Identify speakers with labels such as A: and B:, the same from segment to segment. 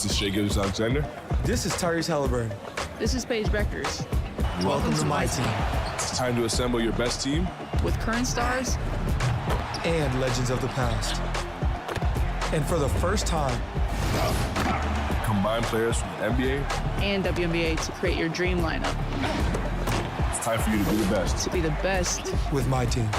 A: This is Shea Gilgeous-Alexander.
B: This is Tyrese Halliburton.
C: This is Paige Beckers.
B: Welcome to MyTEAM.
A: It's time to assemble your best team
C: With current stars
B: And legends of the past. And for the first time,
A: combine players from the NBA.
C: and WNBA to create your dream lineup.
A: It's time for you to be the best.
C: To be the best.
B: with MyTEAM.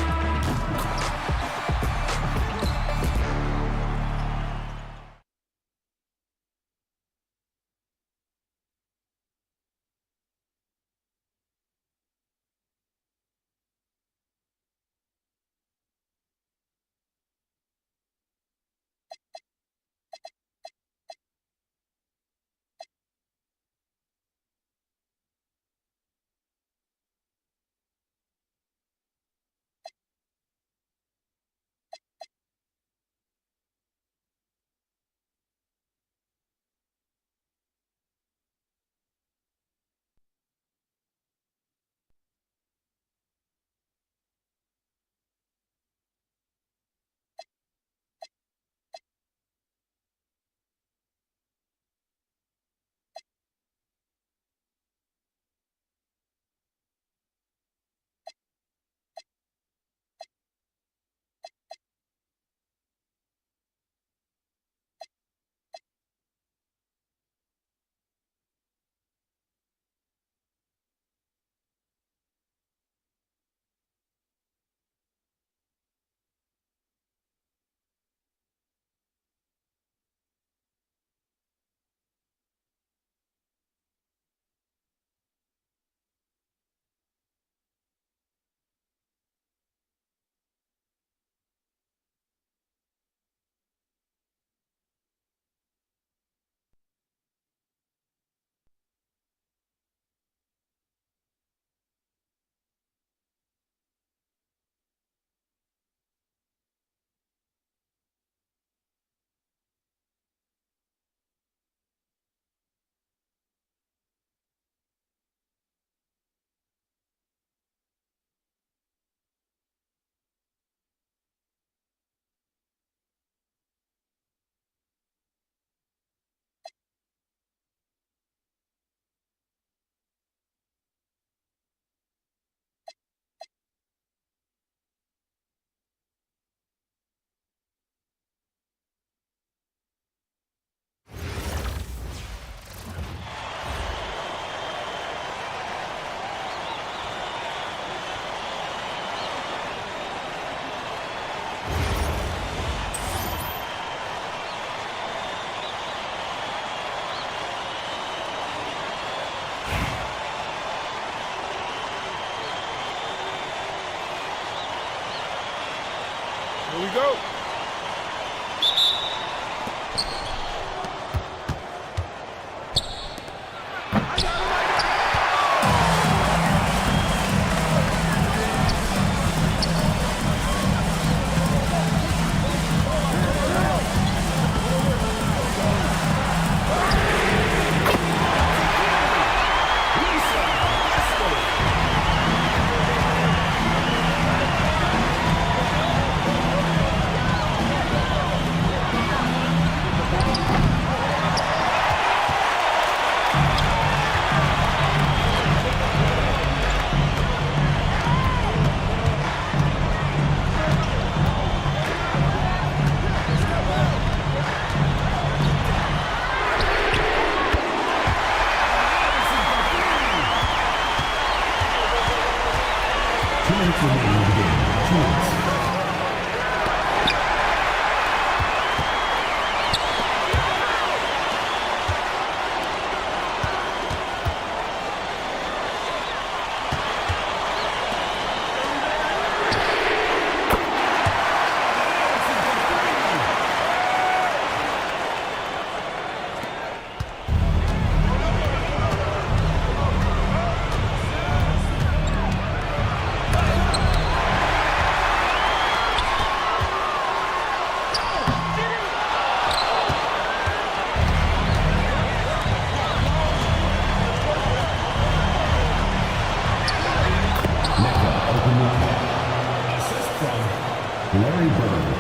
A: Here we go.
D: Larry Bird.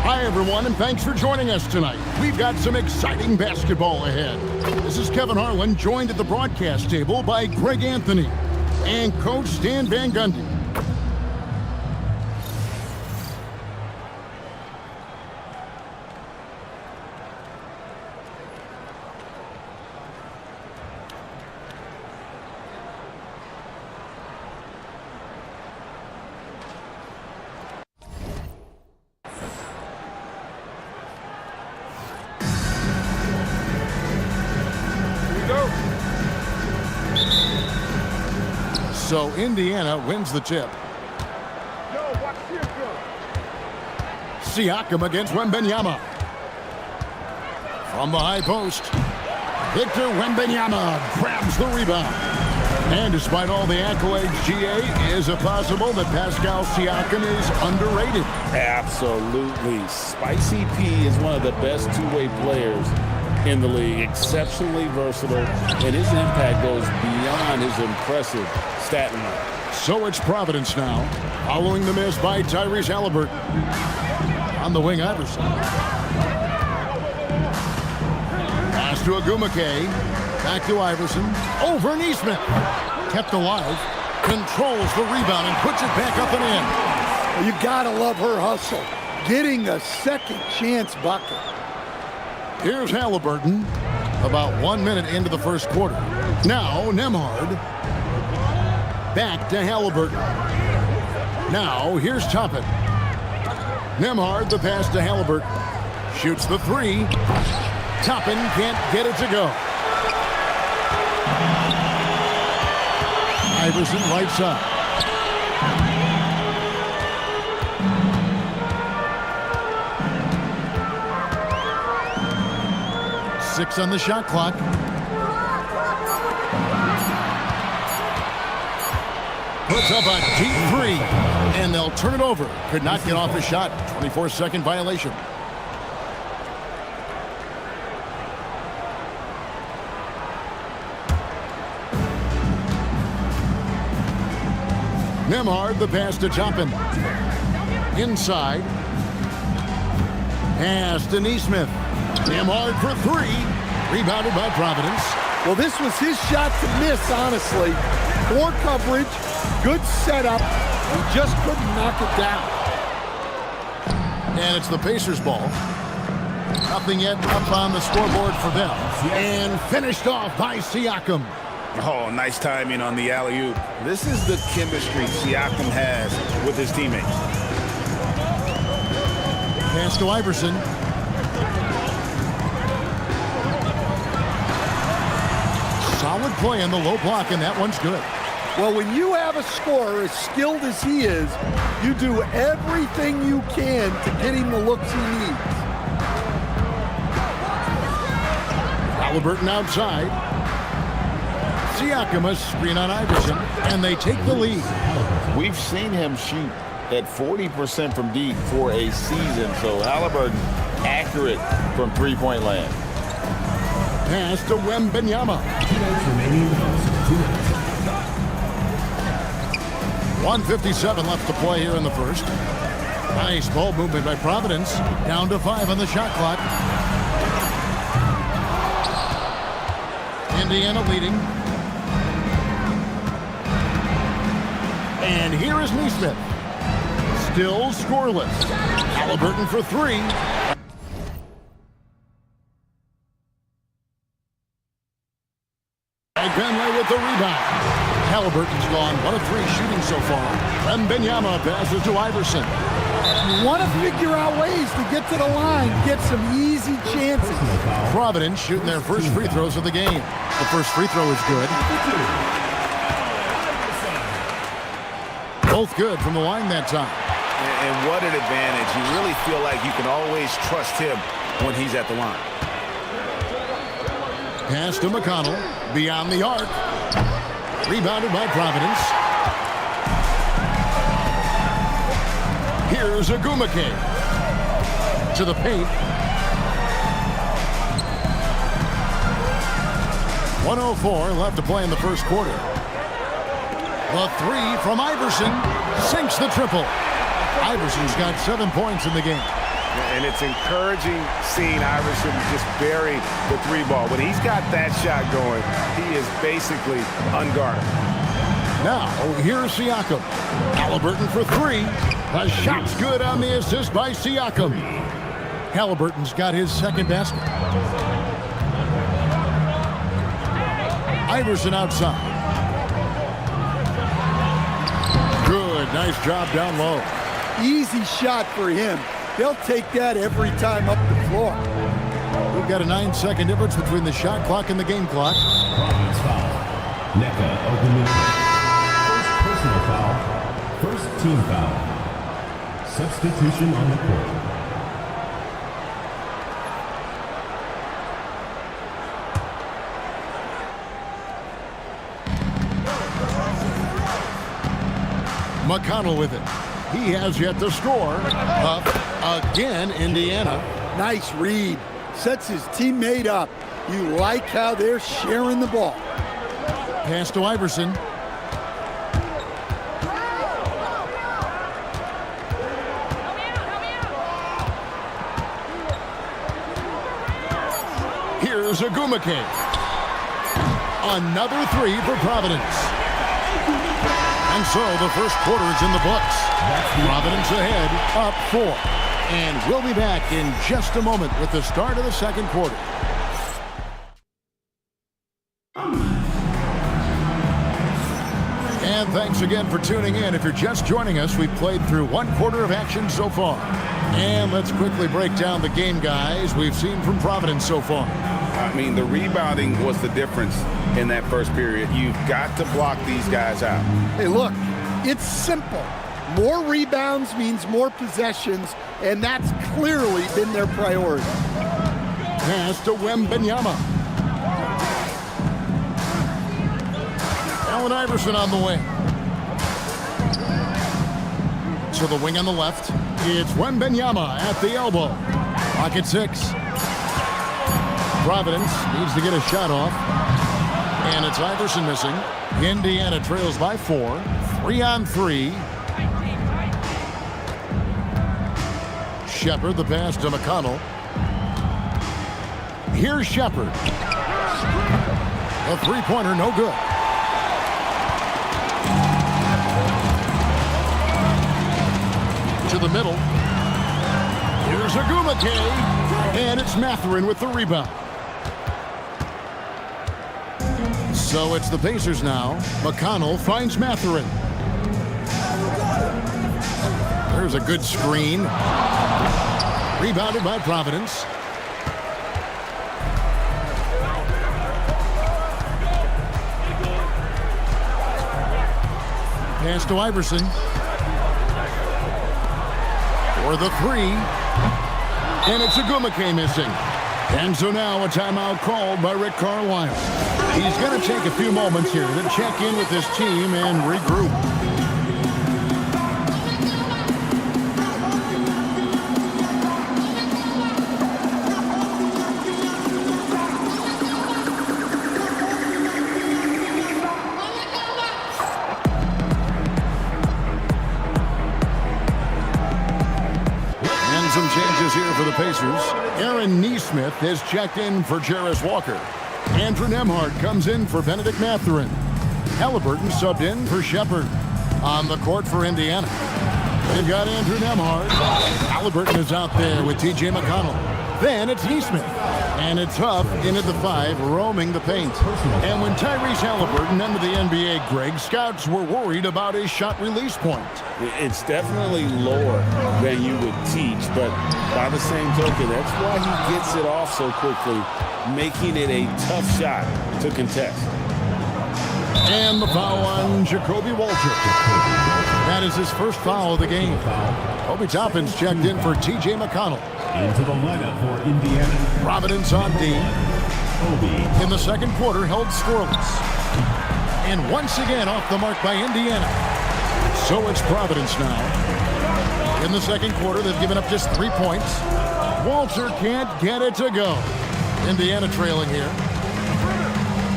D: Hi, everyone, and thanks for joining us tonight. We've got some exciting basketball ahead. This is Kevin Harlan, joined at the broadcast table by Greg Anthony and Coach Stan Van Gundy. So Indiana wins the tip. Siakam against Wembanyama. From the high post, Victor Wembanyama grabs the rebound. And despite all the accolades, GA, is it possible that Pascal Siakam is underrated?
E: Absolutely. Spicy P is one of the best two-way players in the league. Exceptionally versatile, and his impact goes beyond his impressive stat line.
D: So it's Providence now, following the miss by Tyrese Halliburton. On the wing, Iverson. Pass to Agumake. Back to Iverson. Over Neesmith. Kept alive. Controls the rebound and puts it back up and in.
F: You gotta love her hustle. Getting a second chance bucket.
D: Here's Halliburton. About 1 minute into the first quarter. Now Nembhard. Back to Halliburton. Now here's Toppin. Nembhard, the pass to Halliburton. Shoots the three. Toppin can't get it to go. Iverson lights up. Six on the shot clock. Puts up a deep three, and they'll turn it over. Could not get off his shot. 24-second violation. Nembhard, the pass to Toppin. Inside. Pass to Neesmith. Nembhard for three. Rebounded by Providence.
F: Well, this was his shot to miss, honestly. Poor coverage, good setup. He just couldn't knock it down.
D: And it's the Pacers' ball. Nothing yet up on the scoreboard for them. And finished off by Siakam.
G: Oh, nice timing on the alley-oop. This is the chemistry Siakam has with his teammates.
D: Pass to Iverson. Solid play in the low block, and that one's good.
F: Well, when you have a scorer as skilled as he is, you do everything you can to get him the looks he needs.
D: Halliburton outside. Siakam a screen on Iverson, and they take the lead.
E: We've seen him shoot at 40% from deep for a season, so Halliburton accurate from three-point land.
D: Pass to Wembanyama. 1:57 left to play here in the first. Nice ball movement by Providence. Down to 5 on the shot clock. Indiana leading. And here is Neesmith. Still scoreless. Halliburton for three. Benley with the rebound. Halliburton's gone 1 of 3 shooting so far. Wembanyama passes to Iverson.
F: You want to figure out ways to get to the line, get some easy chances.
D: Providence shooting their first free throws of the game. The first free throw is good. Both good from the line that time.
G: And what an advantage. You really feel like you can always trust him when he's at the line.
D: Pass to McConnell. Beyond the arc. Rebounded by Providence. Here's Agumake. To the paint. 1:04 left to play in the first quarter. The three from Iverson sinks the triple. Iverson's got 7 points in the game.
G: And it's encouraging seeing Iverson just bury the three ball. When he's got that shot going, he is basically unguarded.
D: Now, here's Siakam. Halliburton for three. The shot's good on the assist by Siakam. Halliburton's got his second basket. Iverson outside. Good, nice job down low.
F: Easy shot for him. They'll take that every time up the floor.
D: We've got a 9-second difference between the shot clock and the game clock.
H: Providence foul. Neka Ogumiloro. First personal foul. First team foul. Substitution on the court.
D: McConnell with it. He has yet to score. Up again, Indiana.
F: Nice read. Sets his teammate up. You like how they're sharing the ball.
D: Pass to Iverson. Here's Agumake. Another three for Providence. And so the first quarter is in the books. Providence ahead, up 4. And we'll be back in just a moment with the start of the second quarter. And thanks again for tuning in. If you're just joining us, we've played through one quarter of action so far. And let's quickly break down the game, guys, we've seen from Providence so far.
G: I mean, the rebounding was the difference in that first period. You've got to block these guys out.
F: Hey, look, it's simple. More rebounds means more possessions, and that's clearly been their priority.
D: Pass to Wembanyama. Allen Iverson on the wing. To the wing on the left. It's Wembanyama at the elbow. Pocket 6. Providence needs to get a shot off. And it's Iverson missing. Indiana trails by 4. 3-on-3. Shepard, the pass to McConnell. Here's Shepard. A three-pointer, no good. To the middle. Here's Agumake. And it's Mathurin with the rebound. So it's the Pacers now. McConnell finds Mathurin. There's a good screen. Rebounded by Providence. Pass to Iverson. For the three. And it's Agumake missing. And so now a timeout called by Rick Carlisle. He's going to take a few moments here to check in with his team and regroup. Some changes here for the Pacers. Aaron Nesmith has checked in for Jarris Walker. Andrew Nembhard comes in for Benedict Mathurin. Halliburton subbed in for Shepard. On the court for Indiana, they've got Andrew Nembhard. Halliburton is out there with T.J. McConnell. Then it's Nesmith. And it's Huff in at the 5, roaming the paint. And when Tyrese Halliburton entered the NBA, Greg, scouts were worried about his shot release point.
E: It's definitely lower than you would teach, but by the same token, that's why he gets it off so quickly, making it a tough shot to contest.
D: And the foul on Jacoby Walter. That is his first foul of the game. Obi Toppin's checked in for T.J. McConnell.
H: Into the lineup for Indiana.
D: Providence on D.
H: Obi.
D: In the second quarter, held scoreless. And once again off the mark by Indiana. So it's Providence now. In the second quarter, they've given up just 3 points. Walter can't get it to go. Indiana trailing here.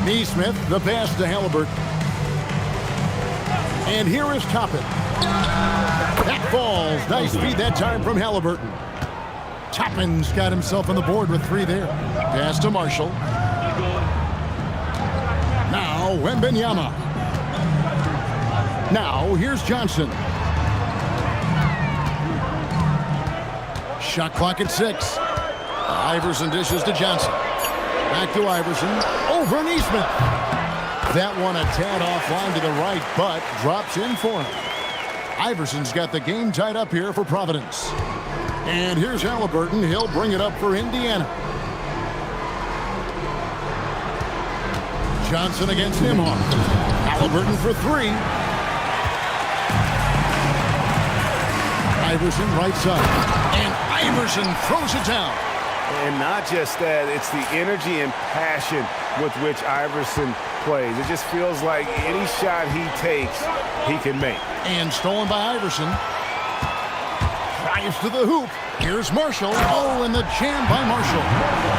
D: Nesmith, the pass to Halliburton. And here is Toppin. That falls. Nice feed that time from Halliburton. Toppin's got himself on the board with 3 there. Pass to Marshall. Now Wembenyama. Now here's Johnson. Shot clock at 6. Iverson dishes to Johnson. Back to Iverson. Over Neesmith. That one a tad offline to the right, but drops in for him. Iverson's got the game tied up here for Providence. And here's Halliburton. He'll bring it up for Indiana. Johnson against Nembhard. Halliburton for 3. Iverson right side. And Iverson throws it down.
G: And not just that, it's the energy and passion with which Iverson plays. It just feels like any shot he takes, he can make.
D: And stolen by Iverson. Drives to the hoop. Here's Marshall. Oh, and the jam by Marshall.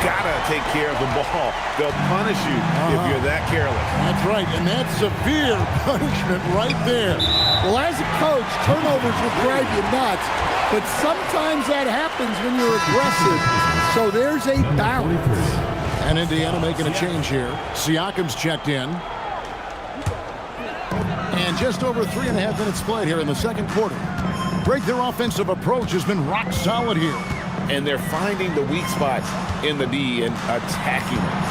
G: Gotta take care of the ball. They'll punish you if you're that careless.
D: That's right, and that's severe punishment right there.
F: Well, as a coach, turnovers will drive you nuts, but sometimes that happens when you're aggressive. So there's a balance.
D: And Indiana making a change here. Siakam's checked in. And just over 3.5 minutes played here in the second quarter. Their offensive approach has been rock solid here.
E: And they're finding the weak spots in the D and attacking them.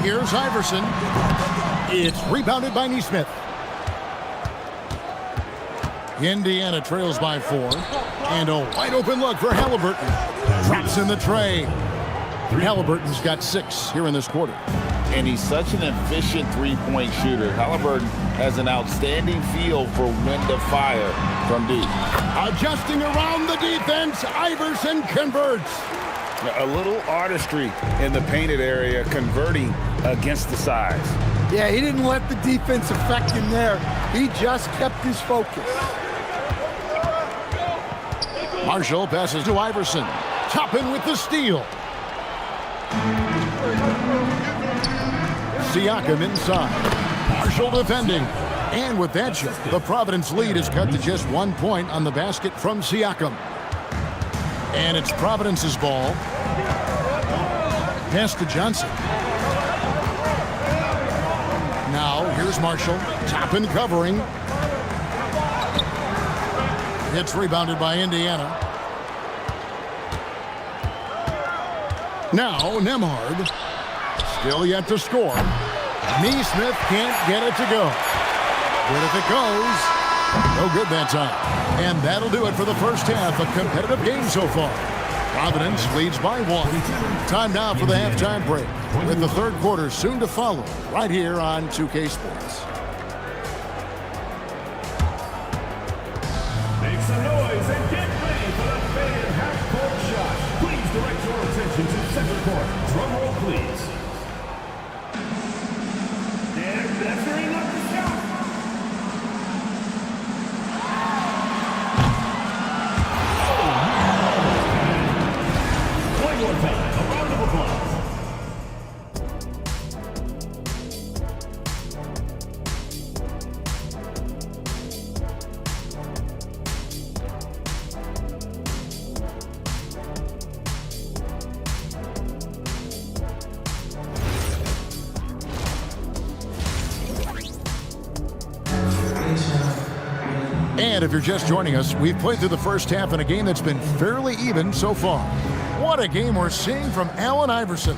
D: Here's Iverson. It's rebounded by Neesmith. Indiana trails by 4. And a wide open look for Halliburton. Drops in the tray. Halliburton's got 6 here in this quarter.
E: And he's such an efficient three-point shooter. Halliburton has an outstanding feel for when to fire from deep.
D: Adjusting around the defense, Iverson converts.
G: A little artistry in the painted area, converting against the size.
F: Yeah, he didn't let the defense affect him there. He just kept his focus.
D: Marshall passes to Iverson. Toppin with the steal. Siakam inside. Marshall defending. And with that shot, the Providence lead is cut to just 1 point on the basket from Siakam. And it's Providence's ball. Pass to Johnson. Now, here's Marshall. Toppin covering. It's rebounded by Indiana. Now, Nembhard. Still yet to score. Neesmith can't get it to go. But if it goes, no good that time. And that'll do it for the first half. A competitive game so far. Providence leads by 1. Time now for the halftime break, with the third quarter soon to follow, right here on 2K Sports.
H: Make some noise and get ready for the fan half-court shot. Please direct your attention to center court. Drum roll, please. And measuring up the shot. One more time. A round of applause.
D: And if you're just joining us, we've played through the first half in a game that's been fairly even so far. What a game we're seeing from Allen Iverson.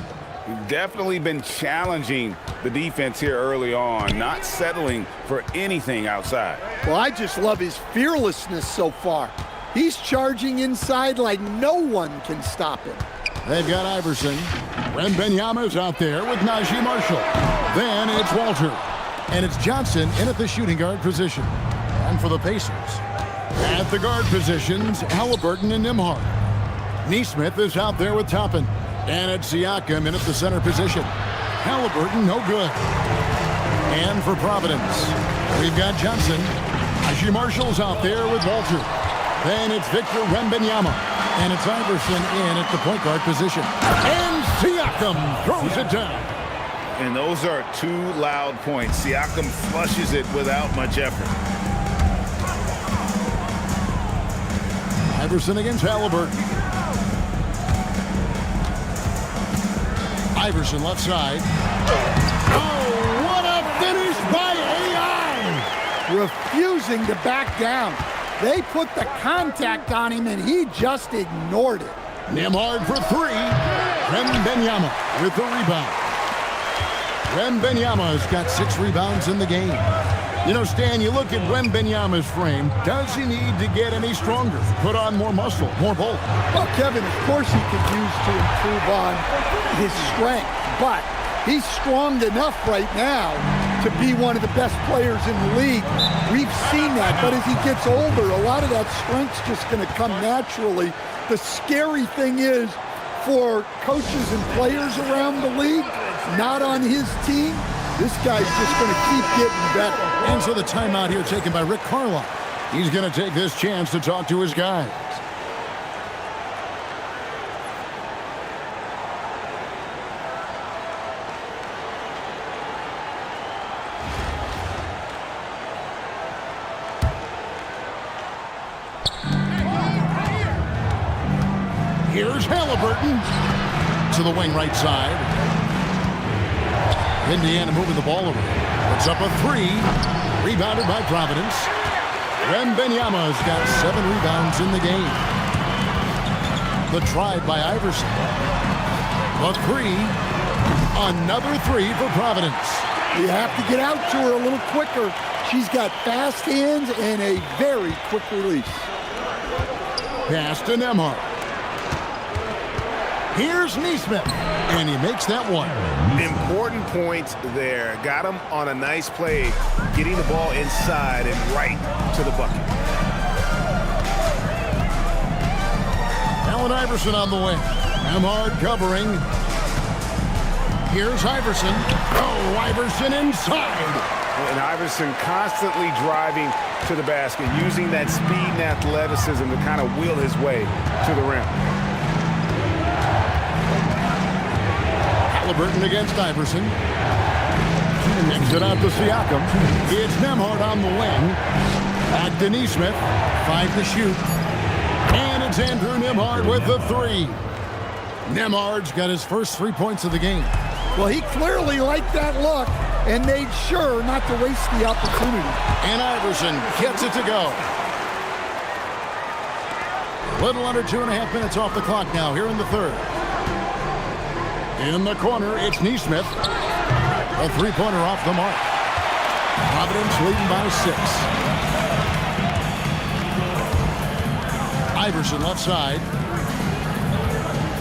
G: Definitely been challenging the defense here early on, not settling for anything outside.
F: Well, I just love his fearlessness so far. He's charging inside like no one can stop him.
D: They've got Iverson. Wembenyama's out there with Najee Marshall. Then it's Walter. And it's Johnson in at the shooting guard position. And for the Pacers, at the guard positions, Halliburton and Nembhard. Neesmith is out there with Toppin. And it's Siakam in at the center position. Halliburton, no good. And for Providence, we've got Johnson. Najee Marshall's out there with Walter. Then it's Victor Wembanyama. And it's Iverson in at the point guard position. And Siakam throws it down.
G: And those are 2 loud points. Siakam flushes it without much effort.
D: Iverson against Halliburton. Iverson left side. Oh, what a finish by AI!
F: Refusing to back down. They put the contact on him, and he just ignored it.
D: Nembhard for three. Wembanyama with the rebound. Wembanyama's got 6 rebounds in the game. You know, Stan, you look at Wembanyama's frame. Does he need to get any stronger? Put on more muscle, more bulk?
F: Well, Kevin, of course he could use to improve on his strength, but he's strong enough right now to be one of the best players in the league. We've seen that, but as he gets older, a lot of that strength's just going to come naturally. The scary thing is, for coaches and players around the league, not on his team, this guy's just going to keep getting better.
D: And so the timeout here taken by Rick Carlisle. He's going to take this chance to talk to his guys. Here's Halliburton to the wing right side. Indiana moving the ball over. Puts up a 3. Rebounded by Providence. Wembanyama's got 7 rebounds in the game. The try by Iverson. A 3. Another 3 for Providence.
F: You have to get out to her a little quicker. She's got fast hands and a very quick release.
D: Pass to Nembhard. Here's Nesmith, and he makes that one.
G: Important point there. Got him on a nice play, getting the ball inside and right to the bucket.
D: Allen Iverson on the wing. Nembhard covering. Here's Iverson. Oh, Iverson inside.
G: And Iverson constantly driving to the basket, using that speed and athleticism to kind of wheel his way to the rim.
D: Halliburton against Iverson. Kicks it out to Siakam. It's Nembhard on the wing. Back to Nesmith. 5 to shoot. And it's Andrew Nembhard with the 3. Nembhard's got his first 3 points of the game.
F: Well, he clearly liked that look and made sure not to waste the opportunity.
D: And Iverson gets it to go. A little under 2.5 minutes off the clock now here in the third. In the corner, it's Nesmith. A 3-pointer off the mark. Providence leading by 6. Iverson left side.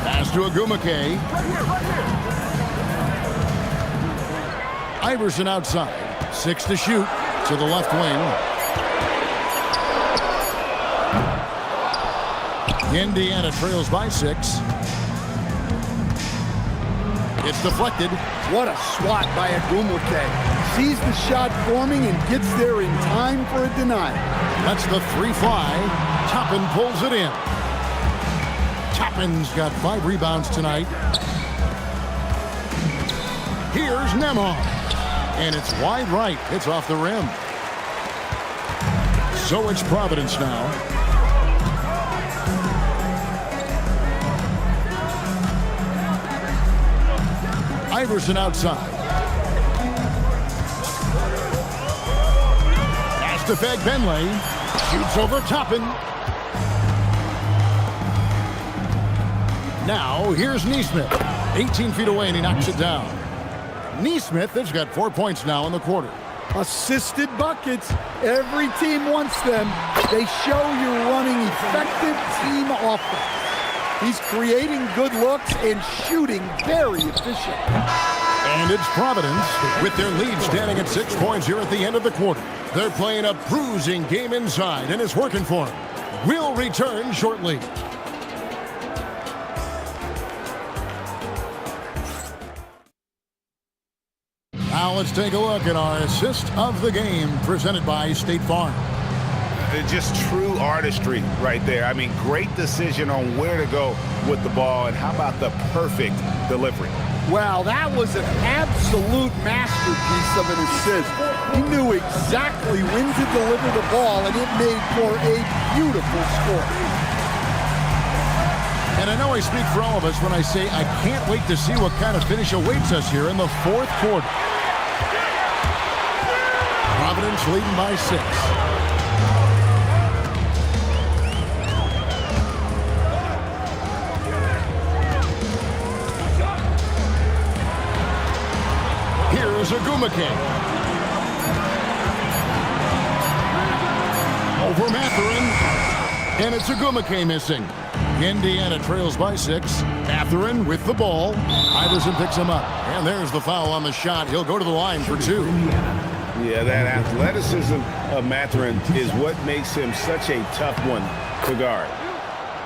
D: Pass to Agumake. Iverson outside. 6 to shoot to the left wing. Indiana trails by 6. It's deflected.
F: What a swat by Agumake. Sees the shot forming and gets there in time for a denial.
D: That's the 3 fly. Toppin pulls it in. Toppin's got 5 rebounds tonight. Here's Nembhard. And it's wide right. It's off the rim. So it's Providence now. Iverson outside. Pass to Fag Benley. Shoots over Toppin. Now, here's Nesmith. 18 feet away, and he knocks it down. Nesmith has got 4 points now in the quarter.
F: Assisted buckets. Every team wants them. They show you're running effective team offense. He's creating good looks and shooting very efficient.
D: And it's Providence with their lead standing at 6 points here at the end of the quarter. They're playing a bruising game inside, and it's working for them. We'll return shortly. Now let's take a look at our assist of the game presented by State Farm.
G: Just true artistry right there. I mean, great decision on where to go with the ball, and how about the perfect delivery?
F: Well, that was an absolute masterpiece of an assist. He knew exactly when to deliver the ball, and it made for a beautiful score.
D: And I know I speak for all of us when I say I can't wait to see what kind of finish awaits us here in the fourth quarter. Providence leading by 6. Here's Agumake. Over Mathurin. And it's Agumake missing. Indiana trails by 6. Mathurin with the ball. Iverson picks him up. And there's the foul on the shot. He'll go to the line for 2.
G: Yeah, that athleticism of Mathurin is what makes him such a tough one to guard.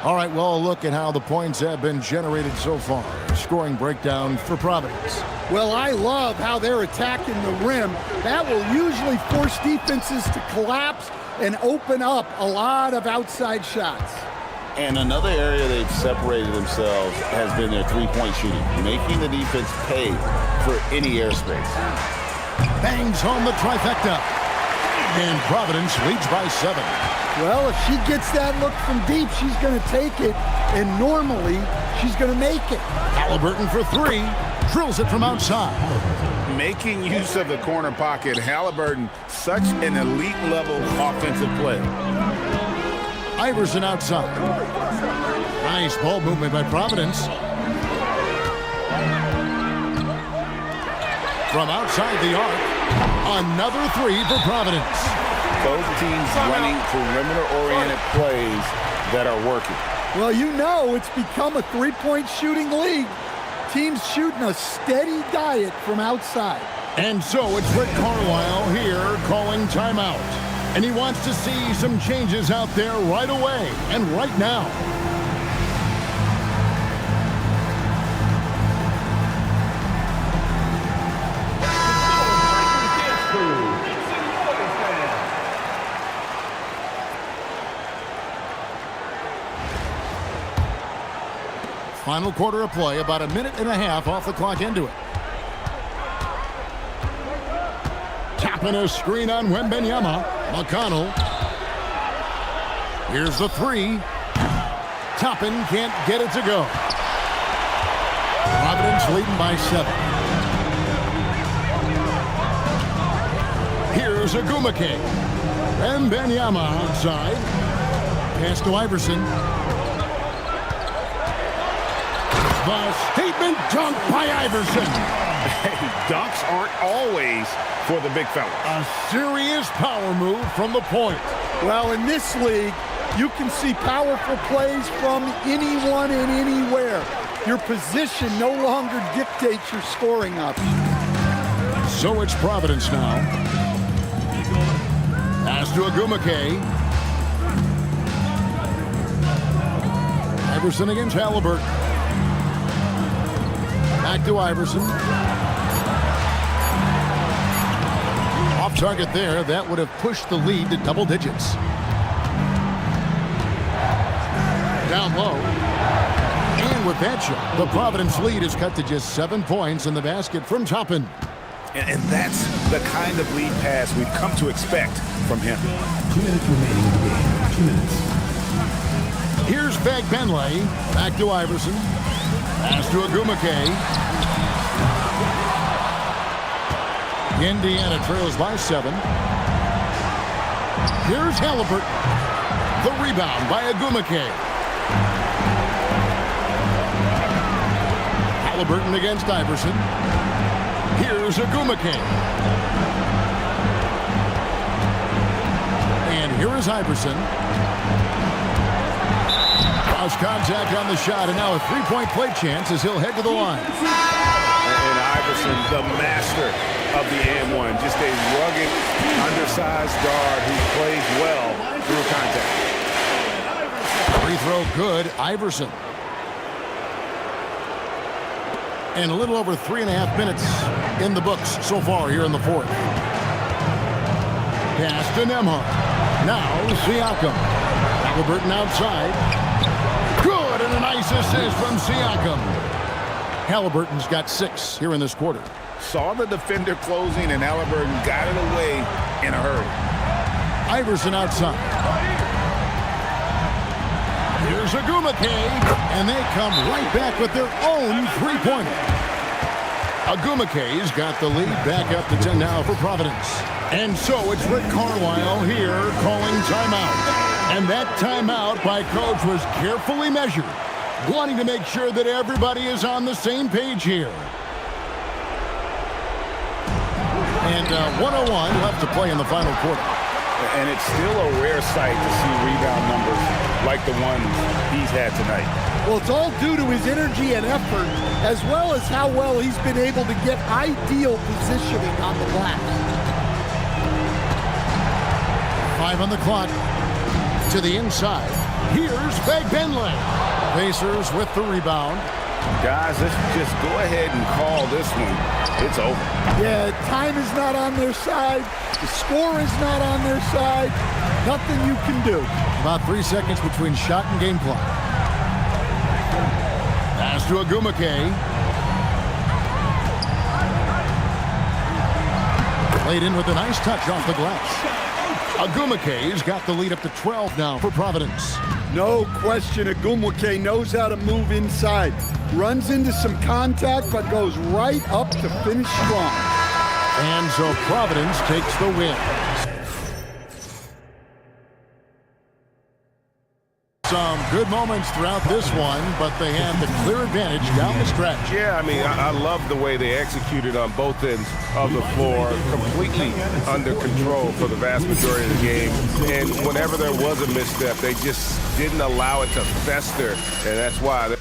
D: All right, well, a look at how the points have been generated so far. Scoring breakdown for Providence.
F: Well, I love how they're attacking the rim. That will usually force defenses to collapse and open up a lot of outside shots.
E: And another area they've separated themselves has been their three-point shooting, making the defense pay for any airspace.
D: Bangs home the trifecta. And Providence leads by 7.
F: Well, if she gets that look from deep, she's going to take it, and normally she's going to make it.
D: Halliburton for 3. Drills it from outside.
G: Making use of the corner pocket, Halliburton, such an elite level offensive play.
D: Iverson outside. Nice ball movement by Providence. From outside the arc, another 3 for Providence.
G: Both teams running perimeter-oriented plays that are working.
F: Well, you know it's become a three-point shooting league. Teams shooting a steady diet from outside.
D: And so it's Rick Carlisle here calling timeout. And he wants to see some changes out there right away and right now. Final quarter of play, about a minute and a half off the clock into it. Tapping a screen on Wembenyama. McConnell. Here's the 3. Toppin can't get it to go. Providence leading by 7. Here's Agumake. Wembenyama outside. Pass to Iverson. The statement dunk by Iverson.
G: Hey, dunks aren't always for the big fella.
D: A serious power move from the point.
F: Well, in this league, you can see powerful plays from anyone and anywhere. Your position no longer dictates your scoring option.
D: So it's Providence now. Pass to Agumake. Iverson against Halliburton. Back to Iverson. Off target there. That would have pushed the lead to double digits. Down low. And with that shot, the Providence lead is cut to just 7 points in the basket from Toppin.
G: And that's the kind of lead pass we've come to expect from him.
H: 2 minutes remaining in the game. 2 minutes.
D: Here's Benley. Back to Iverson. Pass to Agumake. Indiana trails by 7. Here's Halliburton. The rebound by Agumake. Halliburton against Iverson. Here's Agumake. And here is Iverson. Cross contact on the shot, and now a three-point play chance as he'll head to the line.
G: And Iverson, the master of the and-one. Just a rugged, undersized guard who plays well through contact.
D: Free throw good, Iverson. And a little over 3.5 minutes in the books so far here in the fourth. Pass to Nembhard. Now Siakam. Halliburton outside. Good, and a nice assist from Siakam. Halliburton's got 6 here in this quarter.
G: Saw the defender closing, and Halliburton got it away in a hurry.
D: Iverson outside. Here's Here's Agumake, and they come right back with their own three-pointer. Agumake's got the lead back up to 10 now for Providence. And so it's Rick Carlisle here calling timeout. And that timeout by Coach was carefully measured, wanting to make sure that everybody is on the same page here. And 101 left to play in the final quarter.
G: And it's still a rare sight to see rebound numbers like the ones he's had tonight.
F: Well, it's all due to his energy and effort, as well as how well he's been able to get ideal positioning on the glass.
D: 5 on the clock. To the inside. Here's Benley. Pacers with the rebound.
G: Guys, let's just go ahead and call this one. It's over.
F: Yeah, time is not on their side. The score is not on their side. Nothing you can do.
D: About 3 seconds between shot and game clock. Pass to Agumake. Played in with a nice touch off the glass. Agumake's got the lead up to 12 now for Providence.
F: No question, Agumake knows how to move inside. Runs into some contact, but goes right up to finish strong.
D: And so Providence takes the win. Some good moments throughout this one, but they had the clear advantage down the stretch.
G: Yeah, I mean, I love the way they executed on both ends of the floor, completely under control for the vast majority of the game. And whenever there was a misstep, they just didn't allow it to fester, and that's why.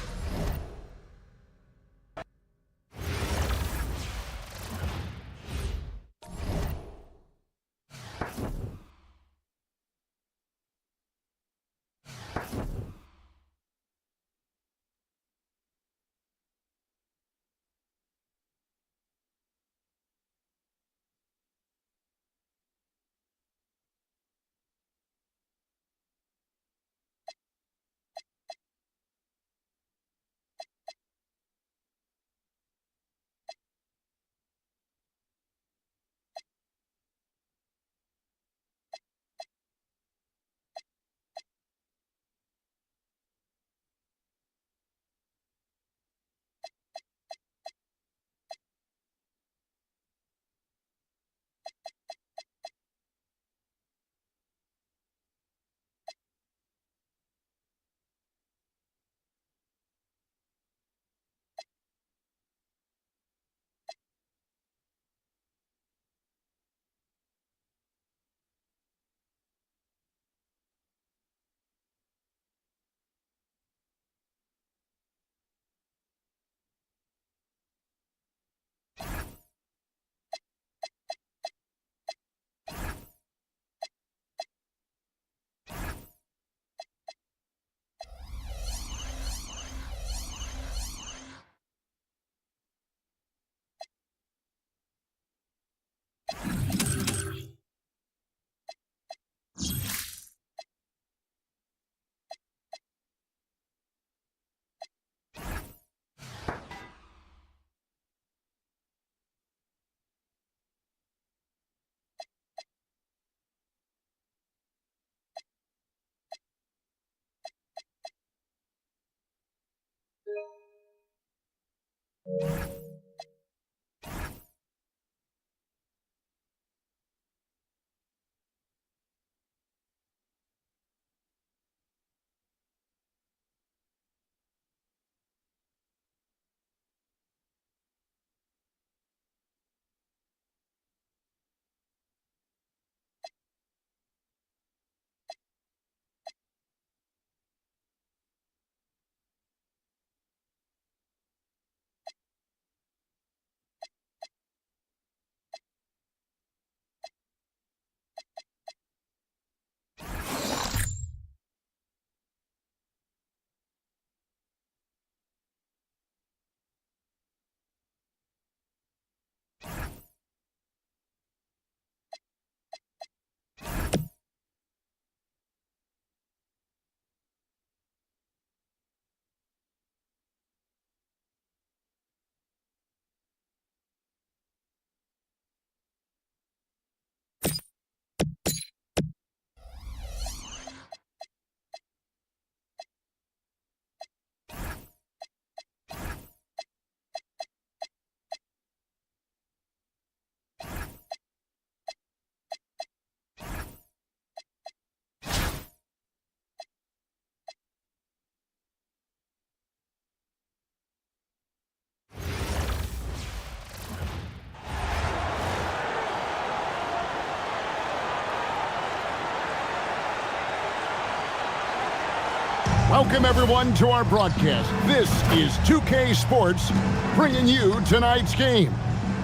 D: Welcome, everyone, to our broadcast. This is 2K Sports, bringing you tonight's game.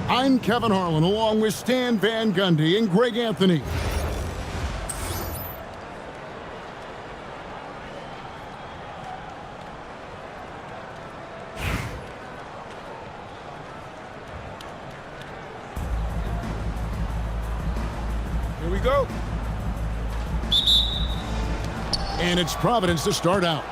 D: I'm Kevin Harlan, along with Stan Van Gundy and Greg Anthony.
G: Here we go.
D: And it's Providence to start out.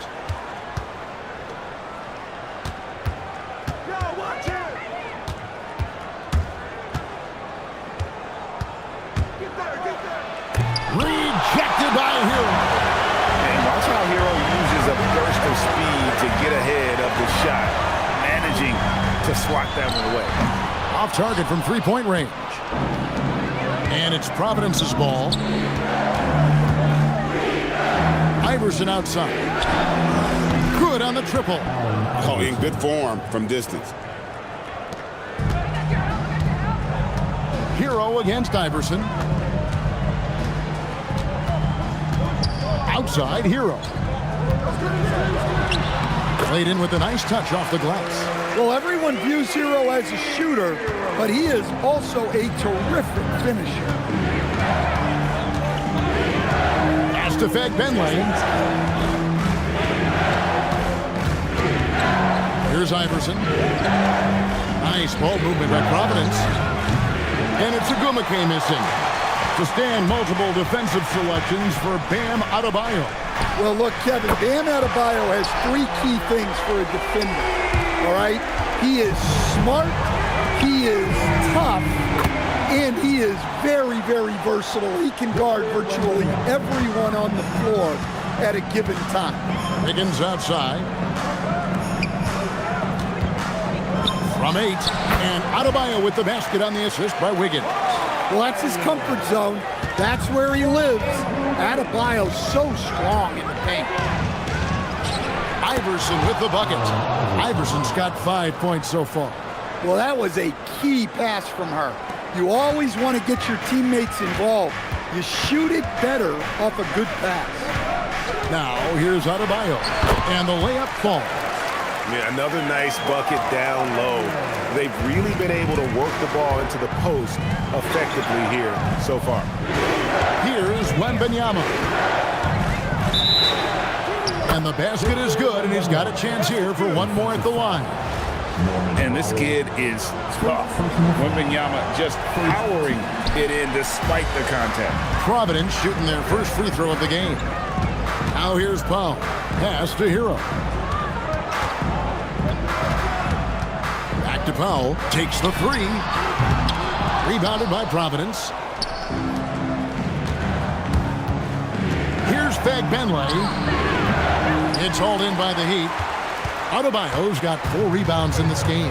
D: Rejected by Hero.
G: And watch how Hero uses a burst of speed to get ahead of the shot, managing to swat that one away.
D: Off target from three-point range. And it's Providence's ball. Iverson outside. Good on the triple.
E: Oh, in good form from distance.
D: Hero against Iverson. Outside, Hero. Played in with a nice touch off the glass.
F: Well, everyone views Hero as a shooter, but he is also a terrific finisher.
D: Pass to Fed Benley. Here's Iverson. Nice ball movement by Providence. And it's Agumake missing. To stand multiple defensive selections for Bam Adebayo.
F: Well, look, Kevin, Bam Adebayo has three key things for a defender, all right? He is smart, he is tough, and he is very, very versatile. He can guard virtually everyone on the floor at a given time.
D: Higgins outside. From 8, and Adebayo with the basket on the assist by Wiggins.
F: Well, that's his comfort zone. That's where he lives. Adebayo's so strong in the paint.
D: Iverson with the bucket. Iverson's got 5 points so far.
F: Well, that was a key pass from her. You always want to get your teammates involved. You shoot it better off a good pass.
D: Now, here's Adebayo. And the layup falls.
G: Yeah, another nice bucket down low. They've really been able to work the ball into the post effectively here so far.
D: Here's Wembanyama. And the basket is good, and he's got a chance here for one more at the line.
E: And this kid is tough. Wembanyama just powering it in despite the contact.
D: Providence shooting their first free throw of the game. Now here's Powell. Pass to Hero. Back to Powell. Takes the three. Rebounded by Providence. Here's Fag Benley. It's hauled in by the Heat. Adebayo's got 4 rebounds in this game.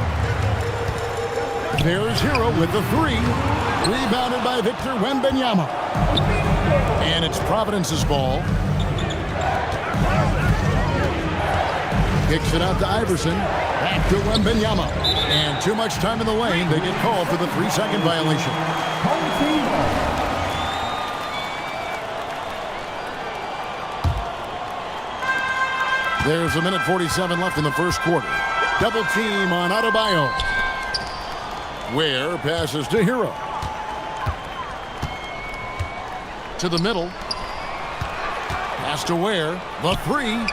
D: There's Hero with the three. Rebounded by Victor Wembanyama. And it's Providence's ball. Kicks it out to Iverson. Back to Wembanyama. And too much time in the lane. They get called for the 3-second violation. There's a minute 47 left in the first quarter. Double team on Adebayo. Ware passes to Hero. To the middle. Pass to Ware. The three.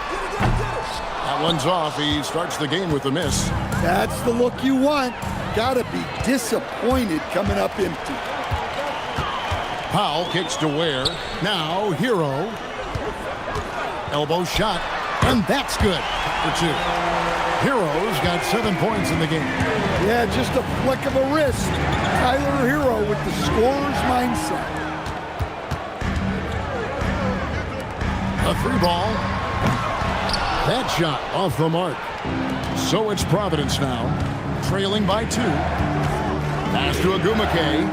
D: That one's off. He starts the game with a miss.
F: That's the look you want. Gotta be disappointed coming up empty.
D: Powell kicks to Ware. Now Hero. Elbow shot. And that's good for 2. Hero's got 7 points in the game.
F: Yeah, just a flick of a wrist. Tyler Hero with the scorer's mindset.
D: A 3-ball. That shot off the mark. So it's Providence now, trailing by 2. Pass to Agumake.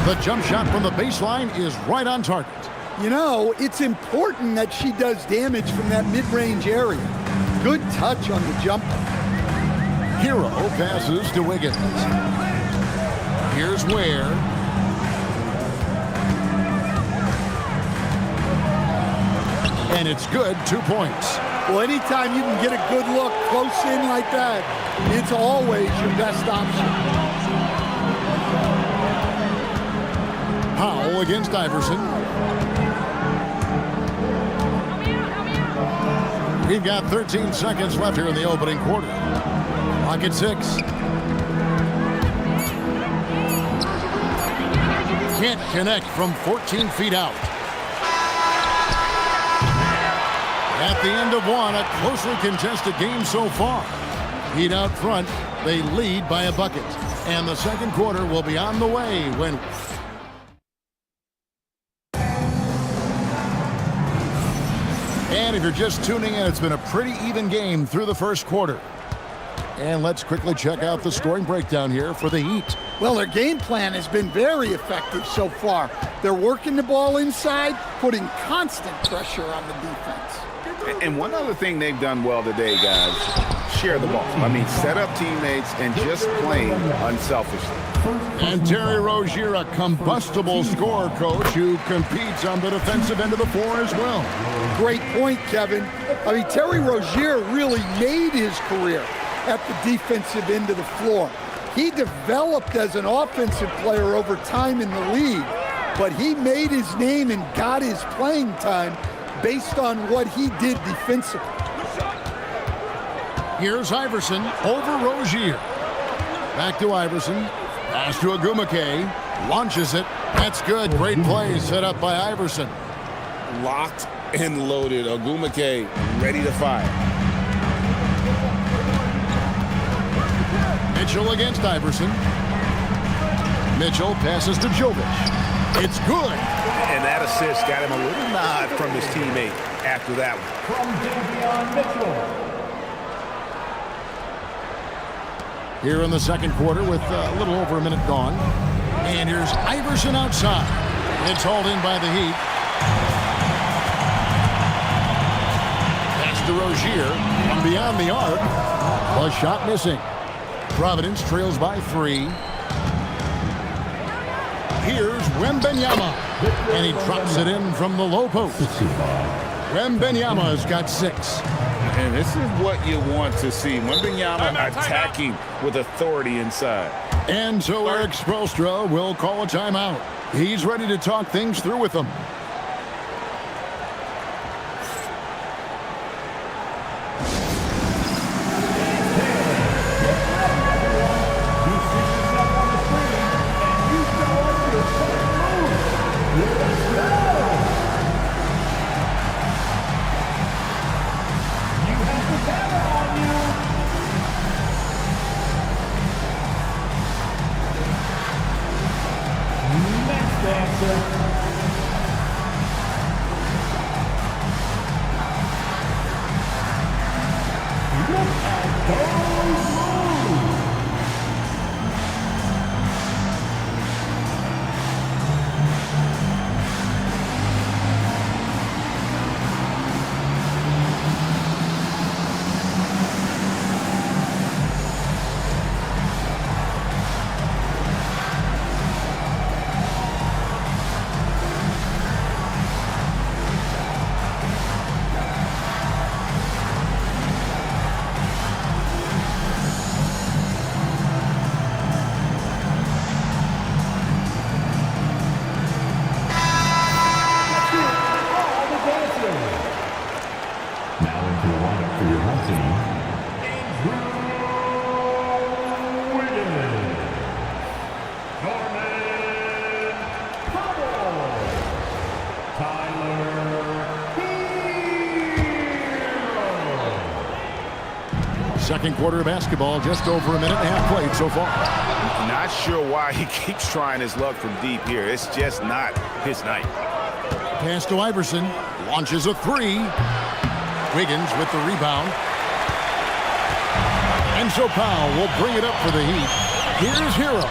D: The jump shot from the baseline is right on target.
F: You know, it's important that she does damage from that mid-range area. Good touch on the jumper.
D: Hero passes to Wiggins. Here's Ware. And it's good, 2 points.
F: Well, anytime you can get a good look close in like that, it's always your best option.
D: Powell against Iverson. We've got 13 seconds left here in the opening quarter. Clock at 6. Can't connect from 14 feet out. At the end of one, a closely contested game so far. Heat out front, they lead by a bucket. And the second quarter will be on the way when... And if you're just tuning in, it's been a pretty even game through the first quarter. And let's quickly check out the scoring breakdown here for the Heat.
F: Well, their game plan has been very effective so far. They're working the ball inside, putting constant pressure on the defense.
I: And one other thing they've done well today, guys, share the ball. I mean, set up teammates and just playing unselfishly.
D: And Terry Rozier, a combustible scorer coach who competes on the defensive end of the floor as well.
F: Great point, Kevin. I mean, Terry Rozier really made his career at the defensive end of the floor. He developed as an offensive player over time in the league, but he made his name and got his playing time based on what he did defensively.
D: Here's Iverson over Rozier. Back to Iverson. Pass to Agumake. Launches it. That's good. Great play set up by Iverson.
E: Locked and loaded. Agumake ready to fire.
D: Mitchell against Iverson. Mitchell passes to Jovic. It's good.
G: And that assist got him a little nod from his teammate after that one.
D: Here in the second quarter with a little over a minute gone. And here's Iverson outside. It's hauled in by the Heat. Pass to Rozier from beyond the arc. A shot missing. Providence trails by 3. Here's Wembanyama, and he drops it in from the low post. Wembanyama's got 6.
E: And this is what you want to see. Wembanyama attacking with authority inside.
D: And so Eric Spoelstra will call a timeout. He's ready to talk things through with them. Second quarter of basketball, just over a minute and a half played so far.
G: Not sure why he keeps trying his luck from deep here. It's just not his night.
D: Pass to Iverson. Launches a 3. Wiggins with the rebound. And so Powell will bring it up for the Heat. Here's Hero.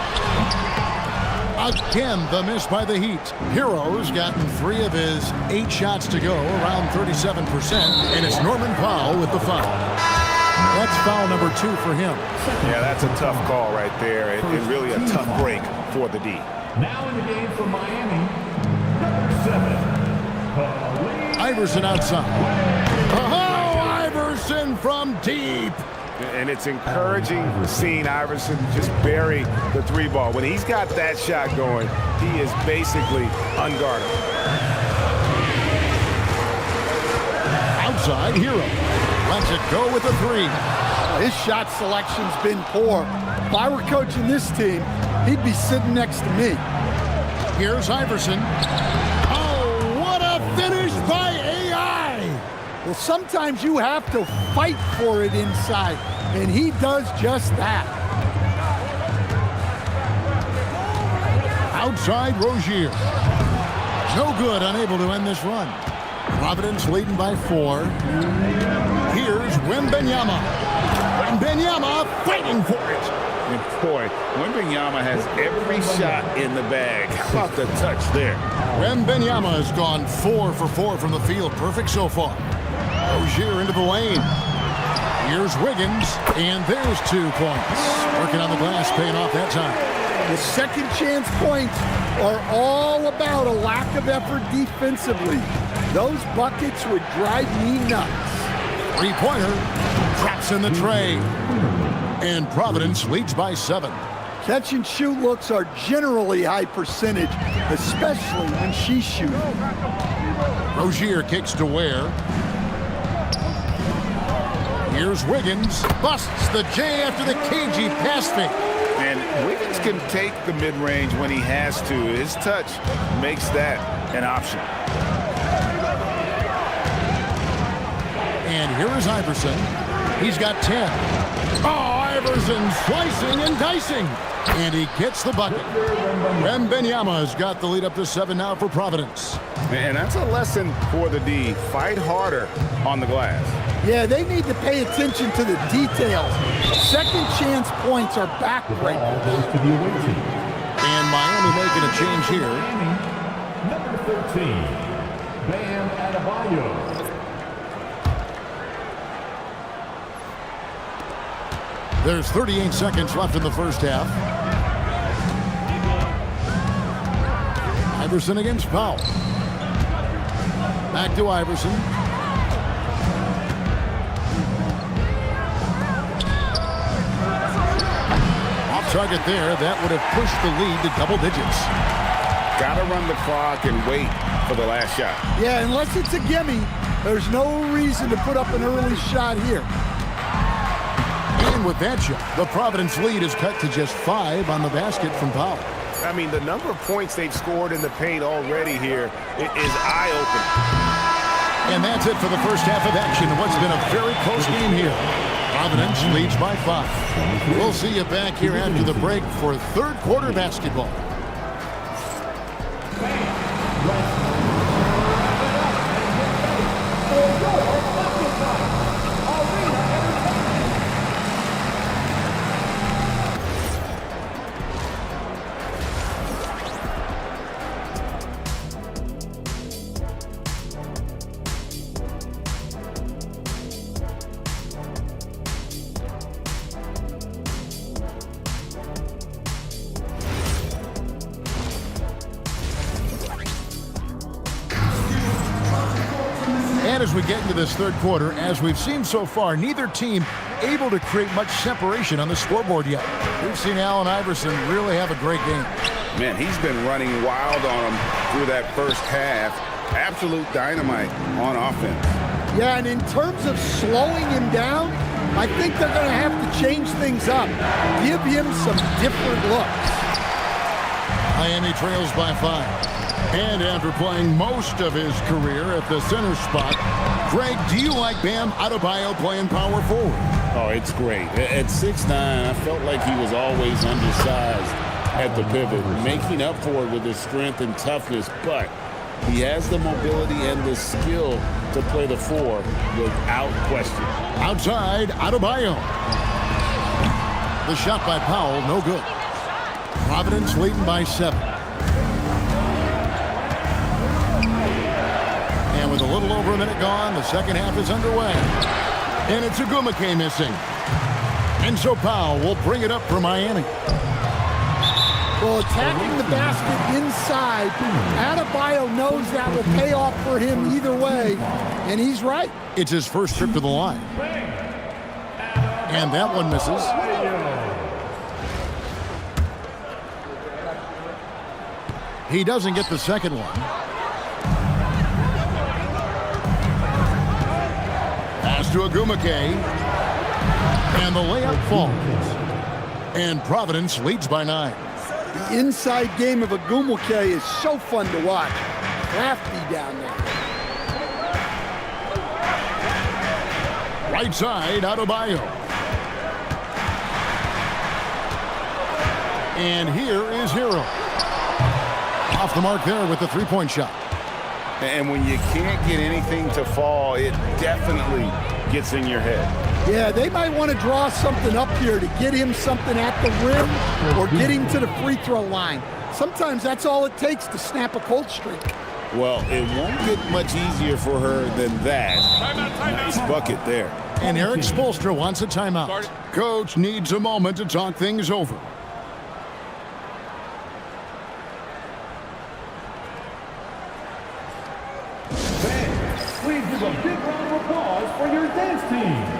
D: Again, the miss by the Heat. Hero's gotten 3 of his 8 shots to go, around 37%. And it's Norman Powell with the foul. That's foul number 2 for him.
G: Yeah, that's a tough call right there, and really a tough break for the D.
H: Now in the game for Miami, number 7.
D: Iverson outside. Oh, Iverson from deep.
I: And it's encouraging seeing Iverson just bury the three ball. When he's got that shot going, he is basically unguardable.
D: Outside, Hero lets it go with a three.
F: His shot selection's been poor. If I were coaching this team, he'd be sitting next to me.
D: Here's Iverson. Oh, what a finish by AI!
F: Well, sometimes you have to fight for it inside, and he does just that.
D: Outside, Rozier. No good, unable to end this run. Providence leading by 4. Here's Wembanyama. Wembanyama fighting for it.
E: And boy, Wembanyama has every shot in the bag. How about the touch there?
D: Wembanyama has gone 4 for 4 from the field. Perfect so far. Rozier into the lane. Here's Wiggins, and there's 2 points. Working on the glass, paying off that time.
F: The second chance points are all about a lack of effort defensively. Those buckets would drive me nuts.
D: Three-pointer drops in the tray. And Providence leads by 7.
F: Catch and shoot looks are generally high percentage, especially when she's shooting.
D: Rozier kicks to Ware. Here's Wiggins. Busts the J after the cagey pass fake.
I: And Wiggins can take the mid-range when he has to. His touch makes that an option.
D: And here is Iverson. He's got 10. Oh, Iverson slicing and dicing. And he gets the bucket. Wembanyama has got the lead up to 7 now for Providence.
I: And that's a lesson for the D. Fight harder on the glass.
F: Yeah, they need to pay attention to the details. Second chance points are backbreakers.
D: And Miami making a change here.
H: Number 13, Bam Adebayo.
D: There's 38 seconds left in the first half. Iverson against Powell. Back to Iverson. Off target there. That would have pushed the lead to double digits.
I: Got to run the clock and wait for the last shot.
F: Yeah, unless it's a gimme, there's no reason to put up an early shot here.
D: And with that shot, the Providence lead is cut to just 5 on the basket from Powell.
G: I mean, the number of points they've scored in the paint already here is eye-opening.
D: And that's it for the first half of action in what's been a very close game here. Providence leads by 5. We'll see you back here after the break for third quarter basketball. And as we get into this third quarter, as we've seen so far, neither team able to create much separation on the scoreboard yet. We've seen Allen Iverson really have a great game.
I: Man, he's been running wild on him through that first half. Absolute dynamite on offense.
F: Yeah, and in terms of slowing him down, I think they're going to have to change things up. Give him some different looks.
D: Miami trails by 5. And after playing most of his career at the center spot, Greg, do you like Bam Adebayo playing power forward?
E: Oh, it's great. At 6'9", I felt like he was always undersized at the pivot, making up for it with his strength and toughness, but he has the mobility and the skill to play the 4 without question.
D: Outside, Adebayo. The shot by Powell, no good. Providence leading by 7. And with a little over a minute gone, the second half is underway. And it's Agumake missing. And so Powell will bring it up for Miami.
F: Well, attacking the basket inside, Adebayo knows that will pay off for him either way, and he's right.
D: It's his first trip to the line. And that one misses. He doesn't get the second one. Pass to Agumake. And the layup falls. And Providence leads by 9.
F: The inside game of Agumake is so fun to watch. Crafty down there.
D: Right side, Adebayo. And here is Hero. Off the mark there with the three-point shot.
I: And when you can't get anything to fall, it definitely gets in your head.
F: Yeah, they might want to draw something up here to get him something at the rim or get him to the free throw line. Sometimes that's all it takes to snap a cold streak.
E: Well, it won't get much easier for her than that. Nice bucket there.
D: And Eric Spoelstra wants a timeout. Coach needs a moment to talk things over.
H: Please give a big round of applause for your dance team.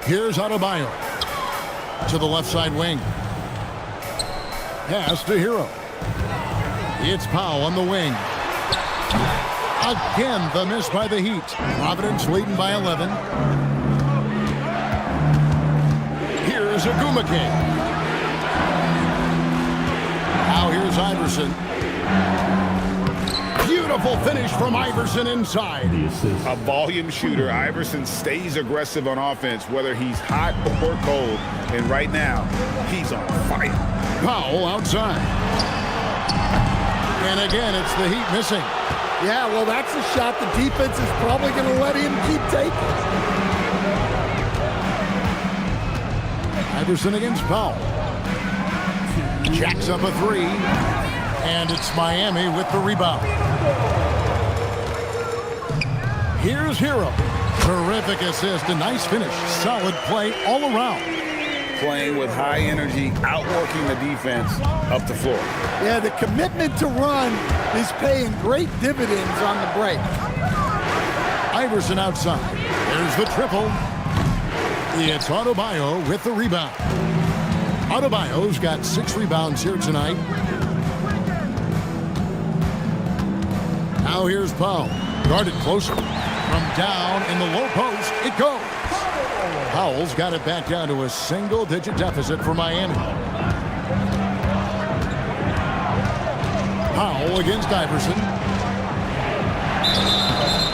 D: Here's Adebayo to the left side wing. Pass to Hero. It's Powell on the wing. Again, the miss by the Heat. Providence leading by 11. Here's Agumake. Now here's Iverson. Beautiful finish from Iverson inside.
I: A volume shooter. Iverson stays aggressive on offense, whether he's hot or cold. And right now, he's on fire.
D: Powell outside. And again, it's the Heat missing.
F: Yeah, well, that's a shot the defense is probably going to let him keep taking.
D: Iverson against Powell. Jacks up a three. And it's Miami with the rebound. Here's Hero. Terrific assist, a nice finish. Solid play all around.
I: Playing with high energy, outworking the defense up the floor.
F: Yeah, the commitment to run is paying great dividends on the break.
D: Iverson outside. There's the triple. It's Adebayo with the rebound. Adebayo's got 6 rebounds here tonight. Now here's Powell. Guarded closer. From down in the low post, it goes. Powell's got it back down to a single-digit deficit for Miami. Powell against Iverson.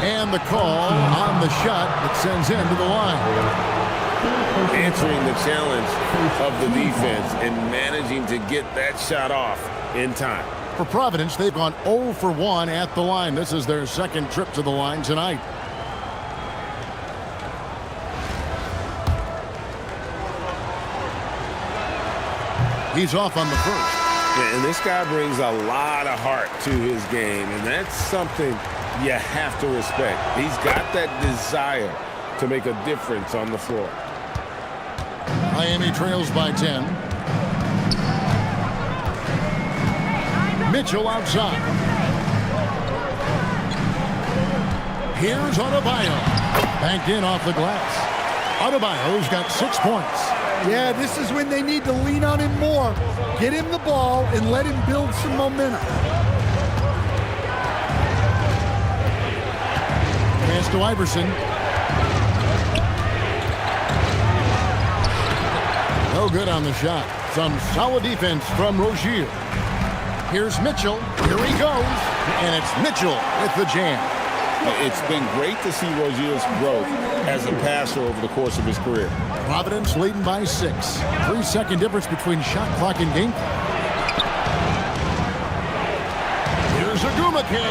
D: And the call on the shot that sends him to the line.
E: Answering the challenge of the defense and managing to get that shot off in time.
D: For Providence, they've gone 0 for 1 at the line. This is their second trip to the line tonight. He's off on the first.
E: Yeah, and this guy brings a lot of heart to his game, and that's something you have to respect. He's got that desire to make a difference on the floor.
D: Miami trails by 10. Mitchell outside. Here's Adebayo. Banked in off the glass. Adebayo's got 6 points.
F: Yeah, this is when they need to lean on him more. Get him the ball and let him build some momentum.
D: Pass to Iverson. No good on the shot. Some solid defense from Rozier. Here's Mitchell. Here he goes. And it's Mitchell with the jam.
E: It's been great to see Rozier's growth as a passer over the course of his career.
D: Providence leading by 6. 3-second difference between shot clock and game clock. Here's Agumake.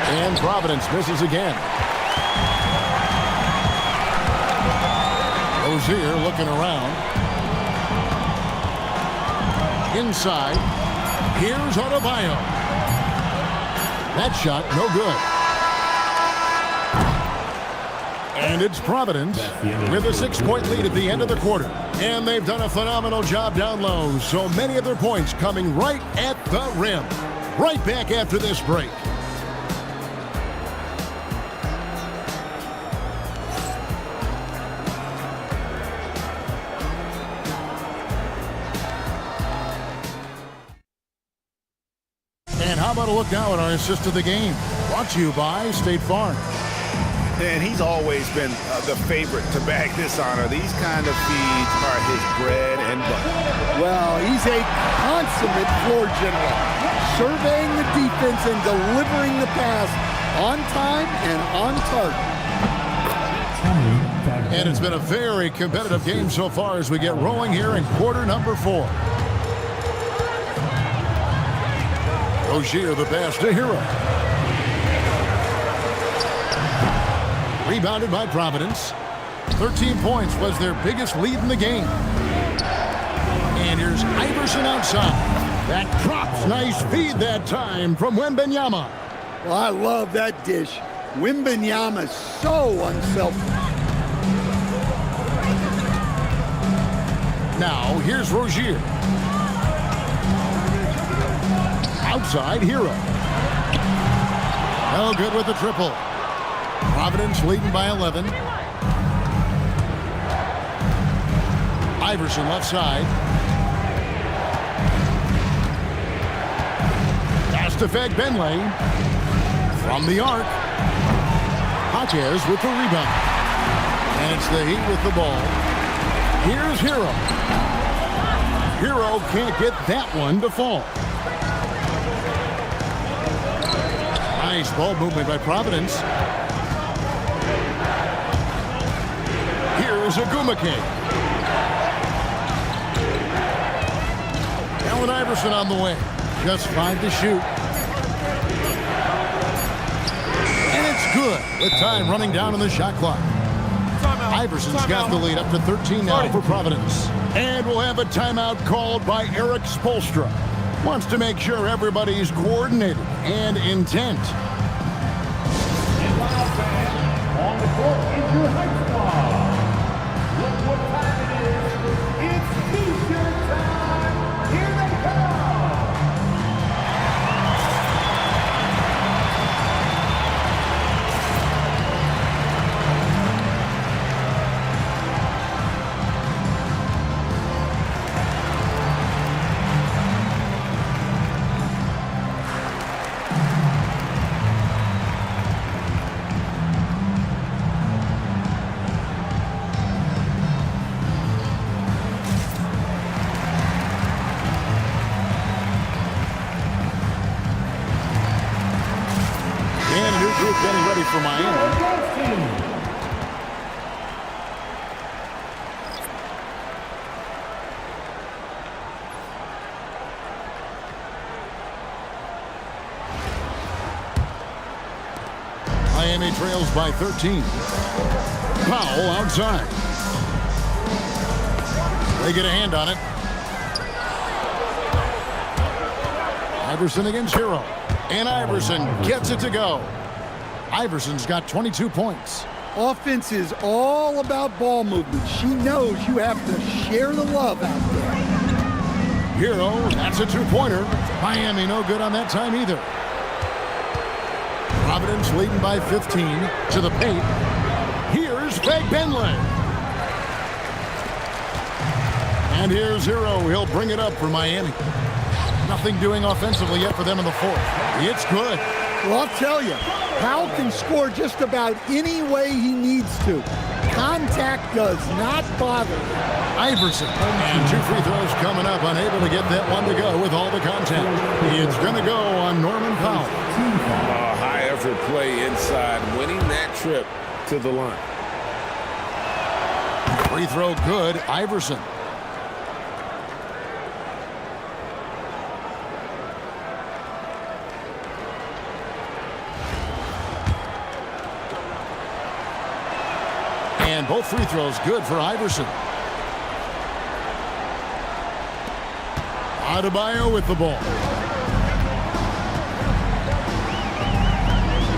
D: And Providence misses again. Rozier looking around. Inside. Here's Adebayo. That shot, no good. And it's Providence with a 6-point lead at the end of the quarter. And they've done a phenomenal job down low. So many of their points coming right at the rim. Right back after this break. And how about a look now at our assist of the game? Brought to you by State Farm.
I: And he's always been the favorite to bag this honor. These kind of feeds are his bread and butter.
F: Well, he's a consummate floor general, surveying the defense and delivering the pass on time and on target.
D: And it's been a very competitive game so far as we get rolling here in quarter number 4. Rozier the pass to Hero. Rebounded by Providence. 13 points was their biggest lead in the game. And here's Iverson outside. That drops. Nice feed that time from Wembanyama.
F: Well, I love that dish. Wembanyama is so unselfish.
D: Now, here's Rozier. Outside, Hero. No good with the triple. Providence leading by 11. Iverson left side. Pass to Fag Benley. From the arc. Hotez with the rebound. And it's the Heat with the ball. Here's Hero. Hero can't get that one to fall. Nice ball movement by Providence. Here's Agumake. Allen Iverson on the way. Just 5 to shoot. And it's good with time running down on the shot clock. Iverson's got the lead up to 13 now for Providence. And we'll have a timeout called by Eric Spoelstra. Wants to make sure everybody's coordinated and intent.
H: On the court is your high squad. Look what time it is. It's T-shirt time. Here they come.
D: Getting ready for Miami. Miami trails by 13. Powell outside. They get a hand on it. Iverson against Hero. And Iverson gets it to go. Iverson's got 22 points.
F: Offense is all about ball movement. She knows you have to share the love out there.
D: Hero, that's a 2-pointer. Miami no good on that time either. Providence leading by 15 to the paint. Here's Fag Benley. And here's Hero. He'll bring it up for Miami. Nothing doing offensively yet for them in the 4th. It's good.
F: Well, I'll tell you, Powell can score just about any way he needs to. Contact does not bother him.
D: Iverson. And 2 free throws coming up. Unable to get that one to go with all the contact. It's going to go on Norman Powell.
I: High effort
E: laser play inside, winning that trip to the line.
D: Free throw good, Iverson. And both free throws good for Iverson. Adebayo with the ball.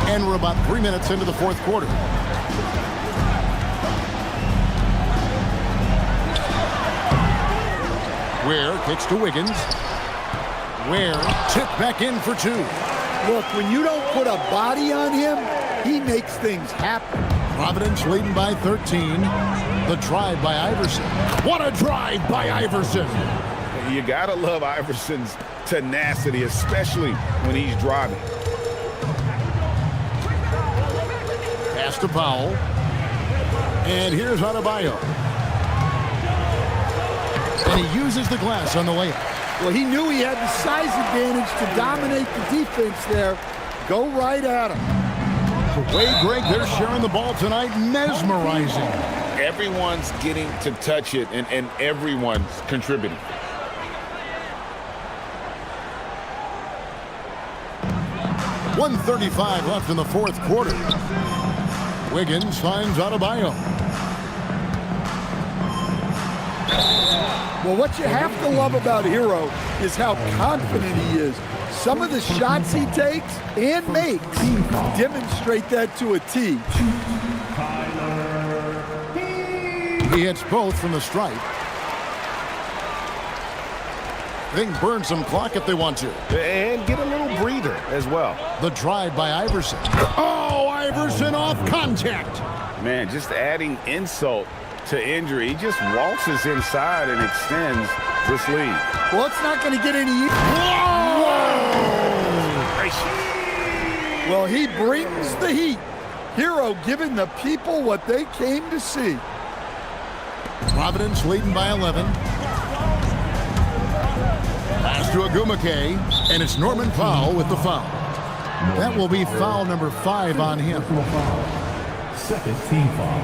D: And we're about 3 minutes into the fourth quarter. Ware kicks to Wiggins. Ware tipped back in for two.
F: Look, when you don't put a body on him, he makes things happen.
D: Providence leading by 13. The drive by Iverson. What a drive by Iverson.
I: You got to love Iverson's tenacity, especially when he's driving.
D: Pass to Powell. And here's Adebayo. And he uses the glass on the layup.
F: Well, he knew he had the size advantage to dominate the defense there. Go right at him.
D: The way, Greg, they're sharing the ball tonight, mesmerizing.
E: Everyone's getting to touch it, and everyone's contributing.
D: .135 left in the fourth quarter. Wiggins finds Adebayo.
F: Well, what you have to love about Hero is how confident he is. Some of the shots he takes and makes demonstrate that to a T.
D: He hits both from the stripe. They can burn some clock if they want to.
I: And get a little breather as well.
D: The drive by Iverson. Oh, Iverson off contact.
I: Man, just adding insult to injury. He just waltzes inside and extends this lead.
F: Well, it's not going to get any easier. Well, he brings the heat. Hero giving the people what they came to see.
D: Providence leading by 11. Pass to Agumake, and it's Norman Powell with the foul. That will be foul number 5 on him.
H: Second team foul.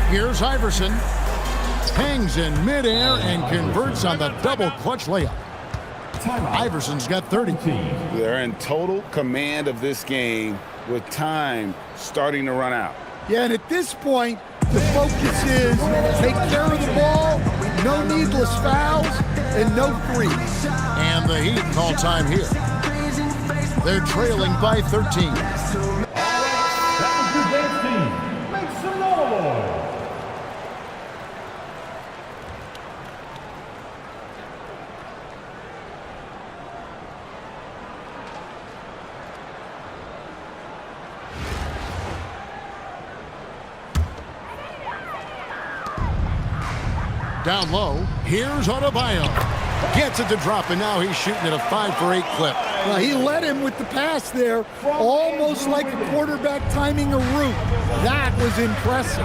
D: Here's Iverson. Hangs in midair and converts on the double clutch layup. Iverson's got 30.
I: They're in total command of this game with time starting to run out.
F: Yeah, and at this point, the focus is take care of the ball, no needless fouls, and no threes.
D: And the Heat call time here. They're trailing by 13.
H: That was your dance team. Make some noise.
D: Down low, here's Adebayo. Gets it to drop, and now he's shooting at a 5 for 8 clip.
F: Well, he led him with the pass there, almost like a quarterback timing a route. That was impressive.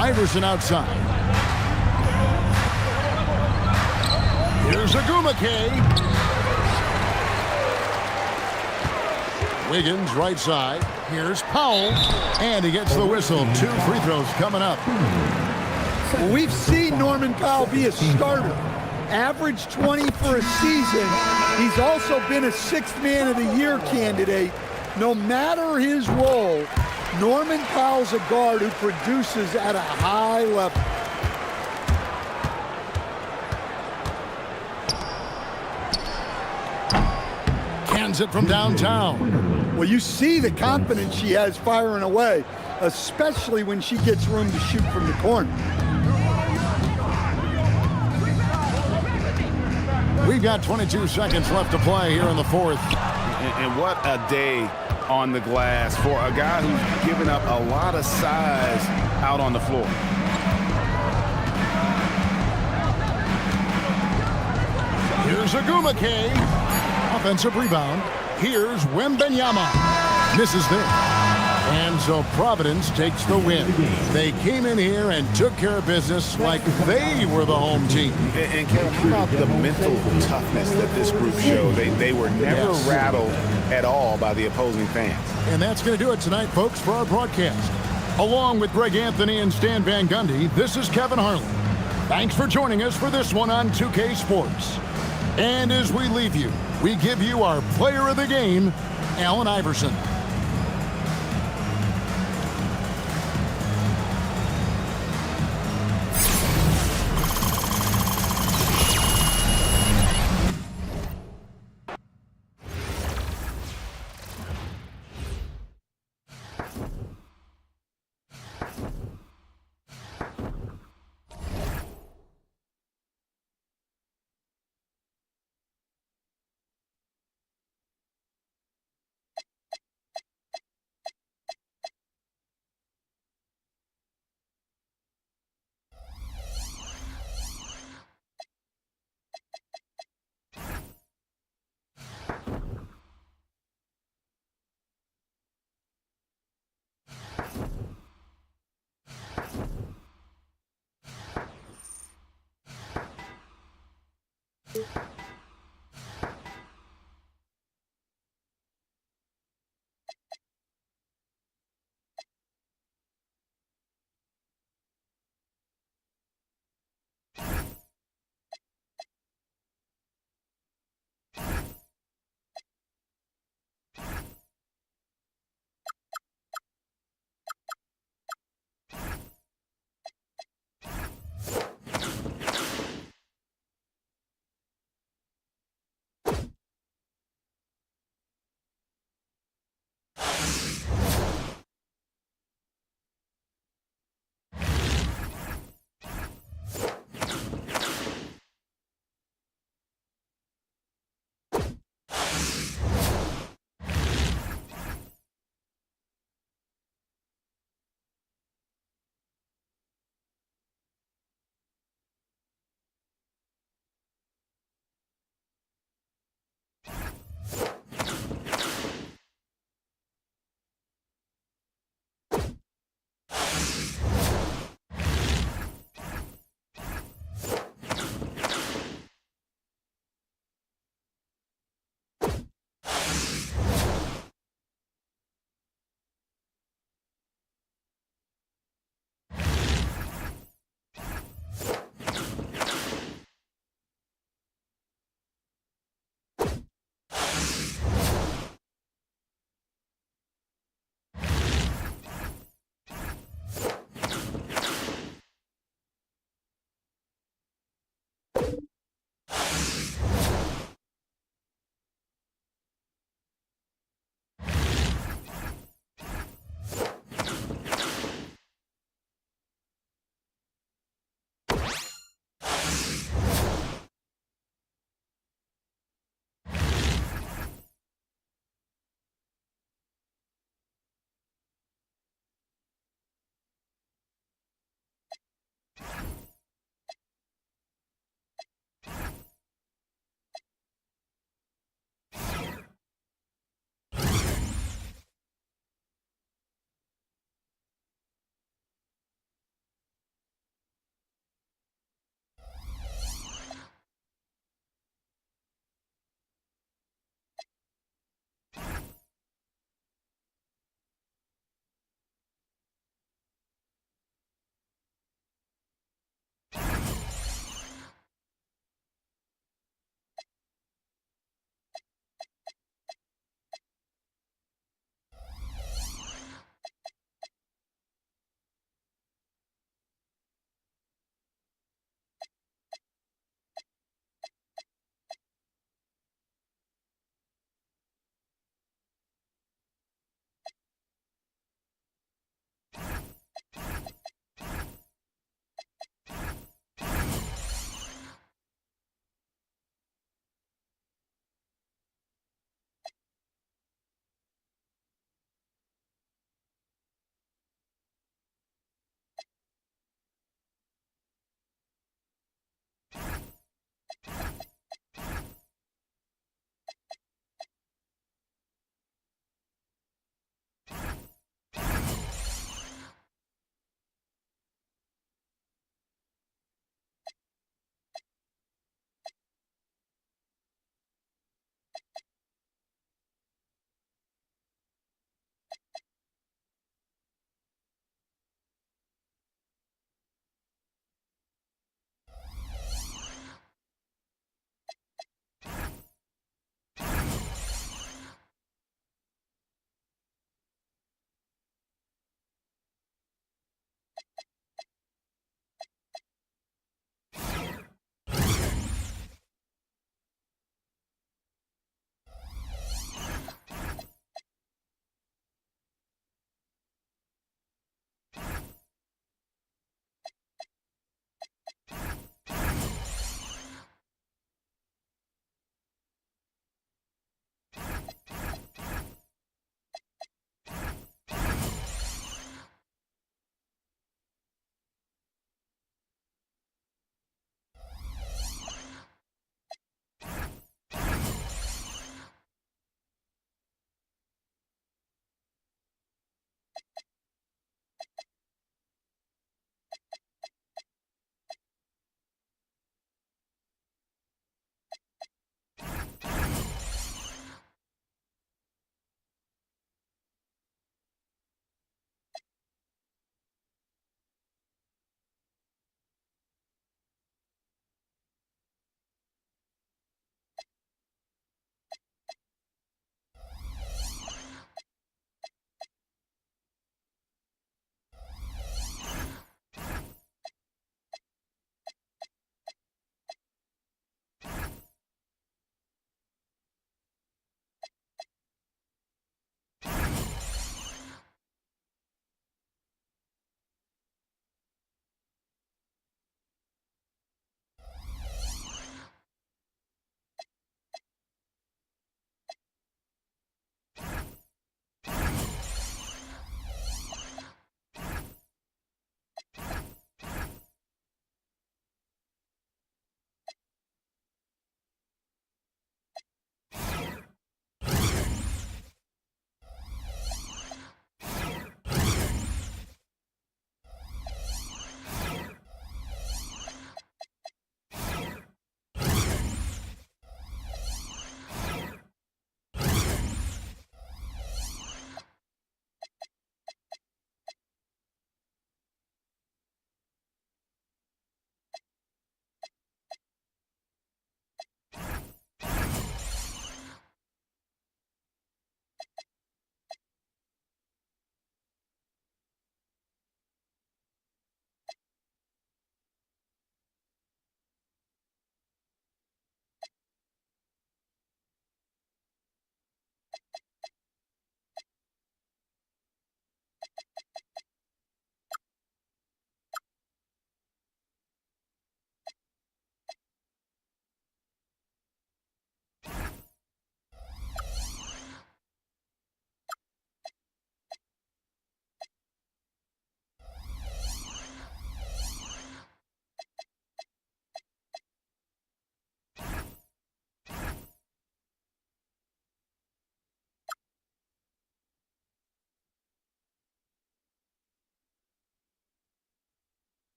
D: Iverson outside. Here's Agumake. Wiggins right side. Here's Powell. And he gets the whistle. 2 free throws coming up.
F: Well, we've seen Norman Powell be a starter. Average 20 for a season. He's also been a 6th Man of the Year candidate. No matter his role, Norman Powell's a guard who produces at a high level.
D: Cans it from downtown.
F: Well, you see the confidence she has firing away, especially when she gets room to shoot from the corner.
D: We've got 22 seconds left to play here in the fourth.
I: And what a day on the glass for a guy who's given up a lot of size out on the floor.
D: Here's Agumake. Offensive rebound. Here's Wembanyama. Misses there. And And so Providence takes the win. They came in here and took care of business like they were the home team.
I: And Kevin, how about the mental toughness that this group showed? They were never rattled at all by the opposing fans.
D: And that's going to do it tonight, folks, for our broadcast. Along with Greg Anthony and Stan Van Gundy, this is Kevin Harlan. Thanks for joining us for this one on 2K Sports. And as we leave you, we give you our player of the game, Allen Iverson.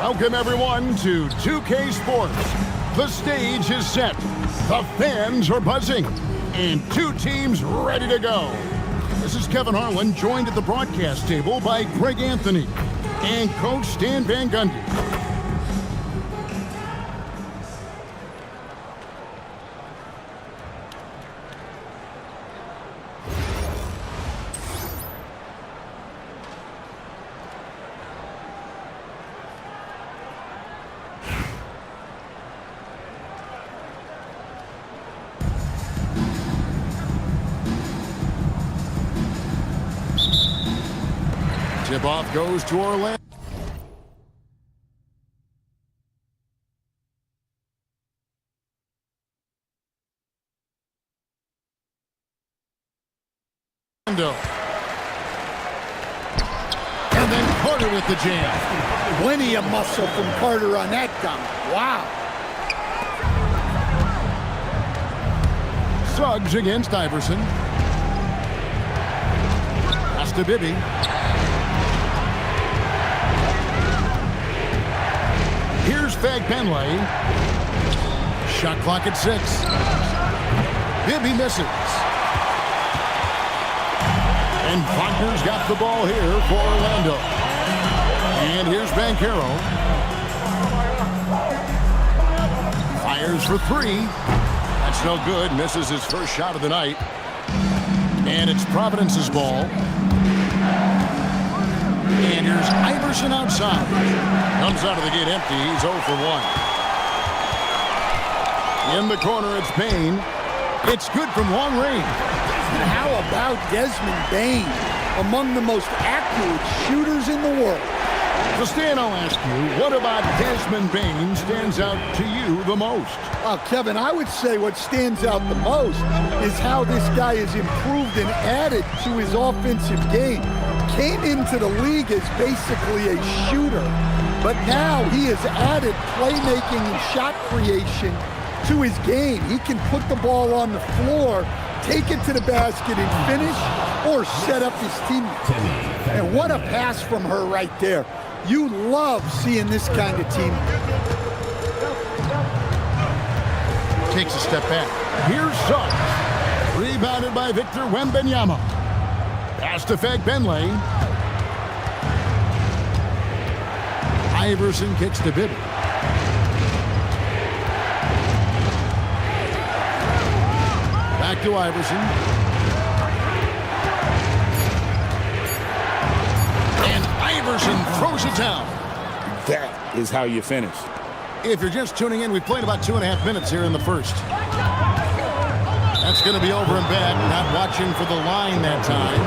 D: Welcome, everyone, to 2K Sports. The stage is set. The fans are buzzing. And two teams ready to go. This is Kevin Harlan, joined at the broadcast table by Greg Anthony and Coach Stan Van Gundy. Tip-off goes to Orlando. And then Carter with the jam.
F: Plenty of muscle from Carter on that dunk. Wow.
D: Suggs against Iverson. Pass to Bibby. Here's Fag-Penley. Shot clock at 6. Bibby misses. And Wagner's got the ball here for Orlando. And here's Banchero. Fires for 3. That's no good. Misses his first shot of the night. And it's Providence's ball. And here's Iverson outside. Comes out of the gate empty. He's 0 for 1. In the corner, it's Bain. It's good from long range.
F: And how about Desmond Bain, among the most accurate shooters in the world?
D: So Stan, I'll ask you, what about Desmond Bain stands out to you the most?
F: Kevin, I would say what stands out the most is how this guy has improved and added to his offensive game. Came into the league as basically a shooter, but now he has added playmaking and shot creation to his game. He can put the ball on the floor, take it to the basket and finish, or set up his teammates. And what a pass from her right there. You love seeing this kind of team.
D: Takes a step back. Here's Suggs. Rebounded by Victor Wembanyama. Pass to Fag-Penley. Iverson kicks to Bibby. Back to Iverson. And Iverson throws it down.
E: That is how you finish.
D: If you're just tuning in, we've played about 2.5 minutes here in the first. That's going to be over and back. Not watching for the line that time.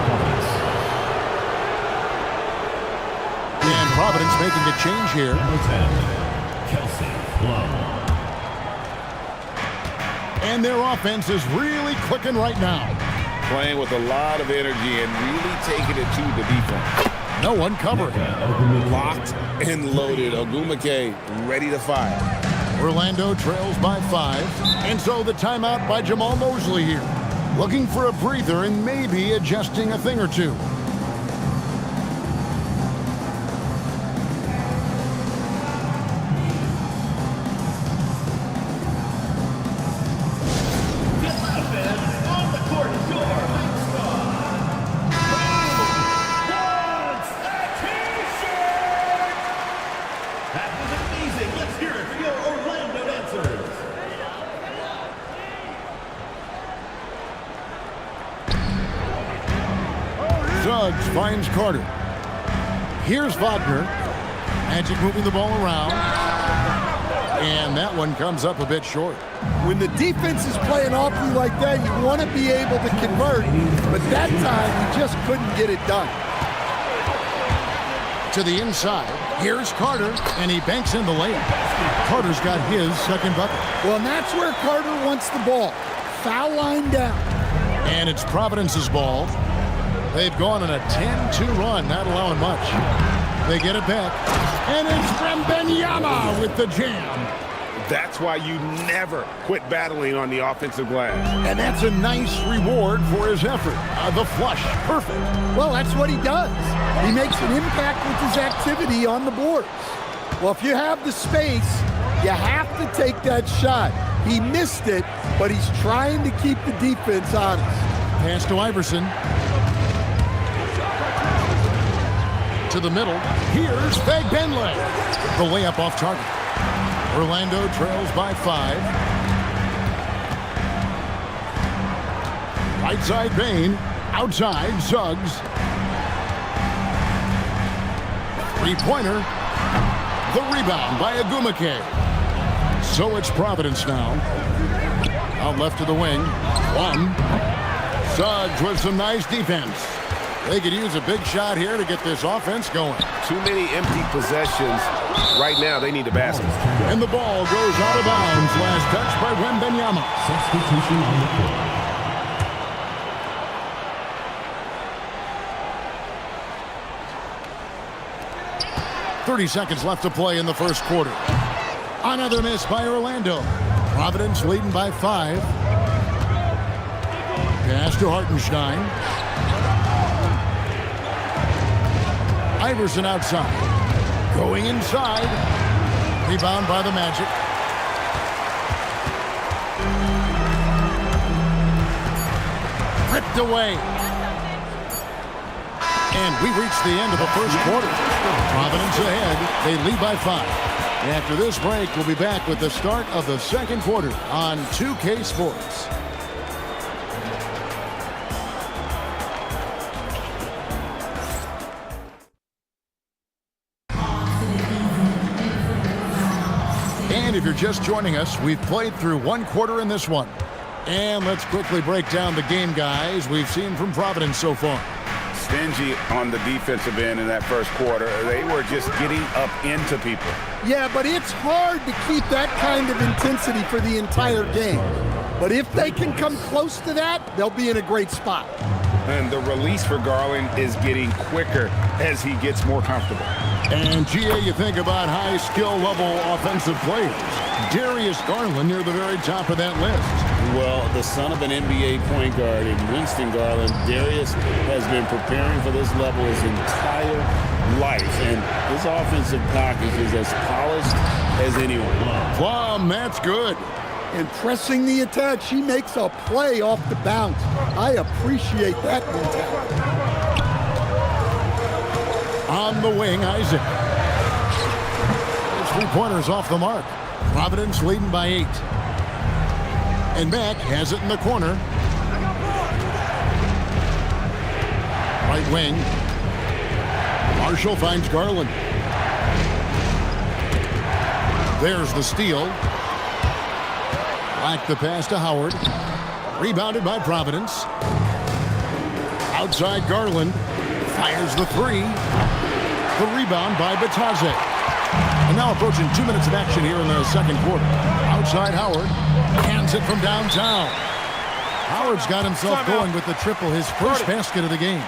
D: And Providence making a change here. And their offense is really clicking right now.
E: Playing with a lot of energy and really taking it to the defense.
D: No one covering.
E: Locked and loaded. Ogumake ready to fire.
D: Orlando trails by 5. And so the timeout by Jamal Mosley here. Looking for a breather and maybe adjusting a thing or two. Suggs finds Carter. Here's Wagner. Magic moving the ball around. And that one comes up a bit short.
F: When the defense is playing awfully like that, you want to be able to convert. But that time, you just couldn't get it done.
D: To the inside. Here's Carter, and he banks in the layup. Carter's got his second bucket.
F: Well, and that's where Carter wants the ball. Foul line down.
D: And it's Providence's ball. They've gone on a 10-2 run, not allowing much. They get it back. And it's Wembanyama with the jam.
G: That's why you never quit battling on the offensive glass.
D: And that's a nice reward for his effort. The flush, perfect.
F: Well, that's what he does. He makes an impact with his activity on the boards. Well, if you have the space, you have to take that shot. He missed it, but he's trying to keep the defense honest.
D: Pass to Iverson. To the middle. Here's Benley. The layup off target. Orlando trails by 5. Right side Bain. Outside Suggs. Three-pointer. The rebound by Agumake. So it's Providence now. Out left to the wing. One. Suggs with some nice defense. They could use a big shot here to get this offense going.
G: Too many empty possessions. Right now, they need a basket.
D: And the ball goes out of bounds. Last touch by Wembanyama.
H: Substitution on the court.
D: 30 seconds left to play in the first quarter. Another miss by Orlando. Providence leading by 5. Pass to Hartenstein. Iverson outside. Going inside. Rebound by the Magic. Ripped away. And we reached the end of the first quarter. Providence ahead. They lead by 5. After this break, we'll be back with the start of the second quarter on 2K Sports. And if you're just joining us, we've played through one quarter in this one. And let's quickly break down the game, guys, we've seen from Providence so far.
I: Stingy on the defensive end in that first quarter. They were just getting up into people.
F: Yeah, but it's hard to keep that kind of intensity for the entire game. But if they can come close to that, they'll be in a great spot.
I: And the release for Garland is getting quicker as he gets more comfortable.
D: And, GA, you think about high skill level offensive players. Darius Garland near the very top of that list.
E: Well, the son of an NBA point guard in Winston Garland, Darius has been preparing for this level his entire life. And his offensive package is as polished as anyone.
D: Plum, that's good.
F: And pressing the attack, she makes a play off the bounce. I appreciate that mentality.
D: On the wing, Isaac. His three-pointers off the mark. Providence leading by 8. And Mack has it in the corner. Right wing. Marshall finds Garland. There's the steal. Black the pass to Howard. Rebounded by Providence. Outside Garland. Fires the 3. The rebound by Bataze. And now approaching 2 minutes of action here in the second quarter. Outside Howard. Hands it from downtown. Howard's got himself going with the triple, his first basket of the game.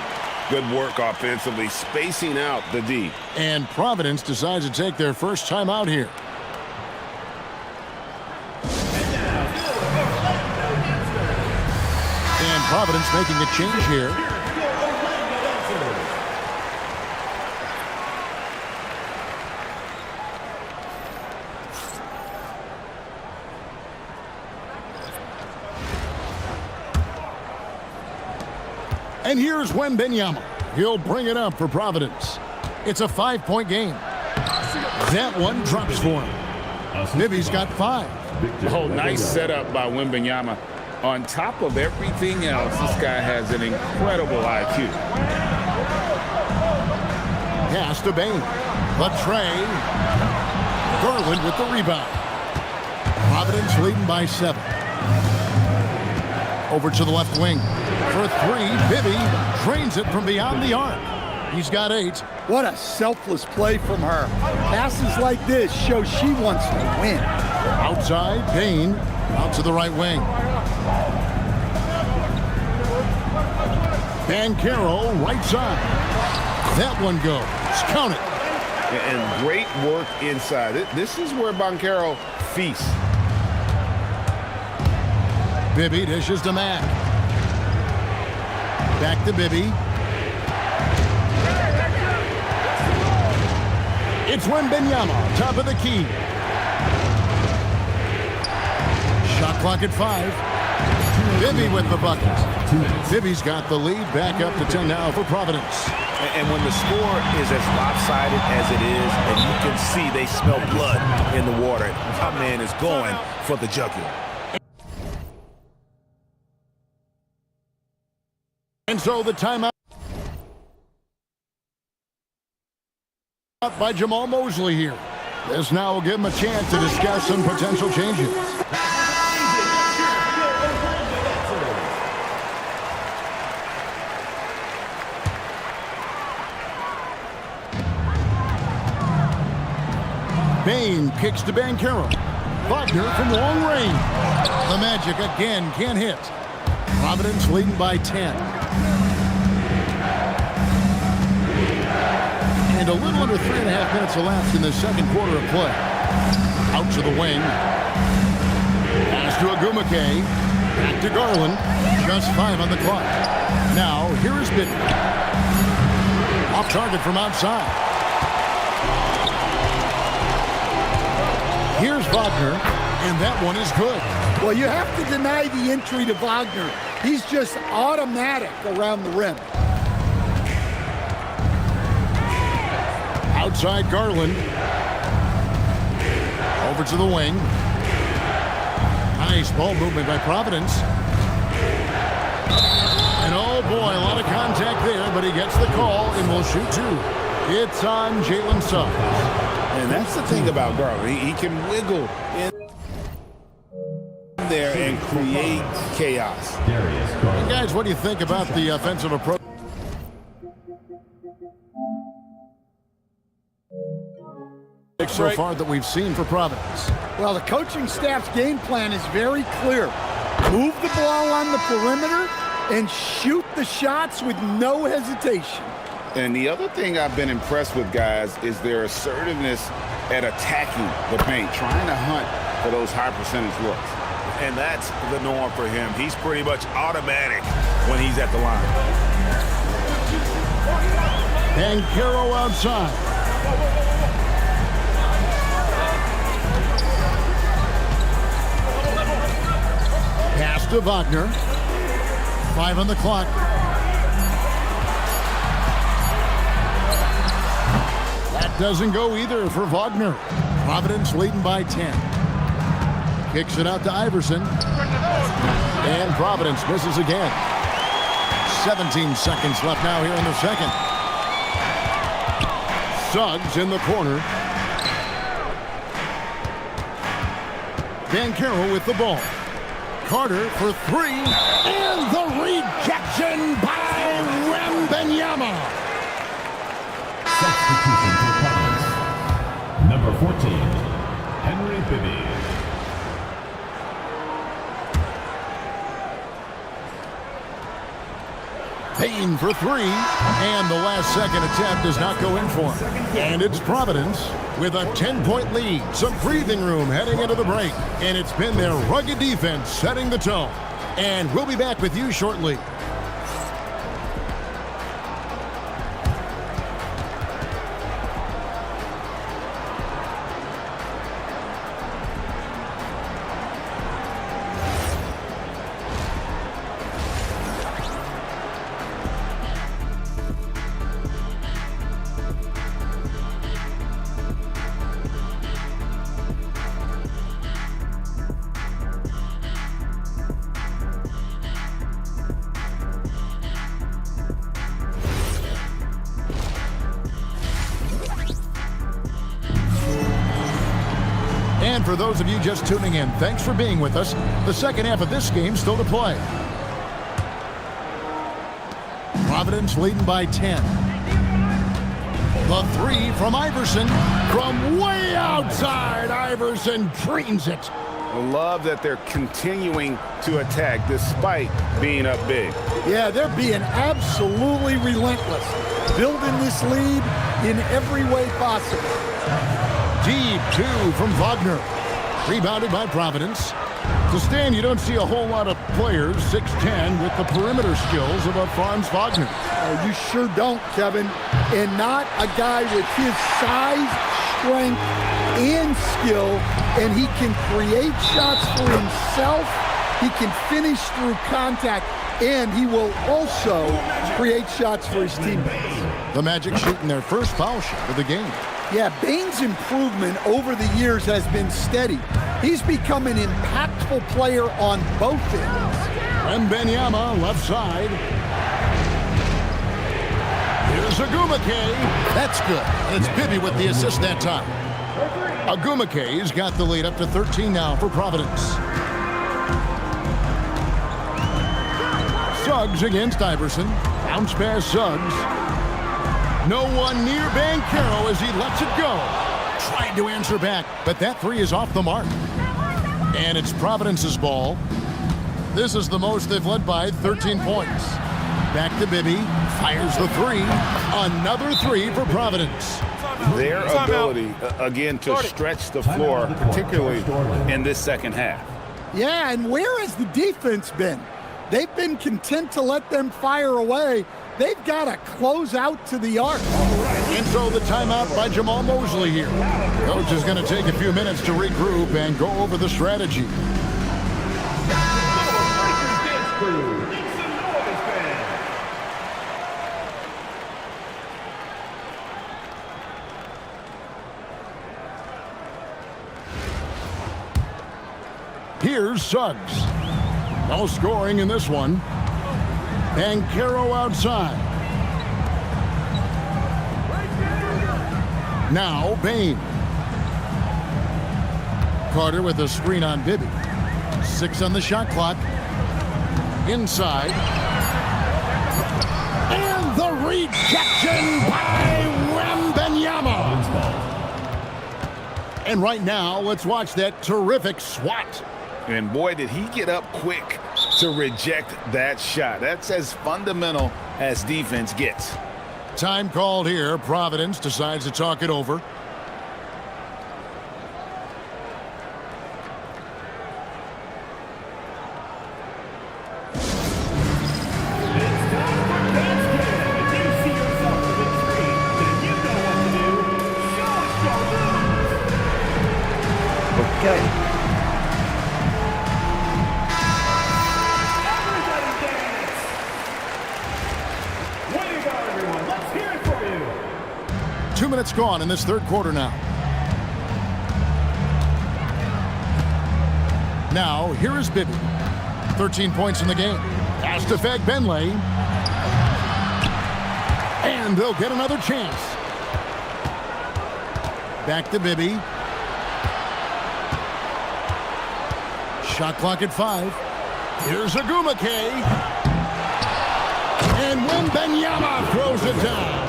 I: Good work offensively, spacing out the D.
D: And Providence decides to take their first time out here. And Providence making a change here. And here's Wembanyama. He'll bring it up for Providence. It's a 5-point game. That one drops for him. Nibby's got 5.
E: Oh, nice setup by Wembanyama. On top of everything else, this guy has an incredible IQ.
D: Pass to Bain. Latrey. Garland with the rebound. Providence leading by 7. Over to the left wing. For 3, Bibby drains it from beyond the arc. He's got 8.
F: What a selfless play from her. Passes like this show she wants to win.
D: Outside, Payne. Out to the right wing. Banchero, right side. That one goes. Count it.
I: And great work inside. This is where Banchero feasts.
D: Bibby dishes to Mack. Back to Bibby. It's Wembanyama, top of the key. Shot clock at 5. Bibby with the bucket. Bibby's got the lead, back up to 10 now for Providence.
I: And when the score is as lopsided as it is, and you can see they smell blood in the water, my man is going for the jugular.
D: And so the timeout by Jamal Mosley here. This now will give him a chance to discuss some potential changes. Bain kicks to Banchero. Wagner from long range. The Magic again can't hit. Providence leading by 10. And a little under 3.5 minutes elapsed in the second quarter of play. Out to the wing. Pass to Agumake. Back to Garland. Just 5 on the clock. Now, here is Bidden. Off target from outside. Here's Wagner, and that one is good.
F: Well, you have to deny the entry to Wagner. He's just automatic around the rim.
D: Outside Garland. Over to the wing. Nice ball movement by Providence. And oh boy, a lot of contact there, but he gets the call and will shoot 2. It's on Jalen Suggs.
I: And that's the thing about Garland. He can wiggle in there and create chaos.
D: Hey guys, what do you think about the offensive approach so far that we've seen for Providence?
F: Well, the coaching staff's game plan is very clear. Move the ball on the perimeter and shoot the shots with no hesitation.
I: And the other thing I've been impressed with, guys, is their assertiveness at attacking the paint, trying to hunt for those high percentage looks. And that's the norm for him. He's pretty much automatic when he's at the line.
D: And Caro outside. Pass to Wagner. 5 on the clock. Doesn't go either for Wagner. Providence leading by 10. Kicks it out to Iverson. And Providence misses again. 17 seconds left now here in the second. Suggs in the corner. Banchero with the ball. Carter for 3. And the rejection by Wembanyama.
H: Substitution for Providence. Number 14, Henry Bibby.
D: Payne for 3, and the last second attempt does not go in for him. And it's Providence with a 10-point lead. Some breathing room heading into the break, and it's been their rugged defense setting the tone. And we'll be back with you shortly. And for those of you just tuning in, thanks for being with us. The second half of this game still to play. Providence leading by 10. The 3 from Iverson. From way outside, Iverson drains it.
I: I love that they're continuing to attack despite being up big.
F: Yeah, they're being absolutely relentless. Building this lead in every way possible.
D: Deep 2 from Wagner. Rebounded by Providence. To stand, you don't see a whole lot of players, 6'10", with the perimeter skills of a Franz Wagner.
F: You sure don't, Kevin. And not a guy with his size, strength and skill, and he can create shots for himself. He can finish through contact, and he will also create shots for his teammates.
D: The Magic shooting their first foul shot of the game.
F: Yeah, Bane's improvement over the years has been steady. He's become an impactful player on both ends.
D: Wembanyama left side. Here's Agumake. That's good. It's Bibby with the assist that time. Agumake's got the lead up to 13 now for Providence. Suggs against Iverson. Bounce pass Suggs. No one near Banchero as he lets it go. Tried to answer back, but that three is off the mark. And it's Providence's ball. This is the most they've led by, 13 points. Back to Bibby. Fires the three. Another three for Providence.
I: Their ability, again, to stretch the floor, particularly in this second half.
F: Yeah, and where has the defense been? They've been content to let them fire away. They've got to close out to the arc.
D: And so the timeout by Jamal Mosley here. Coach is going to take a few minutes to regroup and go over the strategy. Here's Suggs. No scoring in this one. Banchero outside. Now Bane. Carter with a screen on Bibby. 6 on the shot clock. Inside. And the rejection by Wembanyama. And right now, let's watch that terrific swat.
I: And boy, did he get up quick to reject that shot. That's as fundamental as defense gets.
D: Time called here. Providence decides to talk it over.
J: Okay.
D: 2 minutes gone in this third quarter now. Now, here is Bibby. 13 points in the game. Pass to Fagbenle. And they'll get another chance. Back to Bibby. Shot clock at 5. Here's Agumake. And Wembanyama throws it down.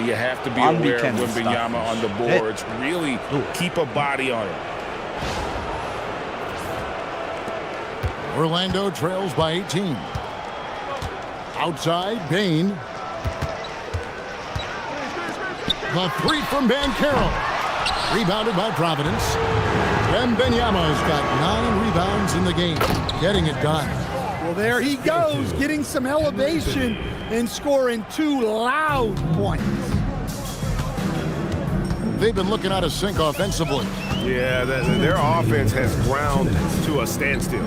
I: You have to be aware of Wembanyama on the boards. Really keep a body on it.
D: Orlando trails by 18. Outside, Bane. The three from Banchero. Rebounded by Providence. Wembanyama's got 9 rebounds in the game. Getting it done.
F: Well, there he goes, getting some elevation and scoring 2 loud points.
D: They've been looking out of sync offensively.
G: Yeah, their offense has ground to a standstill.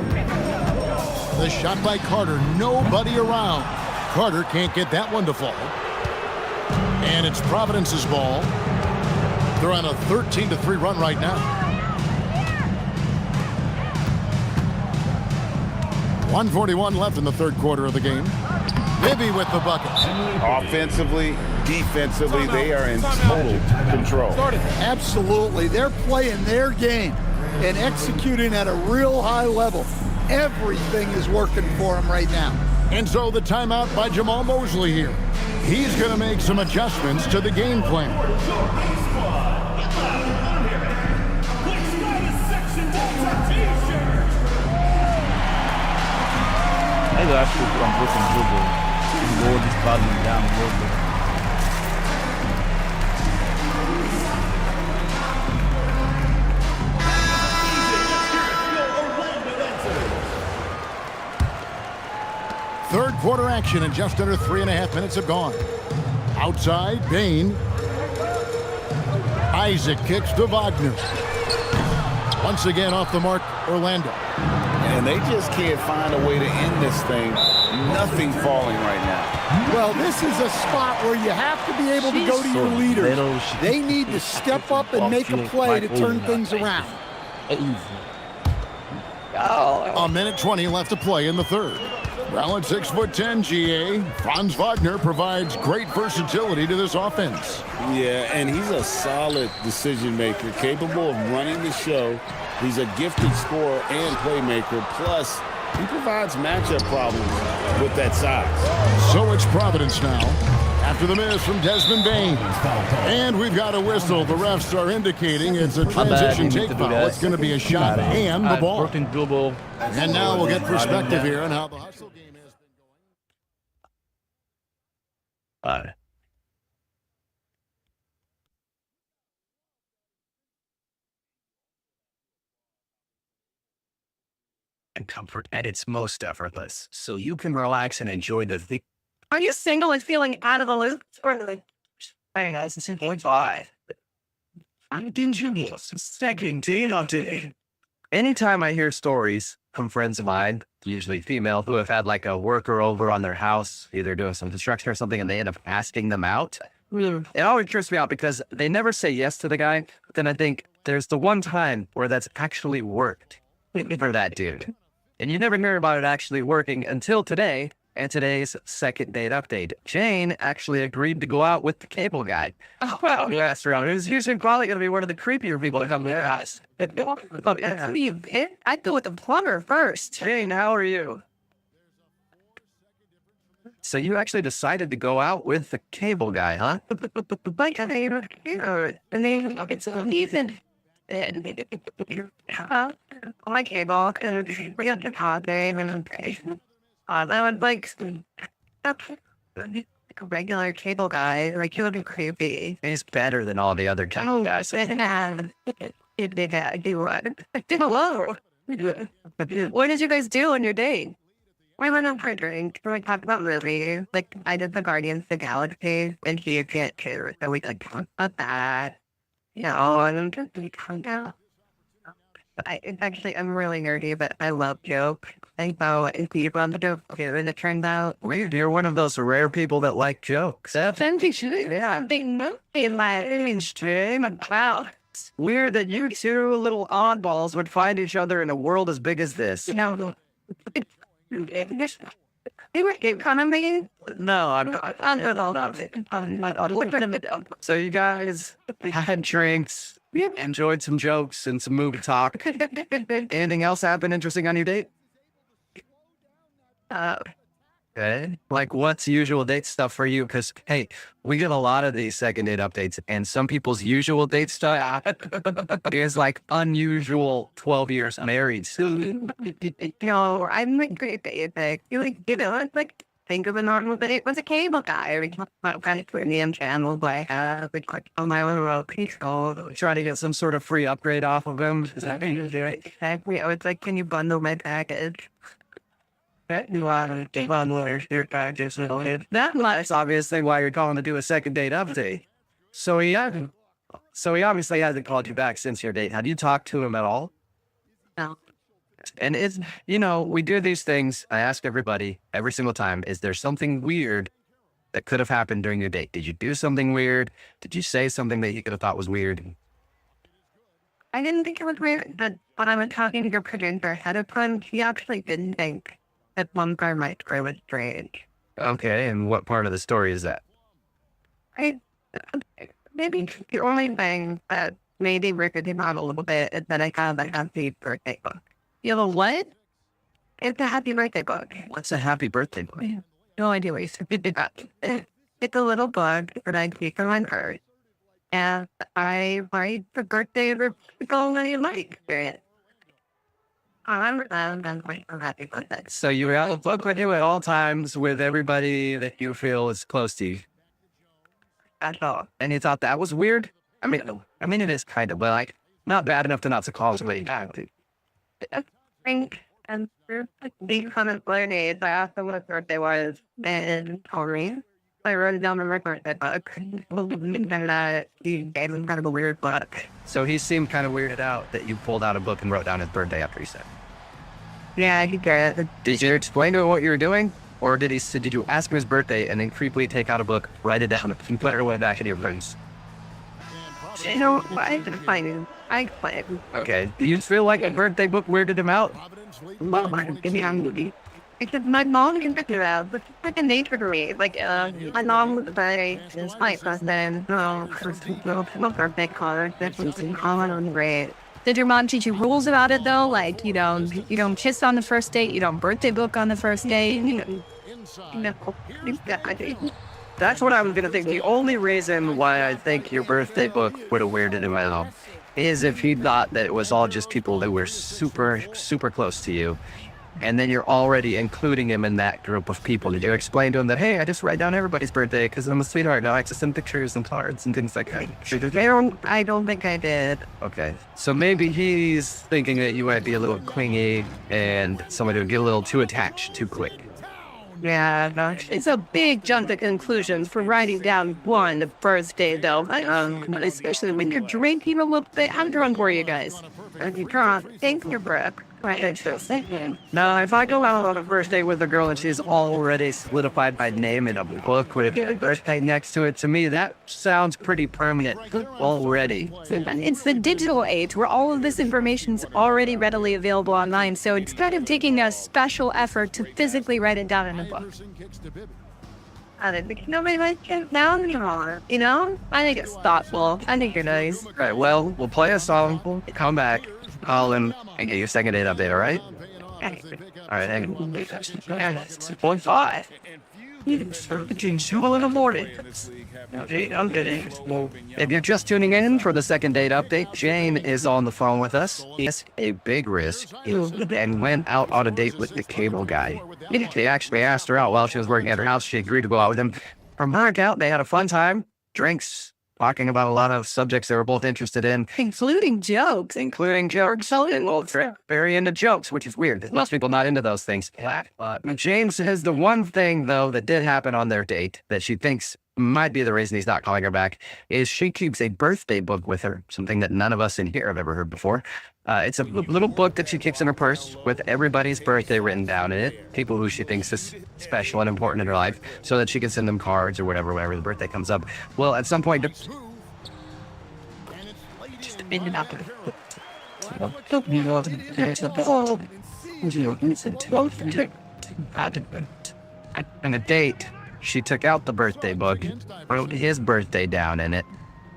D: The shot by Carter, nobody around. Carter can't get that one to fall. And it's Providence's ball. They're on a 13-3 run right now. 1:41 left in the third quarter of the game. Bibby with the bucket.
I: Offensively, defensively, they are in total control.
F: Absolutely. They're playing their game and executing at a real high level. Everything is working for them right now.
D: And so the timeout by Jamal Mosley here. He's going to make some adjustments to the game plan.
J: I acho que o Campos tem jogo gol disparo down jogo.
D: Third quarter action and just under 3.5 minutes have gone. Outside, Bane. Isaac kicks to Wagner. Once again off the mark, Orlando.
I: And they just can't find a way to end this thing. Nothing falling right now.
F: Well, this is a spot where you have to be able to go to your leaders. They need to step up and make a play to turn things around.
D: A minute 20 left to play in the third. Well, at 6'10", GA, Franz Wagner provides great versatility to this offense.
E: Yeah, and he's a solid decision maker, capable of running the show. He's a gifted scorer and playmaker. Plus, he provides matchup problems with that size.
D: So it's Providence now, after the miss from Desmond Bain. And we've got a whistle. The refs are indicating it's a transition take foul. It's going to be a shot and the ball. And now we'll get perspective here on how the hustle game has been going.
K: And comfort at its most effortless, so you can relax and enjoy the thing. Are you single and feeling out of the loop? Or like, hey guys, it's 0.5. I'm dingy. Second date update. Anytime I hear stories from friends of mine, usually female, who have had like a worker over on their house, either doing some construction or something, and they end up asking them out, it always trips me out because they never say yes to the guy. But then I think there's the one time where that's actually worked for that dude. And you never hear about it actually working until today, and today's second date update. Jane actually agreed to go out with the cable guy. Oh, well, you asked around. He's probably going to be one of the creepier people to come to their house. I'd go with the plumber first. Jane, how are you? So you actually decided to go out with the cable guy, huh? Like, it's Ethan. My cable, real deposit, I would like a regular cable guy, like you would be creepy. He's better than all the other cable guys. Hello. What did you guys do on your date? We went out for a drink. We talked about movies. Like, I did the Guardians of the Galaxy, and she can't too, so we talked about that. You know, and I'm just out. I'm really nerdy, but I love jokes. I know people on the joke too, and it turns out weird. You're one of those rare people that like jokes. Wow. It's weird that you two little oddballs would find each other in a world as big as this. No. You were kind of me? No, I'm not. So you guys had drinks, enjoyed some jokes and some movie talk. Anything else happen interesting on your date? Okay. Like, what's usual date stuff for you? Because, hey, we get a lot of these second date updates, and some people's usual date stuff is like unusual 12 years married. No, I'm like great date. Like, like, think of a normal date with a cable guy. We talk about kind of premium channels, like, we click on my little piece. Try to get some sort of free upgrade off of him. Is that going to do it? Exactly. I was like, can you bundle my package? That's obviously why you're calling to do a second date update. So he obviously hasn't called you back since your date. Have you talked to him at all? No. And it's, we do these things. I ask everybody every single time, is there something weird that could have happened during your date? Did you do something weird? Did you say something that you could have thought was weird? I didn't think it was weird, but when I was talking to your producer ahead of time, he actually didn't think that one part my story was strange. Okay, and what part of the story is that? Maybe the only thing that maybe ricked him out a little bit is that I have a happy birthday book. You have a what? It's a happy birthday book. What's a happy birthday book? No idea what you said. It's a little book that I keep on my purse. And I write the birthday of the people that you like. I remember that, and I'm happy about that. So you have a book with you at all times with everybody that you feel is close to you. That's all. And you thought that was weird? I mean, it is kind of, but like, not bad enough to not to call somebody back. I think, and these kind of learning, I asked them what his birthday was, and told me. I wrote it down on record that book. And he gave him kind of a weird book. So he seemed kind of weirded out that you pulled out a book and wrote down his birthday after he said. Yeah, he did. Did you explain to him what you were doing? Or did you ask him his birthday and then creepily take out a book, write it down, and put it away back in your rooms? You know, I explained him. Okay. Do you feel like a birthday book weirded him out? Because my mom can figure out, but it's like a nature for me. Like, my mom was very, my cousin, no birthday card, that was common on the grade.
C: Did your mom teach you rules about it though? Like, you don't kiss on the first date, you don't birthday book on the first date.
K: That's what I was gonna think. The only reason why I think your birthday book would have weirded him out is if he thought that it was all just people that were super, super close to you. And then you're already including him in that group of people. Did you explain to him that, hey, I just write down everybody's birthday because I'm a sweetheart. I like to send pictures and cards and things like that. I don't think I did. Okay. So maybe he's thinking that you might be a little clingy and somebody would get a little too attached too quick.
C: Yeah, no, it's a big jump to conclusions for writing down one birthday, though. Especially when you're drinking a little bit. How drunk were you guys? You can't take your breath. Right.
K: Now, if I go out on a first date with a girl and she's already solidified my name in a book with a birthday next to it, to me, that sounds pretty permanent already.
C: It's the digital age where all of this information's already readily available online, so it's kind of taking a special effort to physically write it down in a book. I think nobody might get down anymore, you know? I think it's thoughtful. I think you're nice.
K: All right, well, we'll play a song, come back, call him, and get your second date update, all right? All right, hang on. 6.5. It's 2 in the morning. If you're just tuning in for the second date update, Jane is on the phone with us. He's a big risk and went out on a date with the cable guy. They actually asked her out while she was working at her house. She agreed to go out with him. From her account, they had a fun time, drinks, talking about a lot of subjects they were both interested in.
C: Including jokes.
K: Very into jokes, which is weird. Most people not into those things. Jane says the one thing, though, that did happen on their date that she thinks might be the reason he's not calling her back is she keeps a birthday book with her, something that none of us in here have ever heard before. It's a little book that she keeps in her purse with everybody's birthday written down in it, people who she thinks is special and important in her life, so that she can send them cards or whatever whenever the birthday comes up. Well, at some point, just a minute after. On a date, she took out the birthday book, wrote his birthday down in it,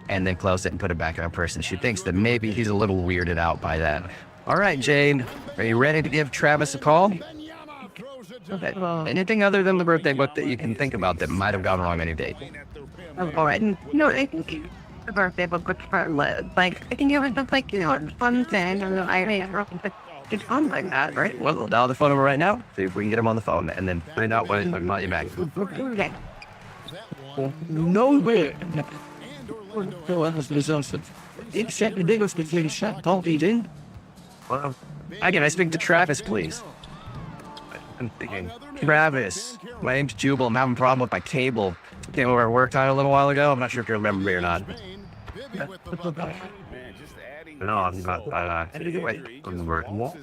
K: and then closed it and put it back in her purse. And she thinks that maybe he's a little weirded out by that. All right, Jane, are you ready to give Travis a call? Okay. Anything other than the birthday book that you can think about that might have gone wrong on your date?
C: All right. No, I think the birthday book was for like, I think it was just like, a fun thing. It's fun like that, right?
K: Well, we'll dial the phone number right now, see if we can get him on the phone, and then find out what he's talking about you back.
C: No way.
K: Well, can I speak to Travis, please? I'm thinking, Travis, my name's Jubal. I'm having a problem with my cable. Came over and worked on it a little while ago. I'm not sure if you remember me or not. No, I'm not.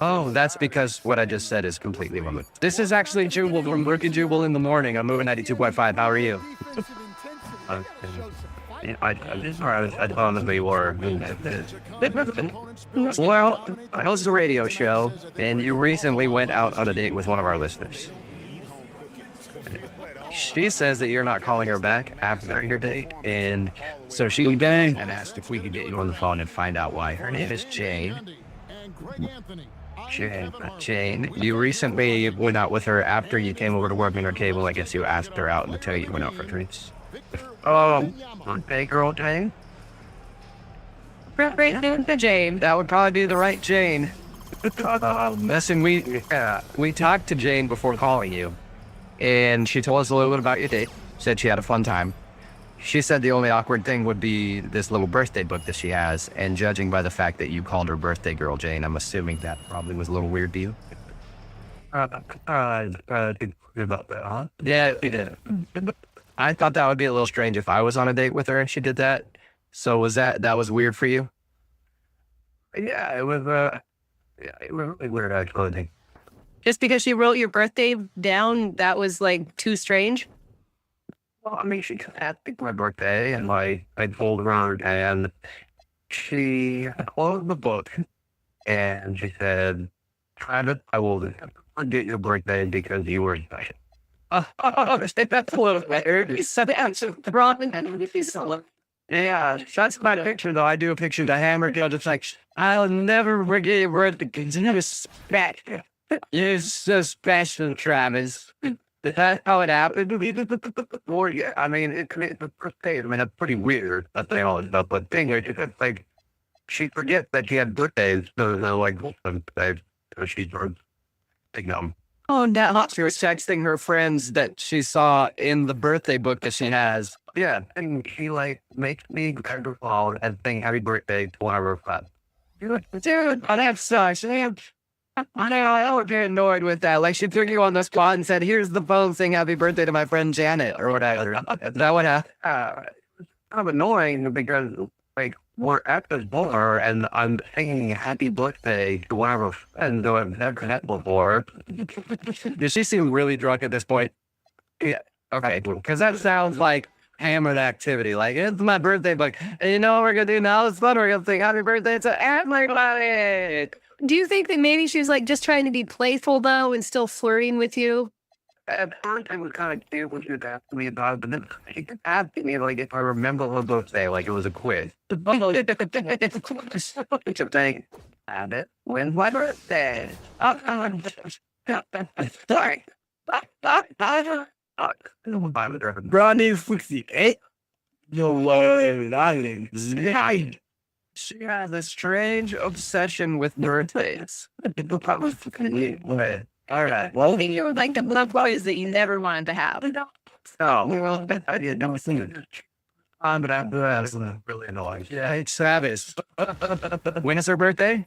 K: Oh, that's because what I just said is completely wrong. This is actually Jubal from Working Jubal in the Morning. I'm moving 92.5. How are you? I honestly were. Well, I host a radio show, and you recently went out on a date with one of our listeners. She says that you're not calling her back after your date, and so she banged and asked if we could get you on the phone and find out why. Her name is Jane. Jane, you recently went out with her after you came over to work in her cable. I guess you asked her out until you went out for drinks. Oh, okay, girl, Jane.
C: Jane.
K: That would probably be the right Jane. Listen, we talked to Jane before calling you, and she told us a little bit about your date. Said she had a fun time. She said the only awkward thing would be this little birthday book that she has, and judging by the fact that you called her birthday girl Jane, I'm assuming that probably was a little weird to you. About that, huh? Yeah, I thought that would be a little strange if I was on a date with her and she did that. So that was weird for you? Yeah, it was really weird actually.
C: Just because she wrote your birthday down, that was like too strange?
K: Well, I mean, she asked me for my birthday, and I told her, and she closed the book, and she said, "Travis, I will forget your birthday because you were special." That's a little weird. You said the answer wrong, and if you saw it. Yeah, that's my picture, though. I do a picture of the hammer girl, just like, I'll never forget your birthday because you're special. You're so special, Travis. That's how it happened. Or, yeah, I mean, that's pretty weird. That's the all stuff. But thing is, it's like, she forgets that she had birthdays. So, like, she's big numb.
C: Oh, no.
K: She was texting her friends that she saw in the birthday book that she has. Yeah, and she, like, makes me kind of fall and sing happy birthday to one of her friends. Dude, that sucks. I would be annoyed with that. Like, she threw you on the spot and said, here's the phone saying happy birthday to my friend Janet, or whatever. That would have kind of annoying because, like, we're at this bar and I'm singing happy birthday to one of her friends who I've never met before. Does she seem really drunk at this point? Yeah. Okay. Because that sounds like hammered activity. Like, it's my birthday, but you know what we're going to do now? It's fun. We're going to sing happy birthday to everybody.
C: Do you think that maybe she was like just trying to be playful though and still flirting with you?
K: At first, I was kind of curious what she was asking me about, but then she kept asking me like if I remember her birthday, like it was a quiz. She kept saying, "Habit, when's my birthday?" Sorry. Ronnie 68. She has a strange obsession with birthdays. All right.
C: Well, you were like the love boys that you never wanted to have.
K: Oh, well, I didn't know a thing. But after that, it's really annoying. Yeah, it's Travis. When is her birthday?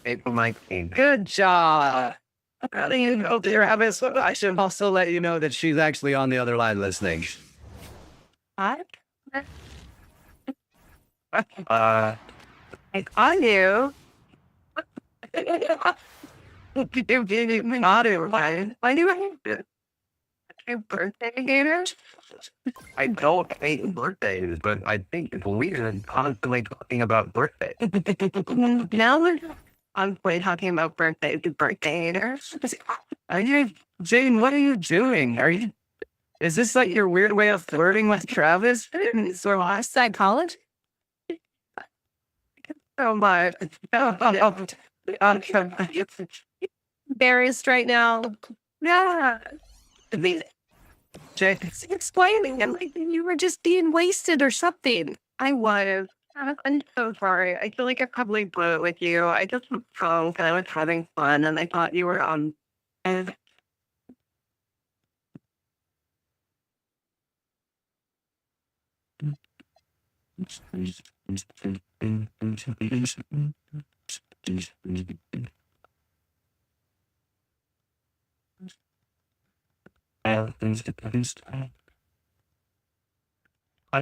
K: April 19th. Good job. How do you know, Travis? I should also let you know that she's actually on the other line listening.
C: What?
K: I knew. Why do I hate birthday gators? I don't hate birthdays, but I think it's weird constantly talking about birthdays.
C: Now we're constantly talking about birthday haters.
K: Jane, what are you doing? Is this like your weird way of flirting with Travis?
C: So I psychology?
K: Oh my.
C: Embarrassed right now.
K: Yeah. Jane,
C: Explaining and like you were just being wasted or something.
K: I was. I'm so sorry. I feel like I probably blew it with you. I just was drunk and I was having fun and I thought you were on. And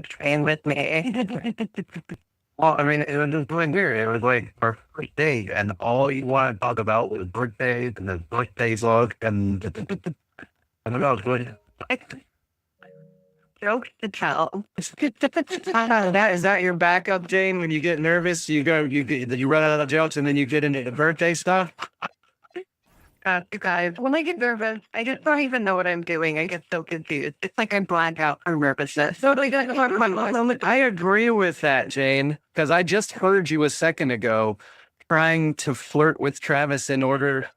K: train with me. Well, I mean, it was just really weird. It was like our first date, and all you want to talk about was birthdays and the birthday vlog, and I don't know, it was good. Jokes to tell. Is that your backup, Jane? When you get nervous, you run out of jokes, and then you get into the birthday stuff. You guys, when I get nervous, I just don't even know what I'm doing. I get so confused. It's like I black out from nervousness. So I agree with that, Jane, because I just heard you a second ago trying to flirt with Travis in order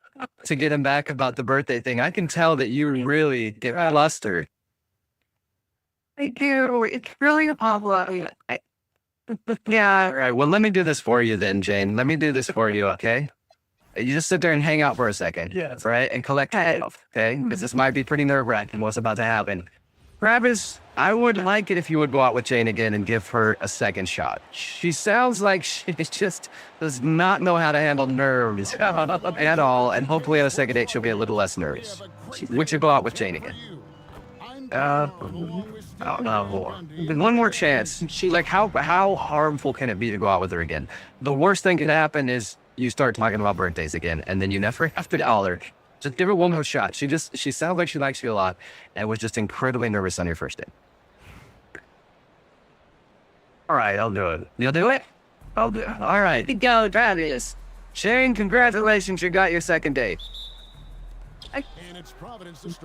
K: to get him back about the birthday thing. I can tell that you really get flustered. I do. It's really a problem. Yeah. All right. Well, let me do this for you then, Jane. Let me do this for you, okay? You just sit there and hang out for a second. Yes. Right? And collect yourself, okay? Because this might be pretty nerve-wracking what's about to happen. Travis, I would like it if you would go out with Jane again and give her a second shot. She sounds like she just does not know how to handle nerves at all. And hopefully on a second date, she'll be a little less nervous. Would you go out with Jane again? I don't know. One more chance. Like, how harmful can it be to go out with her again? The worst thing can happen is you start talking about birthdays again, and then you never have to call her. Just give her one more shot. She sounds like she likes you a lot, and was just incredibly nervous on your first date. All right, I'll do it. You'll do it? I'll do it. All right. Go, Travis. Shane, congratulations, you got your second date.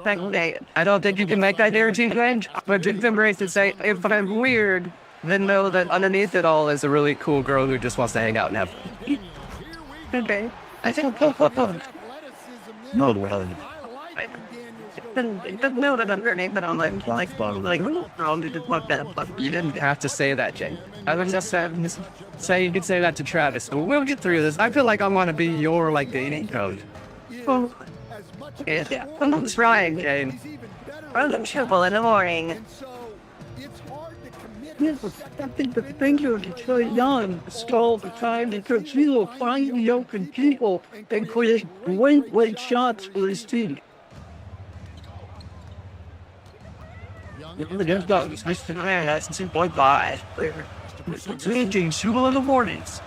K: Second date. I don't think you can make that guarantee change, but just embrace it. Say, if I'm weird, then know that underneath it all is a really cool girl who just wants to hang out and have fun. Okay. I think no, well, it doesn't know that I'm her name, but I'm like, I'll do just like that. You didn't have to say that, Jane. I was just say you could say that to Travis. We'll get through this. I feel like I want to be your like dating coach. Well, yeah, I'm trying, Jane. I'm triple in the morning.
F: Yes, I think the finger is so young all the time because he will find the open people and create great shots for his team.
K: Just got nice to know. That's 2.5. Changing Super in the mornings.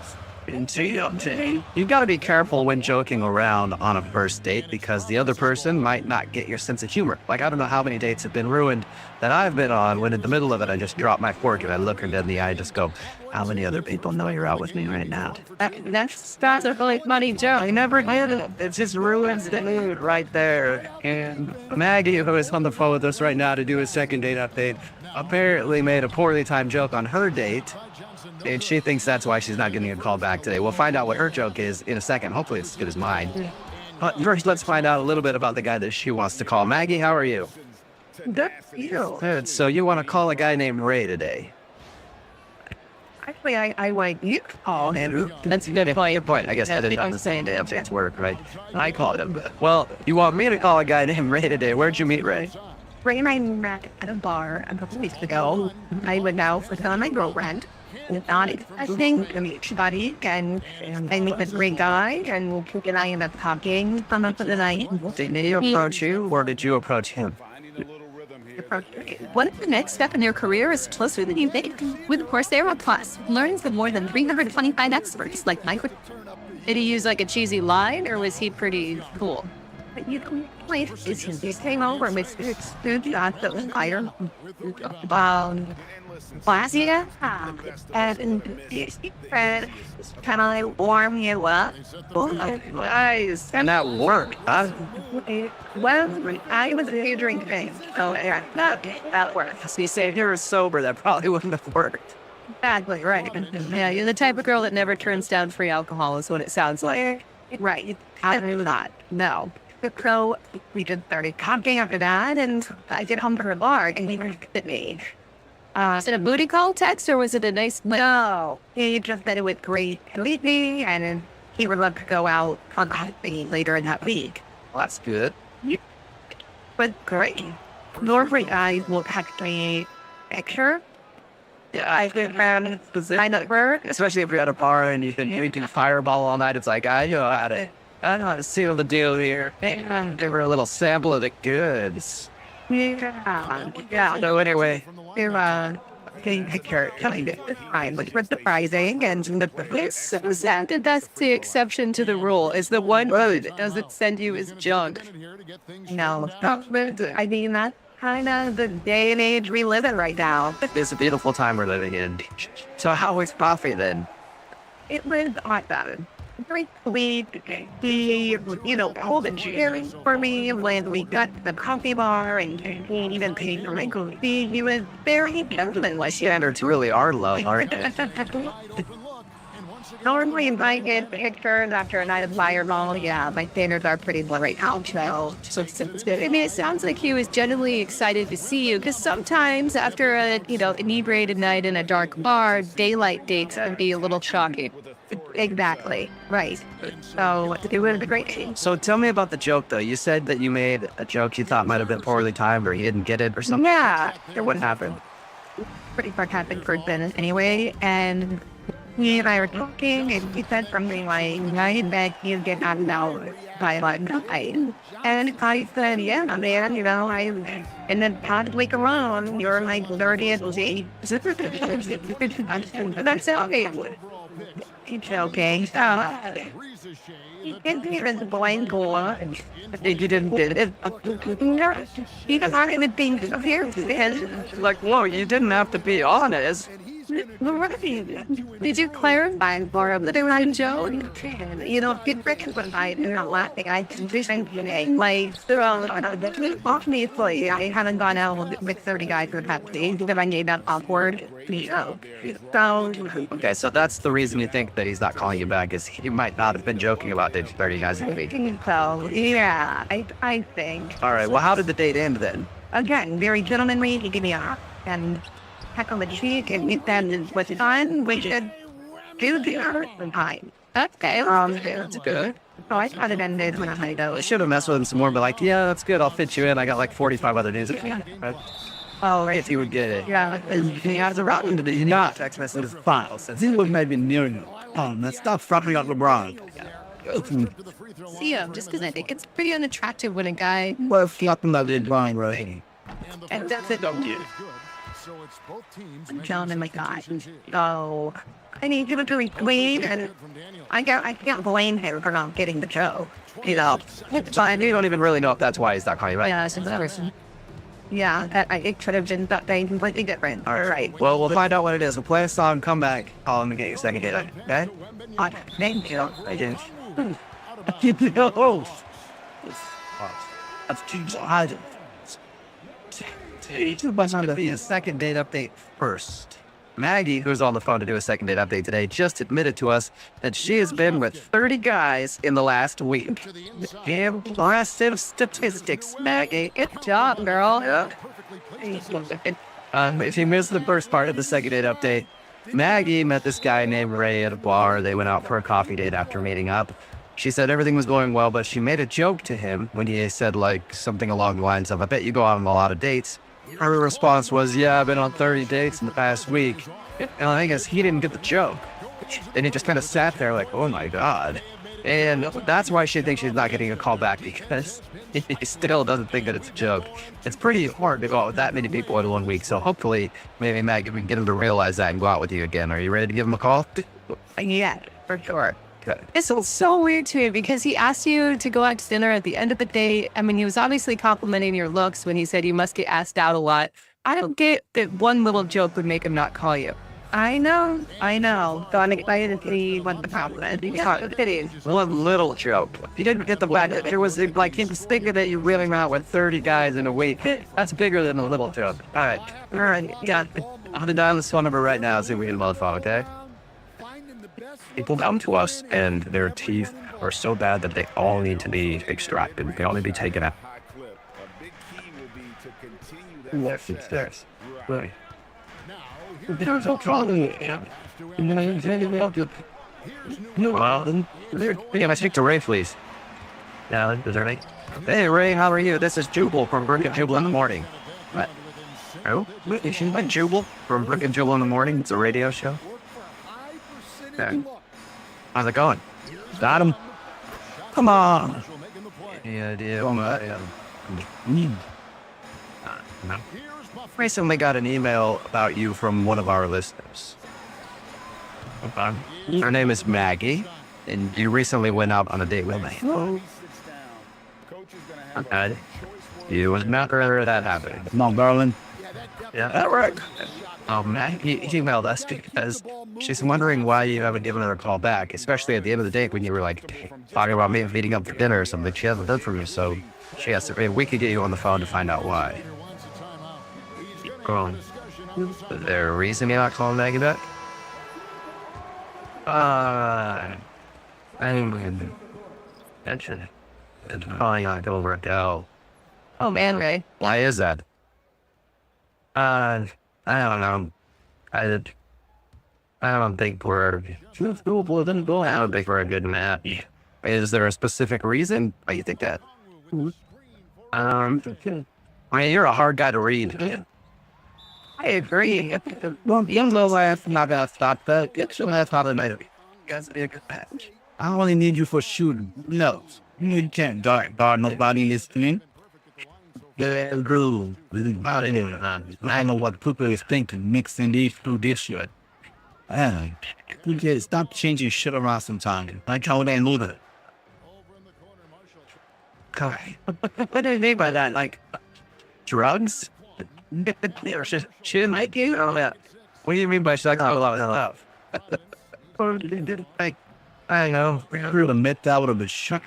K: You gotta be careful when joking around on a first date because the other person might not get your sense of humor. Like, I don't know how many dates have been ruined that I've been on when in the middle of it I just drop my fork and I look her dead in the eye and just go, how many other people know you're out with me right now? That's a really funny joke. I never did it. It just ruins the mood right there. And Maggie, who is on the phone with us right now to do a second date update, apparently made a poorly timed joke on her date. And she thinks that's why she's not getting a call back today. We'll find out what her joke is in a second. Hopefully it's as good as mine. But first, let's find out a little bit about the guy that she wants to call. Maggie, how are you? Good. So you want to call a guy named Ray today? Actually, I like you call him. That's a good point. I guess I'm the same day of chance work, right? I called him. Well, you want me to call a guy named Ray today. Where'd you meet Ray?
C: Ray and I met at a bar a couple weeks ago. I went out with my girlfriend. Not expecting to meet somebody, and I meet this great guy, and I end up talking for most of the night.
K: Did he approach you, or did you approach him?
C: What if the next step in your career is closer than you think? With Coursera Plus, learn from more than 325 experts like Michael. Did he use like a cheesy line, or was he pretty cool?
F: You know, he came over with two shots that was higher.
C: Classier, and he said, "Can I warm you up?"
K: Nice, and that worked, huh?
C: Well, I was a drink thing, so yeah, that worked.
K: So you say if you were sober, that probably wouldn't have worked.
C: Exactly, right. Yeah, you're the type of girl that never turns down free alcohol is what it sounds like. Right, I do not. No. So we did 30 talking after that, and I get home to her bar, and he looked at me. Was it a booty call text, or was it a nice... No, he just said it was great to meet me, and he would love to go out on coffee later in that week.
K: Well, that's good.
C: But great. Normally, I will text me a picture.
K: Yeah, I've been found kind of work, especially if you're at a bar and you've been eating a fireball all night. It's like, I know how to seal the deal here. And give her a little sample of the goods.
C: Yeah.
K: So anyway,
C: which was surprising, and that's the exception to the rule. Is the one that doesn't send you as junk. No, I mean that's kind of the day and age we live in right now.
K: It's a beautiful time we're living in. So how was coffee then?
C: It was awesome. Very sweet. He, pulled a chair for me when we got to the coffee bar, and he even paid for my coffee. He was very gentlemanly.
K: Standards really are low, aren't they?
C: Normally, if I get pictures after a night of fireball, yeah, my standards are pretty low right now. So I mean, it sounds like he was genuinely excited to see you, because sometimes after a, inebriated night in a dark bar, daylight dates can be a little shocking. Exactly. Right. So it was a great day.
K: So tell me about the joke, though. You said that you made a joke you thought might have been poorly timed, or you didn't get it or something.
C: Yeah.
K: What happened?
C: Pretty sarcastic person anyway, and he and I were talking, and he said something like, I bet you get knocked out by like nine. And I said, yeah, man, you know, and then past week alone, you're like 30 at least. That's okay. It's okay. So, it's even blind goal. You didn't do it. He does not even think here.
K: Like, whoa, you didn't have to be honest.
C: Did you clarify for him that it was a joke? You know, get reconciled and not laughing. I can do something like, obviously, I haven't gone out with 30 guys who have days because I made that awkward. So,
K: Okay, so that's the reason you think that he's not calling you back, is he might not have been joking about dating 30 guys in a week.
C: so yeah, I think.
K: All right, well, how did the date end then?
C: Again, very gentlemanly. He gave me a and heck on the cheek, and it then was fun. We should do the first time. Okay, that's good. So I thought it ended when I go.
K: I should have messed with him some more, but like, yeah, that's good. I'll fit you in. I got like 45 other dudes. Right?
C: Oh, right.
K: If he would get it.
C: Yeah,
K: He has a rotten to the not text message file. Says he would maybe near you. That's not fronting up LeBron.
C: see him just because I think it's pretty unattractive when a guy.
K: Well, flopping up the line, right?
C: And that's it. I'm telling him, my God. So I need you to leave, and I can't blame him for not getting the show. You know,
K: And you don't even really know if that's why he's not calling you, right?
C: yeah, it's embarrassing. Yeah, it could have been something completely different.
K: All right. Well, we'll find out what it is. We'll play a song, come back, call him and get your second date. Okay?
C: Thank you.
K: I did. Oh. That's too hard. It must be a second date update first. Maggie, who's on the phone to do a second date update today, just admitted to us that she has been with 30 guys in the last week. Impressive statistics, Maggie. Good job, girl. Yeah. If you missed the first part of the second date update, Maggie met this guy named Ray at a bar. They went out for a coffee date after meeting up. She said everything was going well, but she made a joke to him when he said like something along the lines of, I bet you go on a lot of dates. Her response was, yeah, I've been on 30 dates in the past week. And I guess he didn't get the joke. And he just kind of sat there like, oh my God. And that's why she thinks she's not getting a call back, because he still doesn't think that it's a joke. It's pretty hard to go out with that many people in 1 week. So hopefully, maybe Maggie, we can get him to realize that and go out with you again. Are you ready to give him a call?
C: Yeah, for sure.
K: Okay.
C: It's so weird to me because he asked you to go out to dinner at the end of the day. I mean, he was obviously complimenting your looks when he said you must get asked out a lot. I don't get that one little joke would make him not call you. I know. So I'm excited to see what the compliment is.
K: One little joke. He didn't get the fact that there was like he was thinking that you're living around with 30 guys in a week. That's bigger than a little joke. All right. Yeah. I'm gonna dial this phone number right now and see if we can move phone, okay? People come to us and their teeth are so bad that they all need to be extracted. They all need to be taken out. Yes. Right. There's no trouble. Well, then, I speak to Ray, please. Yeah, is there Ray? Hey, Ray, how are you? This is Jubal from Brick and Jubal in the Morning. What? Oh, is you Jubal from Brick and Jubal in the Morning? It's a radio show. Okay. How's it going? Got him? Come on. Any idea? No. Recently got an email about you from one of our listeners. Her name is Maggie, and you recently went out on a date with me. Okay. You was not rather that happening. Come on, darling. Yeah, that worked. Maggie emailed us because she's wondering why you haven't given her a call back, especially at the end of the day when you were like talking about me meeting up for dinner or something. She hasn't done for you, so she has to. We could get you on the phone to find out why. Is there a reason you're not calling Maggie back? I didn't mention it. It's probably not going to work out.
C: Oh man, Ray.
K: Why is that? I don't know. I don't think we're a good match. Is there a specific reason why you think that? I mean, you're a hard guy to read. I agree. Well, young low life, not gonna stop that. Get some ass out of the You guys be a good match. I only need you for shooting. No, you can't guard nobody listening. The groove. I know what people is thinking, mixing these through this shit. You just stop changing shit around sometimes. Like how they move it. What do you mean by that? Like drugs? Shit might do all that. What do you mean by sex? A lot of love. Like, I don't know. We're the myth out of the shut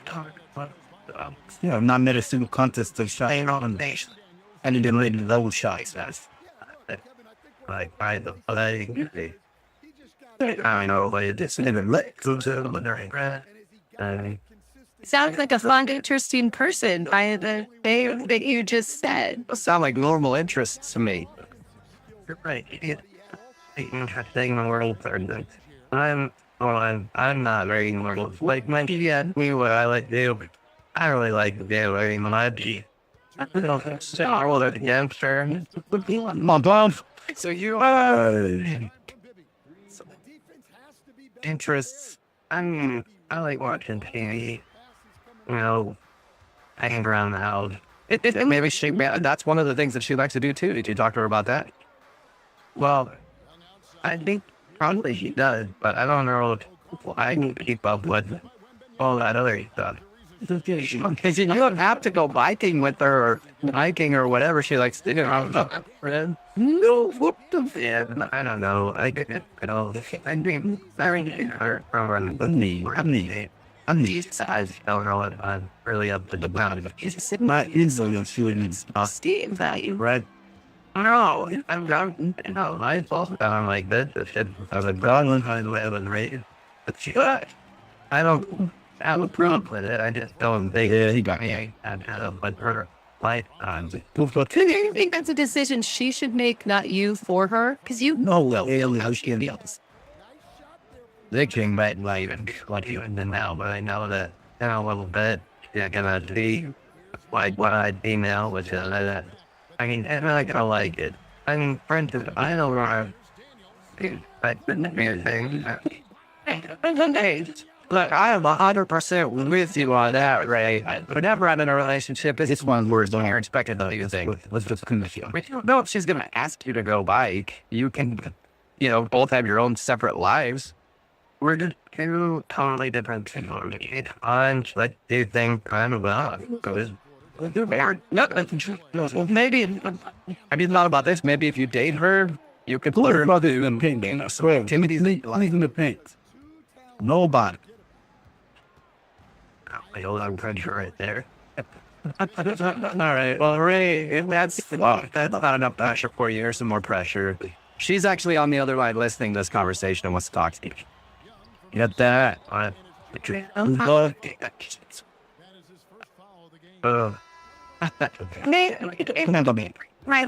K: not made a single contest to shine on the nation. And it didn't really those shots. That's like, I don't know, like, this never let go to the
C: Sounds like a fun, interesting person by the name that you just said.
K: sound like normal interests to me. You're right. Interesting in the world. I'm not very normal. Like my me what I like to do. I really like to do my G. I don't star with a hamster. My bum. So you interests. I like watching TV. You know, hanging around the house. Maybe that's one of the things that she likes to do too. Did you talk to her about that? Well, I think probably she does, but I don't know if I can keep up with all that other stuff. Because you don't have to go biking with her or hiking or whatever she likes to do. I don't know. I'm these size. I don't know if I'm really up to the ground. It's not easily feelings Steve value, right? No, I thought I'm like this. I was like, God, I haven't raised. But sure, I don't have a problem with it. I just don't think he got me. But her lifetime.
C: Do you think that's a decision she should make, not you for her? Because you
K: know well, how she can be else. They can might not even like you in the now, but I know that a little bit. Yeah, gonna see like what I'd be now, which is that. I mean, and I kind of like it. I'm friends with, I don't know, like, the thing. Look, I am 100% with you on that, Ray. Whenever I'm in a relationship, it's one of the words you're expected to do things. Let's just couldn't feel. You don't know if she's going to ask you to go bike. You can, both have your own separate lives. We're just two totally different people. I'm like, do things kind of well. Maybe, I mean, not about this. Maybe if you date her, you could put her about it in painting. I swear, Timothy's in the paint. Nobody. I'm pretty sure right there. All right. Well, Ray, if that's not enough pressure for you, or some more pressure. She's actually on the other line listening to this conversation and wants to talk to you. You got that?
C: My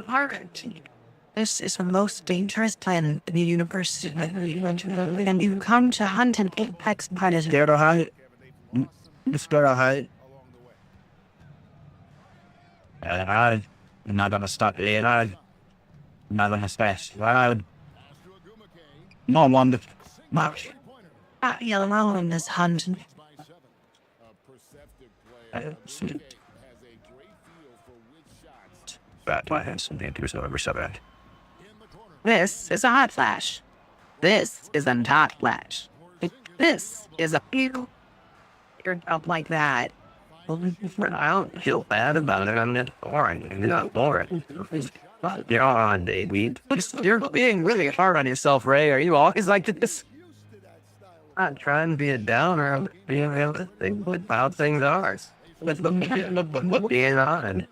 C: heart. This is the most dangerous planet in the universe. And you come to hunt an apex predator.
K: Scared of height? Scared of height? I'm not gonna stop it. I'm not gonna smash. No one to march.
C: You're alone in this hunt.
K: Bad my hands and do so every subject.
C: This is a hot flash. This is a hot flash. This is a few. You're up like that.
K: I don't feel bad about it. I'm just boring. You're not boring. You're on, David. You're being really hard on yourself, Ray. Are you always like this? I'm not trying to be a downer. I'm being realistic with how things are. But being on.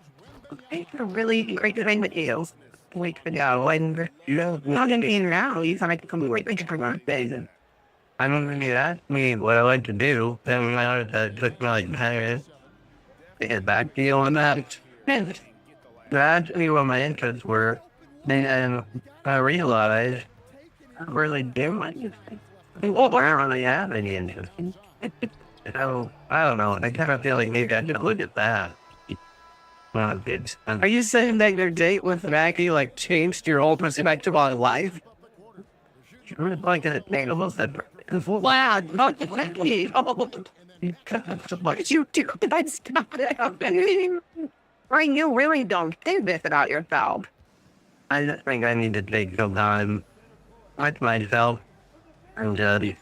C: It's a really great thing with you. Wait for now. When you're not in being around, you kind of come right back from our days.
K: I don't mean that. I mean, what I like to do, then I took my parents to get back to you on that. That's what my interests were. And I realized I really do like it. I don't really have any interest. So, I don't know. I kind of feel like maybe I should look at that. Not good. Are you saying that your date with Maggie like changed your whole perspective on life? You're like a wow, not Maggie. What did you do? Did I stop it? Right, you really don't think this about yourself. I just think I need to take some time with myself and I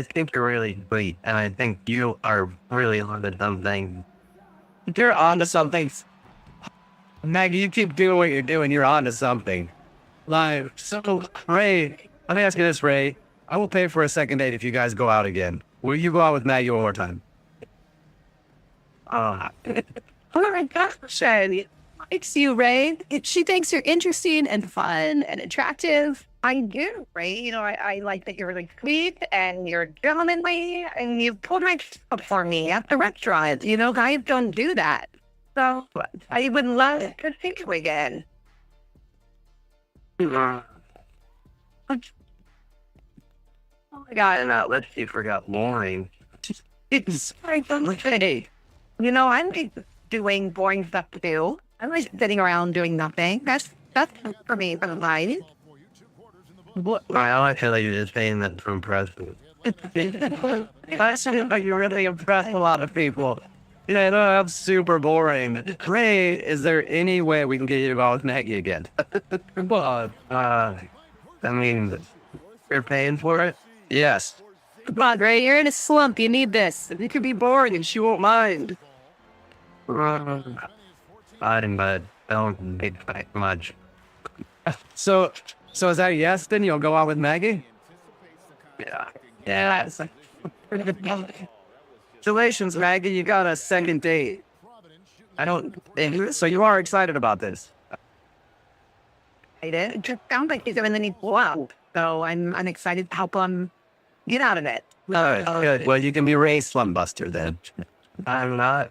K: think you're really sweet, and I think you are really onto something. You're onto something. Maggie, you keep doing what you're doing, you're onto something. Like, so, Ray, let me ask you this, Ray. I will pay for a second date if you guys go out again. Will you go out with Maggie one more time?
C: Oh my gosh, Shelly. Likes you, Ray. She thinks you're interesting and fun and attractive. I do, Ray. You know, I like that you're really sweet and you're gentlemanly and you pulled my up for me at the restaurant. You know, guys don't do that. So I would love to see you again. Oh my God, no, let's see if we got boring. It's hey, you know, I'm doing boring stuff to do. I like sitting around doing nothing. That's for me, for the life.
K: I like how you're just saying that to impress me. You're really impressing a lot of people. Yeah, no, I'm super boring. Ray, is there any way we can get you to go out with Maggie again? Well, I mean, you're paying for it? Yes. Come on, Ray, you're in a slump. You need this. You could be bored and she won't mind. Fine, but I don't expect much. So is that a yes, then? You'll go out with Maggie? Yeah. Yeah, that's congratulations, Maggie. You got a second date. So you are excited about this? It just sounds like he's going to need to go out. So I'm excited to help him get out of it. Good. Well, you can be Ray's slum buster then. I'm not.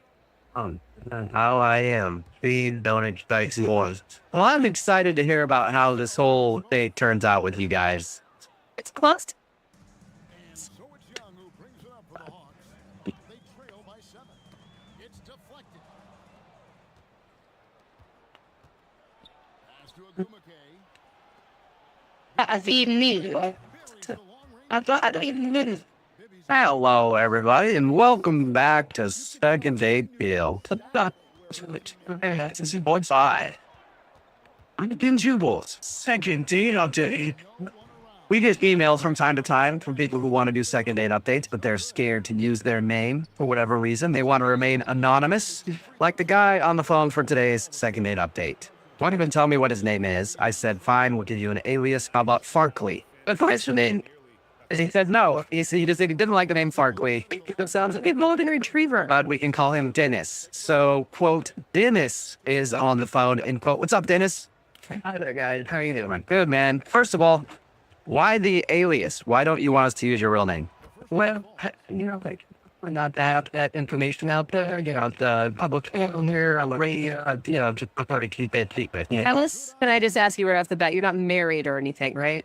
K: How I am. Please don't expect more. Well, I'm excited to hear about how this whole date turns out with you guys. It's close. Hello, everybody, and welcome back to Second Date Field. This is point 5. I'm Jubals. Second date update. We get emails from time to time from people who want to do second date updates, but they're scared to use their name for whatever reason. They want to remain anonymous, like the guy on the phone for today's second date update. Won't even tell me what his name is. I said, fine, we'll give you an alias. How about Farkley? That's his name. He said no. He just said he didn't like the name Farkley. It sounds like a golden retriever. But we can call him Dennis. So, quote, Dennis is on the phone, and quote, what's up, Dennis? Hi there, guys. How are you doing? Good, man. First of all, why the alias? Why don't you want us to use your real name? Well, you know, like, we're not to have that information out there, you know, the public channel here on the radio, you know, just prefer to keep it secret. Yeah. Alice, can I just ask you right off the bat, you're not married or anything, right?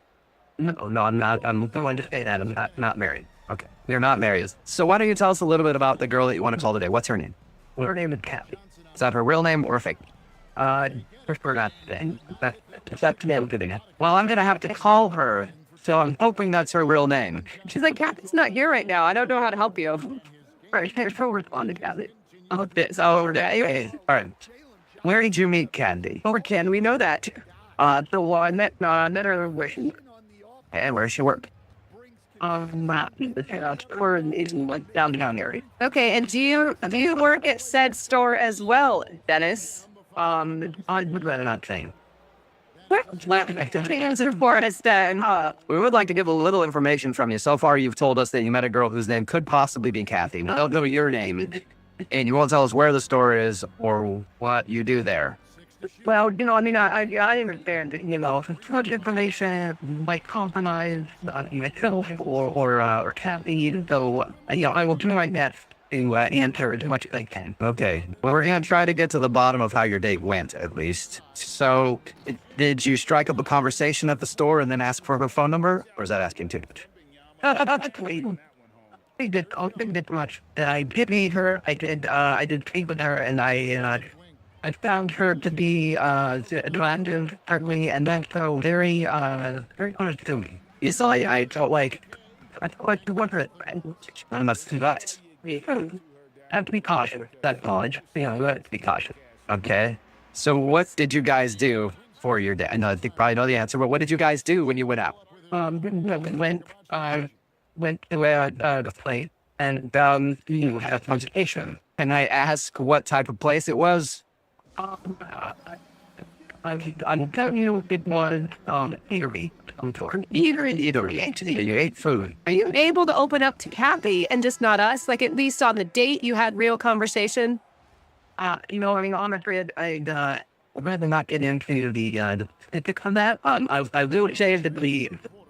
K: No, I'm not. I'm going to say that. I'm not married. Okay. You're not married. So why don't you tell us a little bit about the girl that you want to call today? What's her name? Well, her name is Kathy. Is that her real name or fake? Prefer not today. That's name today. Well, I'm going to have to call her. So I'm hoping that's her real name. She's like, Kathy's not here right now. I don't know how to help you. Right. She'll respond to Kathy. Oh, this. Oh, anyway. All right. Where did you meet Candy? Or can we know that? The one that her wishing. And where does she work? We're in like downtown area. Okay, and do you work at said store as well, Dennis? I would rather not say. Answer for us then. We would like to give a little information from you. So far, you've told us that you met a girl whose name could possibly be Kathy. We don't know your name, and you won't tell us where the store is or what you do there. Well, you know, I mean, I understand, you know, such information might compromise myself or Kathy, so, you know, I will do my best to answer as much as I can. Okay. Well, we're going to try to get to the bottom of how your date went, at least. So, did you strike up a conversation at the store and then ask for her phone number? Or is that asking too much? did much. I did meet her. I did speak with her, and I found her to be attractive, certainly, and also very honest to me. You saw, I felt like you wanted it. And that's too bad. We have to be cautious. That college, you have to be cautious.
J: Okay. So what did you guys do for your day? I know, I think probably know the answer, but what did you guys do when you went out?
K: Went to the place and had a consultation.
J: Can I ask what type of place it was?
K: I'm telling you, it was eatery.
J: Eatery. You ate food.
C: Are you able to open up to Kathy and just not us? Like, at least on the date, you had real conversation?
K: Honestly, I'd rather not get into the specifics on that. I will say that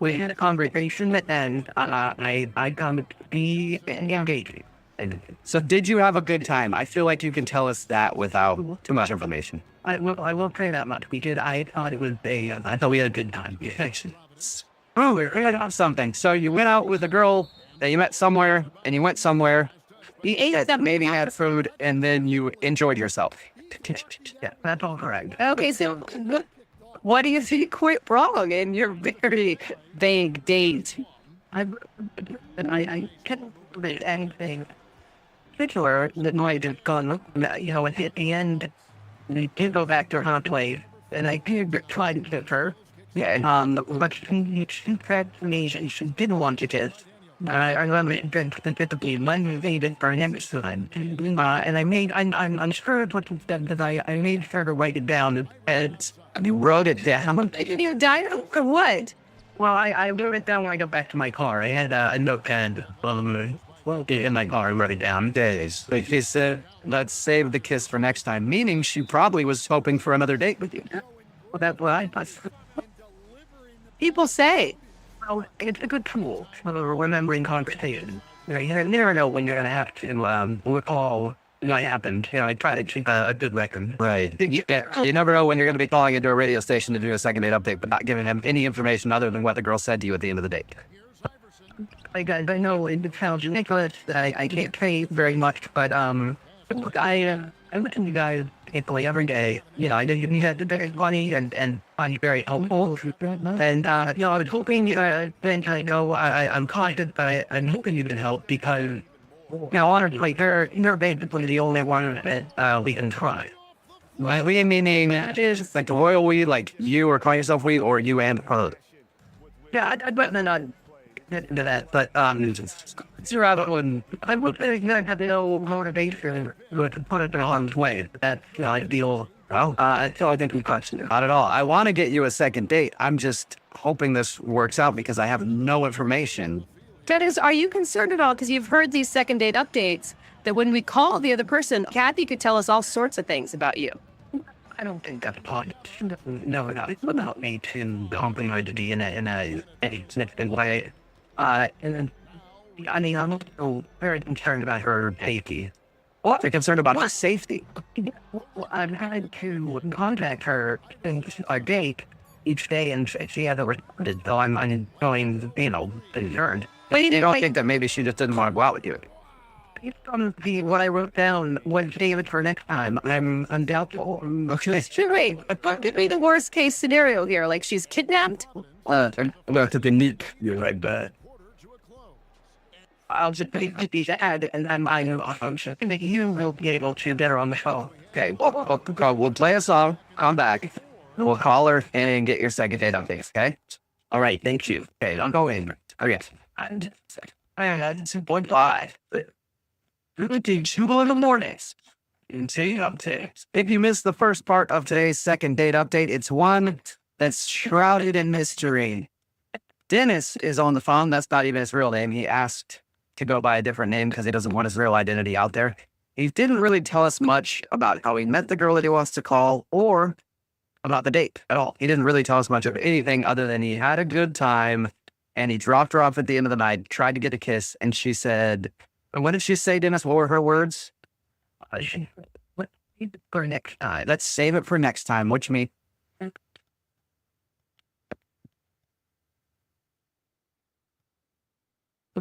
K: we had a conversation, and I come to be engaging.
J: So did you have a good time? I feel like you can tell us that without too much information.
K: I will say that much. We did. I thought we had a good time. Yes.
J: Oh, we're right on something. So you went out with a girl that you met somewhere, and you went somewhere. You ate that maybe had food, and then you enjoyed yourself.
K: Yeah, that's all correct.
C: Okay, so what do you think went wrong in your very vague date?
K: I can't believe anything particular that might have gone, and at the end, I did go back to her place, and I did try to kiss her. Yeah. But she said to me she didn't want to kiss. I remember it specifically Monday for next time. And I'm sure what she said, because I made sure to write it down, and I wrote it down.
C: You died or what?
K: Well, I wrote it down when I got back to my car. I had a notepad in my car and wrote it down.
J: Days. She said, let's save the kiss for next time, meaning she probably was hoping for another date with you.
K: Well, that's what I thought.
C: People say.
K: Well, it's a good tool for remembering conversations. You never know when you're going to have to recall what happened. I try to keep a good record.
J: Right. You never know when you're going to be calling into a radio station to do a second date update, but not giving him any information other than what the girl said to you at the end of the date.
K: I know it sounds ridiculous. I can't say very much, but I listen to you guys faithfully every day. I know you guys are very funny and find you very helpful. And I was hoping then I'm cautious, but I'm hoping you can help because honestly, they're basically the only one that we can try.
J: Right? We meaning just like the royal we, like you or call yourself we, or you and her.
K: Yeah, I'd rather not get into that, but it's rather when I would say I have no motivation to put it in harm's way. That's I feel. So I think we got to.
J: Not at all. I want to get you a second date. I'm just hoping this works out because I have no information.
C: Dennis, are you concerned at all? Because you've heard these second date updates that when we call the other person, Kathy could tell us all sorts of things about you.
K: I don't think that's part. No, it's about me to complimentary in a significant way. And I'm also very concerned about her safety.
J: What? You're concerned about her safety?
K: Well, I've had to contact her since our date each day, and she hasn't responded, so I'm going, concerned.
J: But you don't think that maybe she just didn't want to go out with you?
K: Based on what I wrote down was David for next time, I'm doubtful.
C: Okay. Wait, what could be the worst case scenario here? Like she's kidnapped?
J: You're right, but
K: I'll just be sad, and then I'm sure that you will be able to better on the show.
J: Okay, we'll play a song, come back, we'll call her and get your second date updates, okay? All right, thank you. Okay, don't go in. Okay.
K: And it's 1.5. 2 in the mornings.
J: If you missed the first part of today's second date update, it's one that's shrouded in mystery. Dennis is on the phone. That's not even his real name. He asked to go by a different name because he doesn't want his real identity out there. He didn't really tell us much about how he met the girl that he wants to call or about the date at all. He didn't really tell us much of anything other than he had a good time and he dropped her off at the end of the night, tried to get a kiss, and she said, what did she say, Dennis? What were her words?
K: For next time.
J: Let's save it for next time. What you mean?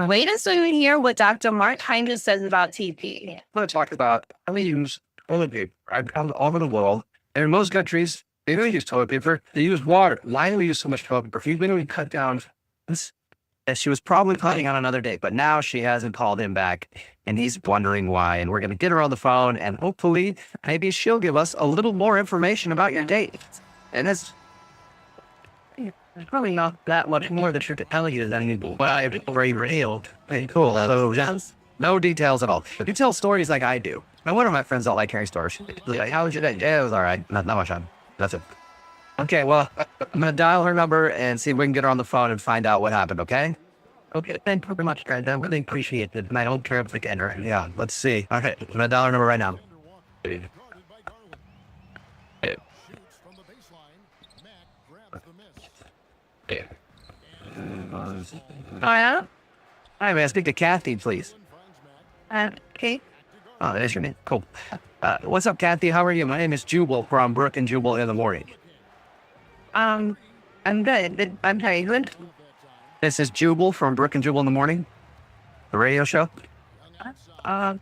C: Wait until you hear what Dr. Mark Hines says about TP.
J: I'm going to talk about how we use toilet paper all over the world. And in most countries, they don't use toilet paper. They use water. Why do we use so much toilet paper? He's literally cut down this. And she was probably planning on another date, but now she hasn't called him back. And he's wondering why. And we're going to get her on the phone. And hopefully, maybe she'll give us a little more information about your date. And it's probably not that much more that she could tell you than what I've already revealed. Hey, cool. So just no details at all. But you tell stories like I do. And one of my friends don't like hearing stories. Like, how was your day? Yeah, it was all right. Not much on. That's it. Okay, well, I'm going to dial her number and see if we can get her on the phone and find out what happened, okay? Okay, thank you very much, guys. I really appreciate it. And I don't care if we get her. Yeah, let's see. Okay, I'm going to dial her number right now.
C: Yeah?
J: Hi, may I speak to Kathy, please?
C: Okay.
J: Oh, that is your name. Cool. What's up, Kathy? How are you? My name is Jubal from Brook and Jubal in the Morning.
C: I'm good. I'm sorry, good.
J: This is Jubal from Brook and Jubal in the Morning, the radio show.
C: All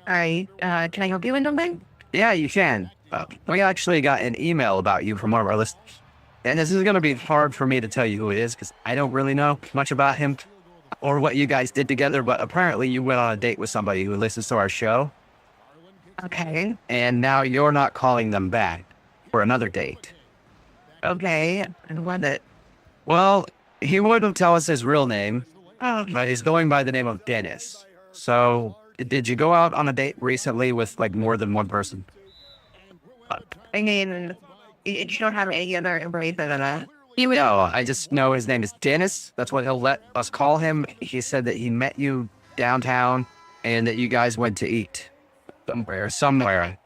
C: right. Can I help you with something?
J: Yeah, you can. We actually got an email about you from one of our listeners. And this is going to be hard for me to tell you who it is because I don't really know much about him or what you guys did together. But apparently you went on a date with somebody who listens to our show.
C: Okay.
J: And now you're not calling them back for another date.
C: Okay. And what it?
J: Well, he wouldn't tell us his real name,
C: Oh,
J: but he's going by the name of Dennis. So did you go out on a date recently with like more than one person?
C: I mean, you don't have any other information than that.
J: No, I just know his name is Dennis. That's what he'll let us call him. He said that he met you downtown and that you guys went to eat somewhere.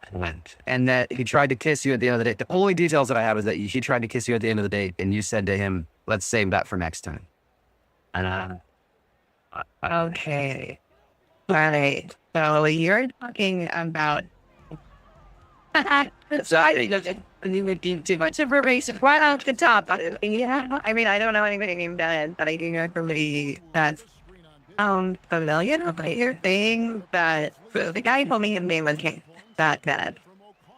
J: And that he tried to kiss you at the end of the date. The only details that I have is that he tried to kiss you at the end of the date and you said to him, let's save that for next time. And
C: Okay. All right. So you're talking about. So I think you would be too much information right off the top. Yeah. I mean, I don't know anything about it, but I do know from the that familiar. But you're saying that the guy told me his name was that bad.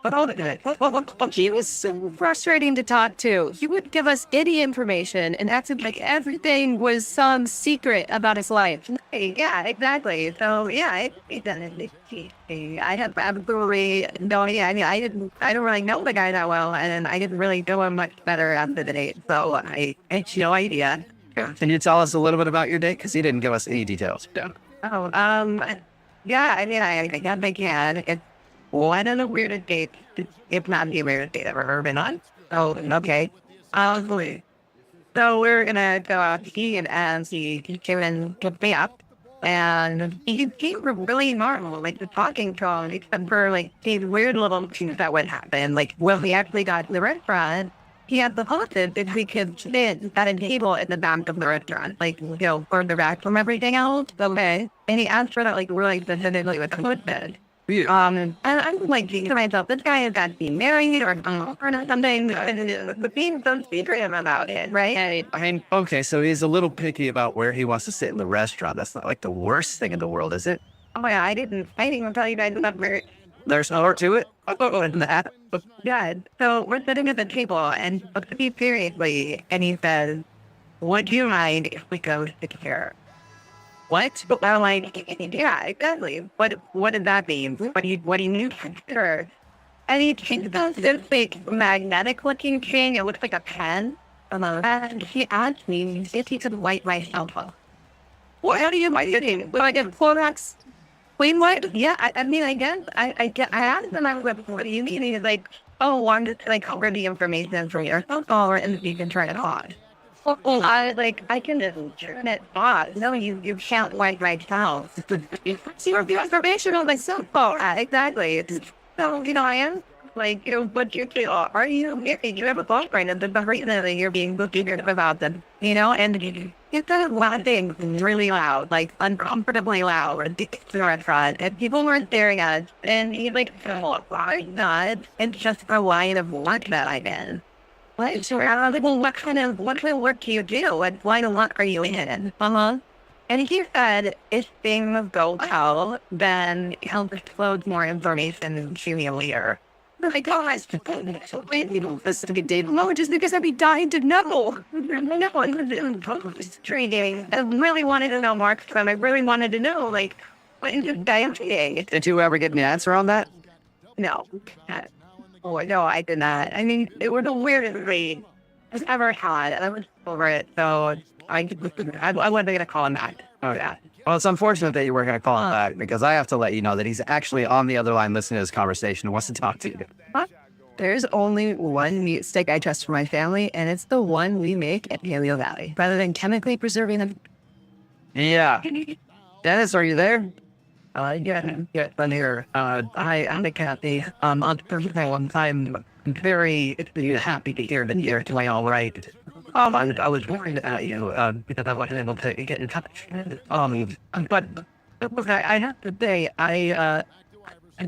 C: But he was so frustrating to talk to. He would give us any information and acted like everything was some secret about his life. Yeah, exactly. So yeah, I have absolutely no idea. I mean, I don't really know the guy that well, and I didn't really know him much better after the date. So I had no idea.
J: can you tell us a little bit about your date? Because he didn't give us any details.
C: Oh, yeah. I mean, I guess I can. It's one of the weirdest dates, if not the weirdest date I've ever been on. Oh, okay. So we're gonna go out to eat, and he came and picked me up, and he came really normal, like the talking tone, except for like these weird little things that would happen. Like when we actually got to the restaurant, he had the hosted that we could sit at a table in the back of the restaurant, like, you know, further back from everything else. Okay. And he asked for that, like, really specifically with the hosted. And I'm like thinking to myself, this guy has got to be married or something. But being so secretive about it, right?
J: I mean, okay, so he's a little picky about where he wants to sit in the restaurant. That's not like the worst thing in the world, is it?
C: Oh yeah, I didn't even tell you guys about where.
J: There's more to it. Other than that.
C: Yeah. So we're sitting at the table, and looks at me seriously, and he says, "Would you mind if we go to care?" What? I'm like, yeah, exactly. What did that mean? What do you need? Sure. And he does this big magnetic-looking thing. It looks like a pen. And he asked me if he could wipe my cell phone. What do you mean? Will I get Clorox? Clean what? Yeah, I mean, I guess I asked him. I was like, what do you mean? He's like, oh, wanted to like cover the information from your cell phone, and you can turn it on. Well, I was like, I can just turn it off. No, you can't wipe my towel. See your information on my cell phone. Exactly. So, you know, I am like, you know, what you feel? Are you married? You have a boyfriend, and the reason that you're being secretive about them, you know, and you said a lot of things really loud, like uncomfortably loud, in the restaurant, and people were staring at us, and he's like, oh, why not? It's just a line of work that I'm in. What? So I was like, well, what kind of work do you do? What line of work are you in? And he said if things go well, then he'll disclose more information to me later. Oh my gosh, this is a good day. No, just because I'd be dying to know. Trading. I really wanted to know, Mark, and I really wanted to know, like, what is day?
J: Did you ever get an answer on that?
C: No. Oh, no, I did not. I mean, it was the weirdest read I've ever had, and I was over it, so I wasn't going to call him back. Oh, yeah.
J: Well, it's unfortunate that you weren't going to call him back because I have to let you know that he's actually on the other line listening to this conversation and wants to talk to you.
C: There's only one meat stick I trust for my family, and it's the one we make at Paleo Valley, rather than chemically preserving them.
J: Yeah. Dennis, are you there?
K: Yeah, I'm here. I'm Kathy. I'm very happy to hear that you're doing all right. I was worried about you because I wasn't able to get in touch. But look, I have to say, I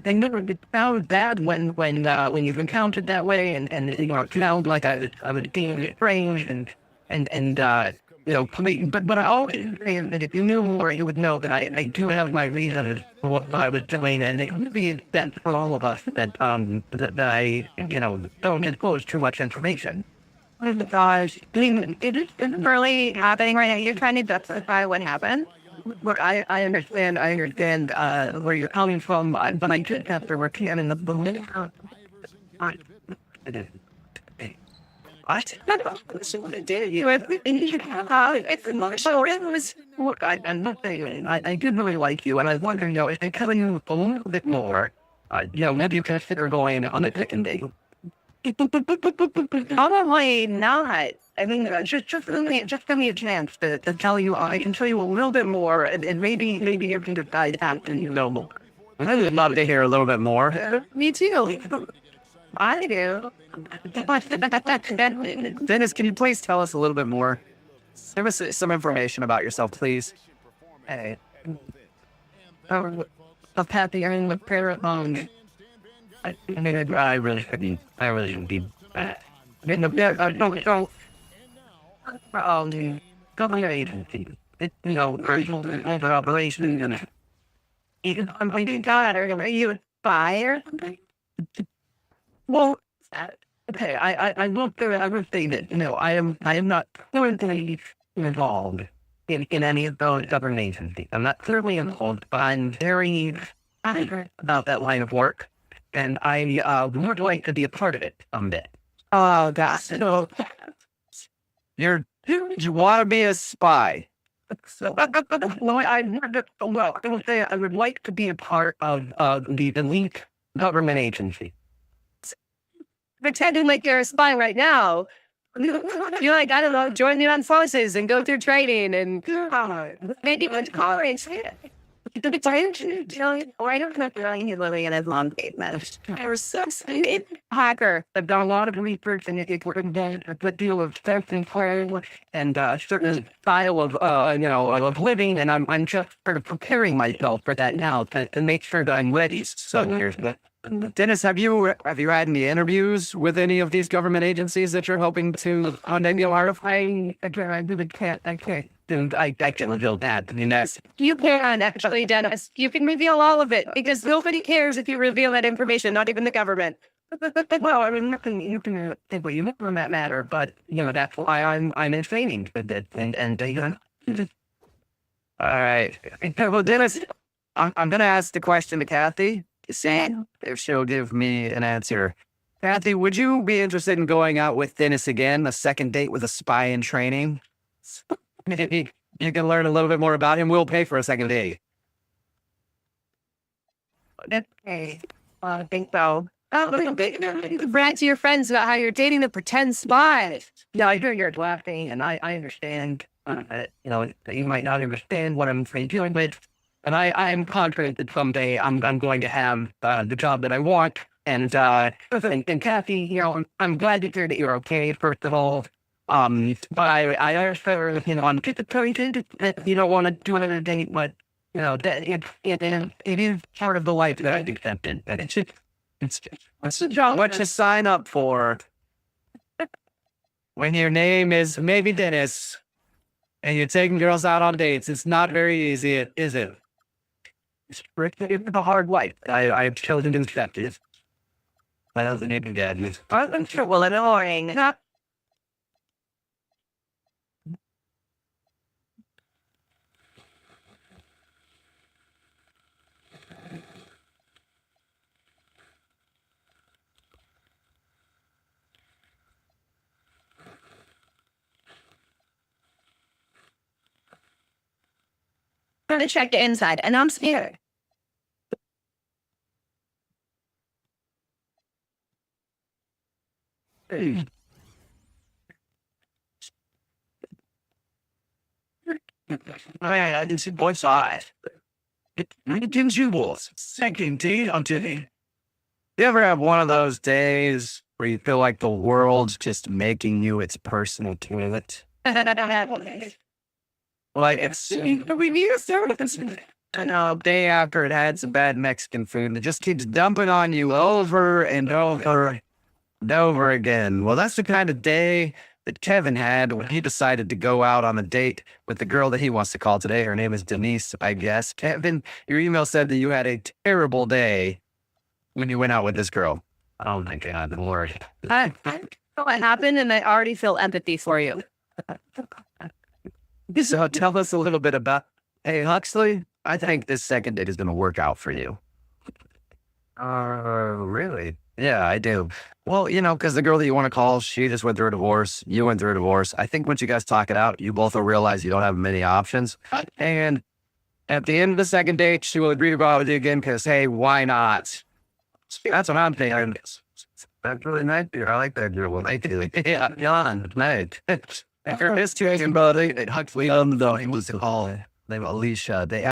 K: think it sounds bad when you've encountered that way, and you know, it sounds like I was being strange and you know, but I always say that if you knew more, you would know that I do have my reasons for what I was doing, and it would be best for all of us that I, you know, don't disclose too much information.
C: Oh my gosh, it is really happening right now. You're trying to justify what happened.
K: Look, I understand where you're coming from, but I just have to work in the balloon. What? Look, I'm not saying I did really like you, and I want to know if I tell you a little bit more. You know, maybe you consider going on a second date.
C: Probably not. I mean, just give me a chance to tell you. I can tell you a little bit more, and maybe you can decide after you know more.
J: I would love to hear a little bit more.
C: Me too. I do.
J: Dennis, can you please tell us a little bit more? Give us some information about yourself, please.
K: Hey. Of happy earning with prayer long. I really shouldn't be bad. Don't. Government agency. You know, personal operation and I'm God, are you a spy or something? Well, okay, I looked through everything that, you know, I am not currently involved in any of those government agencies. I'm not currently involved, but I'm very passionate about that line of work, and I would like to be a part of it someday.
C: Oh, gosh.
K: So,
J: You want to be a spy?
K: well, I would say I would like to be a part of the elite government agency.
C: Pretending like you're a spy right now. You're like, I don't know, join the armed forces and go through training and maybe went to college. I don't know if you're living in a long statement. I was so excited. Hacker.
K: I've done a lot of research and it's written down a good deal of self-inquiry and certain style of you know, of living, and I'm just sort of preparing myself for that now to make sure that I'm ready. So here's the.
J: Dennis, have you had any interviews with any of these government agencies that you're hoping to on any of?
K: I really can't. I can reveal that. I mean, that's.
C: You can, actually, Dennis. You can reveal all of it because nobody cares if you reveal that information, not even the government.
K: Well, I mean, you can think what you want on that matter, but, you know, that's why I'm in training with it. And you know.
J: All right. Well, Dennis, I'm going to ask the question to Kathy. If she'll give me an answer. Kathy, would you be interested in going out with Dennis again, a second date with a spy in training? Maybe you can learn a little bit more about him. We'll pay for a second date.
C: Okay. I think so. Brag to your friends about how you're dating the pretend spy.
K: Yeah, I hear you're laughing, and I understand. You know, that you might not understand what I'm dealing with. And I'm confident that someday I'm going to have the job that I want. And Kathy, you know, I'm glad to hear that you're okay, first of all. But I also, you know, I'm disappointed that you don't want to do another date, but, you know, that it is part of the life that I've accepted. And it's a job.
J: What you sign up for when your name is maybe Dennis. and you're taking girls out on dates. It's not very easy, is it? It's a hard life. I've chosen to accept it. I don't need to get it.
C: I'm sure. Well, annoying. Trying to check the inside, and I'm scared.
J: Hey. I didn't see both sides. It was second date on today. You ever have one of those days where you feel like the world's just making you its personal toilet? Like it's I know, day after it had some bad Mexican food, it just keeps dumping on you over and over and over again. Well, that's the kind of day that Kevin had when he decided to go out on a date with the girl that he wants to call today. Her name is Denise, I guess. Kevin, your email said that you had a terrible day when you went out with this girl. Oh my God, don't worry.
C: I know what happened, and I already feel empathy for you.
J: So tell us a little bit about, hey, Huxley, I think this second date is going to work out for you. Really? Yeah, I do. Well, because the girl that you want to call, she just went through a divorce. You went through a divorce. I think once you guys talk it out, you both will realize you don't have many options. And at the end of the second date, she will agree to go out with you again because, hey, why not? That's what I'm thinking. That's really nice. I like that girl. Well, I do. Yeah, John, nice. After his two buddy, Huxley, though, he was called. They were Alicia. They